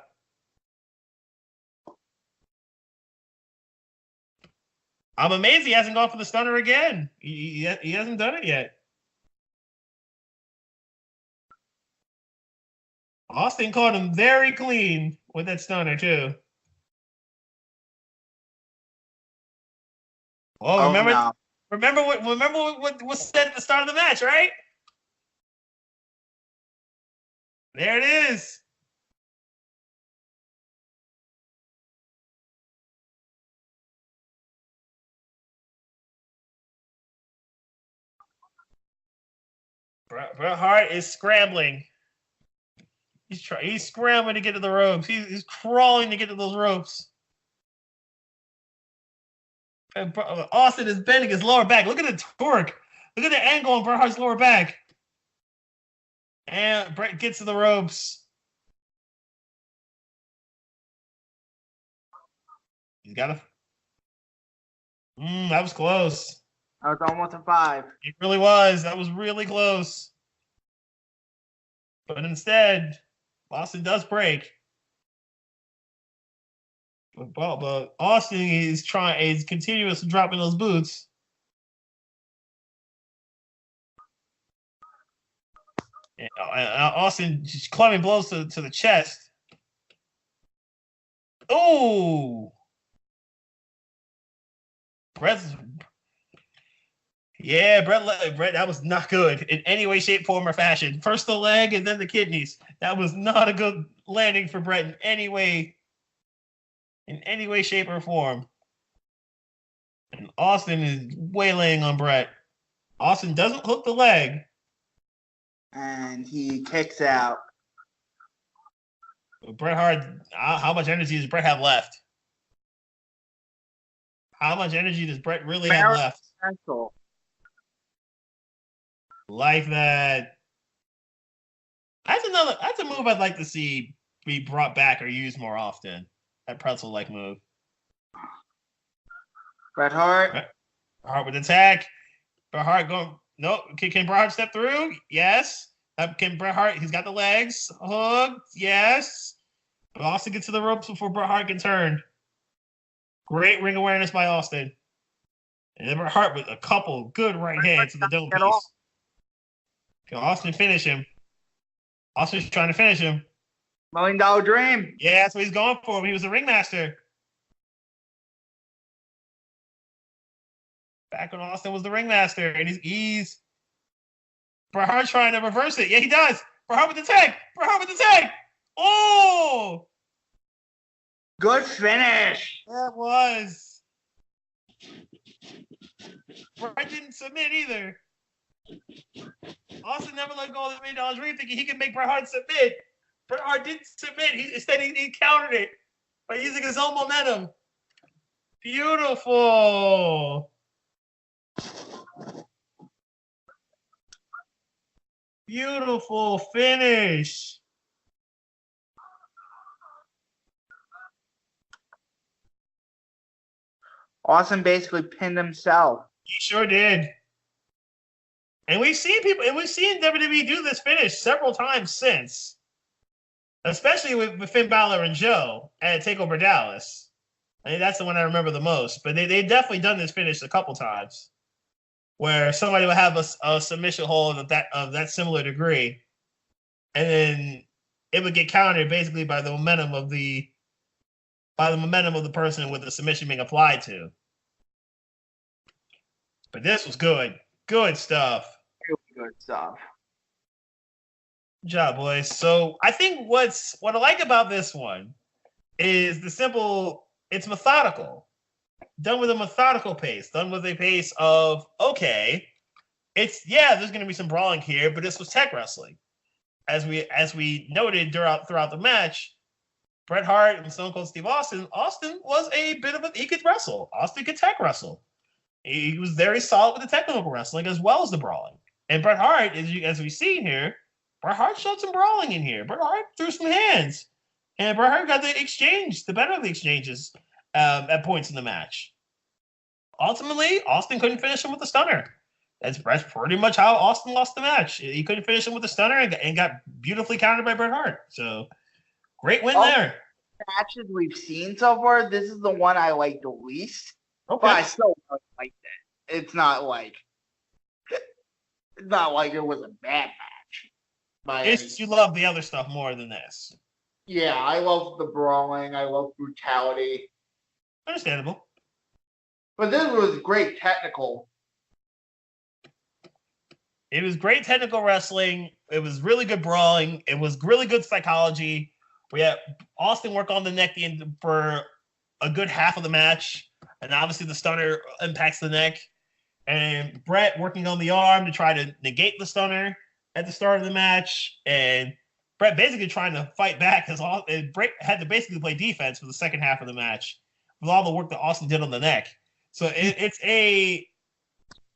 I'm amazed he hasn't gone for the stunner again. He hasn't done it yet. Austin caught him very clean with that stunner, too. Oh, remember what was said at the start of the match, right? There it is. Bret Hart is scrambling. He's scrambling to get to the ropes. He's crawling to get to those ropes. And Austin is bending his lower back. Look at the torque. Look at the angle on Bret Hart's lower back. And Bret gets to the ropes. He's got a. That was close. That was almost a 5. It really was. That was really close. But instead, Austin does break. But Austin is continuously dropping those boots. And Austin just clubbing blows to the chest. Oh! Bret, that was not good in any way, shape, form, or fashion. First the leg and then the kidneys. That was not a good landing for Bret in any way, shape, or form. And Austin is waylaying on Bret. Austin doesn't hook the leg, and he kicks out. Bret Hart, how much energy does Bret have left? How much energy does Bret really have left? Pretzel. Like that. That's a move I'd like to see be brought back or used more often. That pretzel-like move. Bret Hart. Bret Hart with attack. Bret Hart going. No. Can Bret Hart step through? Yes. Can Bret Hart? He's got the legs hooked. Yes. But Austin gets to the ropes before Bret Hart can turn. Great ring awareness by Austin. And then Bret Hart with a couple good right hands to the dome piece. Can Austin finish him? Austin's trying to finish him. $1 Million Dream. Yeah, that's what he's going for. He was a ringmaster. Back when Austin was the ringmaster, and he's Bret Hart trying to reverse it. Yeah, he does. Bret Hart with the tag. Bret Hart with the tag. Oh! Good finish. That was. Bret didn't submit either. Austin never let go of the $1 Million Dream, thinking he could make Bret Hart submit. Bret Hart didn't submit. Instead, he countered it by using his own momentum. Beautiful. Beautiful finish. Austin basically pinned himself. He sure did. And we've seen WWE do this finish several times since. Especially with Finn Balor and Joe at TakeOver Dallas. I mean, that's the one I remember the most. But they definitely done this finish a couple times, where somebody would have a submission hold of that similar degree, and then it would get countered basically by the momentum of the person with the submission being applied to. But this was good. Good stuff. Really good stuff. Good job, boys. So I think what I like about this one is it's methodical. Done with a methodical pace. Done with a pace of, okay, there's going to be some brawling here, but this was tech wrestling. As we noted throughout the match, Bret Hart and Stone Cold Steve Austin was a bit of he could wrestle. Austin could tech wrestle. He was very solid with the technical wrestling as well as the brawling. And Bret Hart, as we've seen here, Bret Hart showed some brawling in here. Bret Hart threw some hands. And Bret Hart got the better of the exchanges at points in the match. Ultimately, Austin couldn't finish him with the stunner. That's pretty much how Austin lost the match. He couldn't finish him with the stunner and got beautifully countered by Bret Hart. So, great win there. Matches we've seen so far, this is the one I like the least. Okay. But I still liked it. It's not like it was a bad match. It's just you love the other stuff more than this. Yeah, I love the brawling. I love brutality. Understandable. But this was great technical. It was great technical wrestling. It was really good brawling. It was really good psychology. We had Austin work on the neck for a good half of the match. And obviously the stunner impacts the neck. And Bret working on the arm to try to negate the stunner at the start of the match. And Bret basically trying to fight back because Bret had to basically play defense for the second half of the match with all the work that Austin did on the neck. So it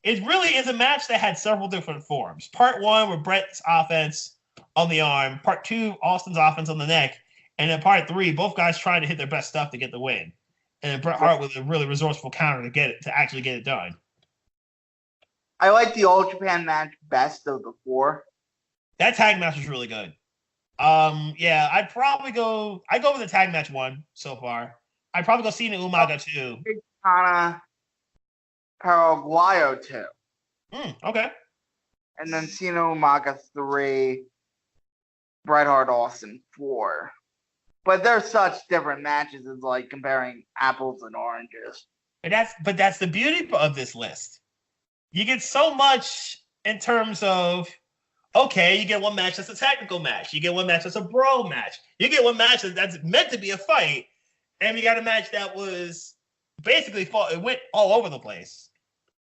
really is a match that had several different forms. Part one were Bret's offense on the arm. Part two, Austin's offense on the neck. And then part three, both guys trying to hit their best stuff to get the win. And then Bret Hart with a really resourceful counter to actually get it done. I like the All Japan match best of the four. That tag match was really good. I'd go with the tag match one so far. I'd probably go Cena Umaga 2. Kana Paraguayo 2. Okay. And then Cena Umaga 3. Bret Hart Austin 4. But they're such different matches. It's like comparing apples and oranges. But that's the beauty of this list. You get so much in terms of, okay, you get one match that's a technical match. You get one match that's a brawl match. You get one match that's meant to be a fight. And you got a match that was basically it went all over the place.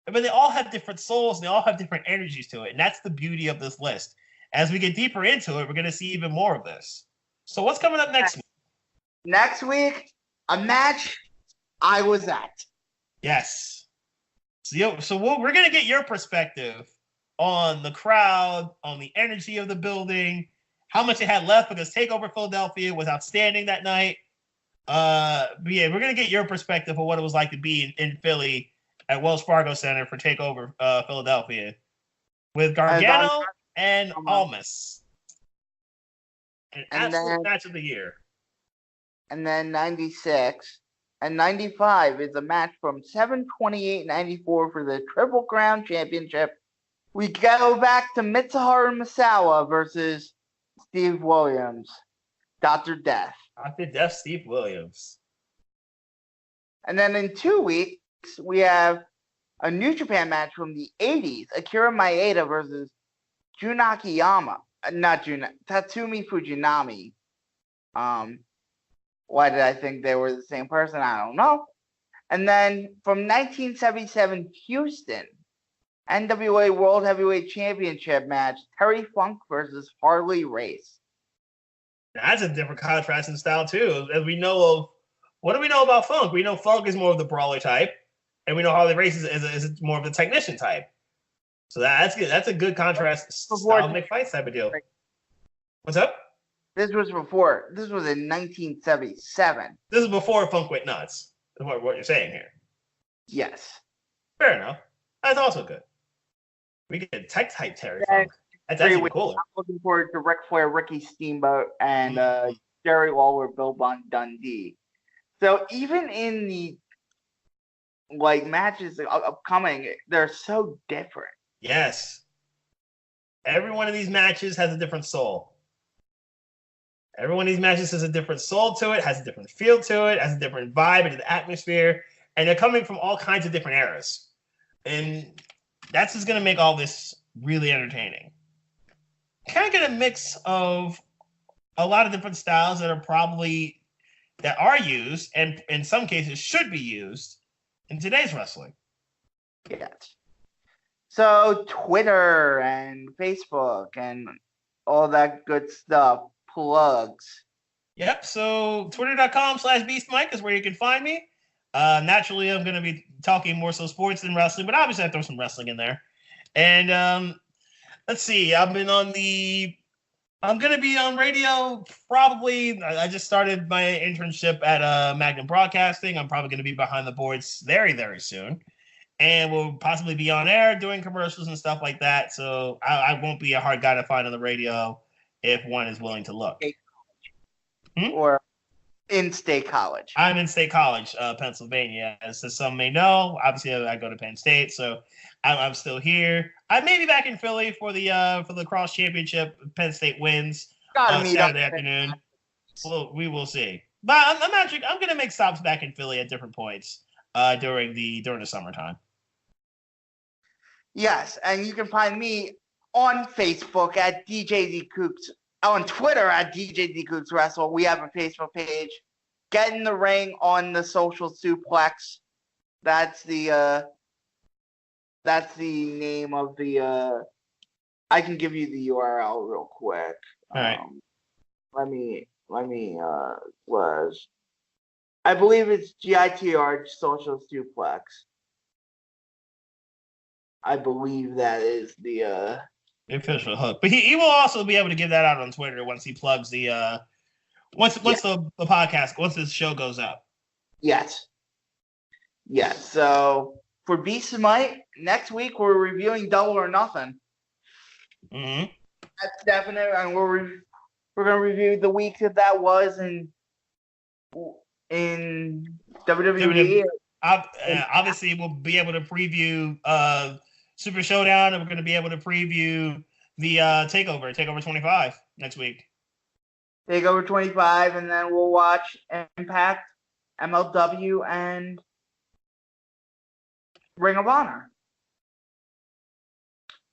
I mean, they all have different souls and they all have different energies to it. And that's the beauty of this list. as we get deeper into it, we're going to see even more of this. So what's coming up next week? Next week, a match I was at. Yes. So we're going to get your perspective on the crowd, on the energy of the building, how much it had left, because TakeOver Philadelphia was outstanding that night. But yeah, we're going to get your perspective of what it was like to be in Philly at Wells Fargo Center for TakeOver Philadelphia with Gargano and Almas. An absolute match of the year. And then 96 and 95 is a match from 7/28/94 for the Triple Crown Championship. We go back to Mitsuharu Misawa versus Steve Williams, Dr. Death. Dr. Death, Steve Williams. And then in 2 weeks, we have a New Japan match from the 80s, Akira Maeda versus Jun Akiyama. Tatsumi Fujinami. Why did I think they were the same person? I don't know. And then from 1977 Houston, NWA World Heavyweight Championship match, Terry Funk versus Harley Race. That's a different contrast in style too. As we know of, what do we know about Funk? We know Funk is more of the brawler type, and we know Harley Race is more of the technician type. So that's good. That's a good contrast style Nick Fights type of deal. What's up? This was in 1977. This is before Funk went nuts. Is what you're saying here. Yes. Fair enough. That's also good. We get tech type Terry Funk. That's actually cooler. I'm looking forward to Ric Flair, Ricky Steamboat, and Jerry Lawler, Bill Dundee. So even in the matches upcoming, they're so different. Yes. Every one of these matches has a different soul. Every one of these matches has a different soul to it, has a different feel to it, has a different vibe and atmosphere, and they're coming from all kinds of different eras. And that's just going to make all this really entertaining. Kind of get a mix of a lot of different styles that are used, and in some cases should be used in today's wrestling. Yes. So Twitter and Facebook and all that good stuff. Plugs. Yep. So twitter.com/BeastMike is where you can find me. Naturally, I'm going to be talking more so sports than wrestling, but obviously I throw some wrestling in there. And let's see. I'm going to be on radio probably. I just started my internship at Magnum Broadcasting. I'm probably going to be behind the boards very, very soon. And we'll possibly be on air doing commercials and stuff like that. So I won't be a hard guy to find on the radio if one is willing to look. Or in State College. I'm in State College, Pennsylvania. As some may know, obviously I go to Penn State, so I'm still here. I may be back in Philly for the lacrosse championship. Penn State wins Saturday afternoon. We will see. But I'm going to make stops back in Philly at different points during the summertime. Yes, and you can find me on Facebook at DJ D Cooks, on Twitter at DJ D Cooks Wrestle. We have a Facebook page. Get in the Ring on the Social Suplex. That's the name of the. I can give you the URL real quick. All right. Let me. I believe it's GITR Social Suplex. I believe that is the official hook. But he will also be able to give that out on Twitter once he plugs the once the podcast, once this show goes up. Yes. Yes. So for Beast and Might, next week we're reviewing Double or Nothing. Mm-hmm. That's definite, and we're gonna review the week that was in WWE. Obviously, we'll be able to preview Super Showdown, and we're going to be able to preview the Takeover 25 next week. Takeover 25, and then we'll watch Impact, MLW, and Ring of Honor.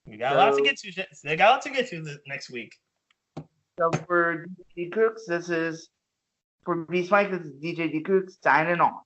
We got a lot to get to. They got a lot to get to next week. So for DJ Cooks, this is for Beast Mike. This is DJ D Cooks signing off.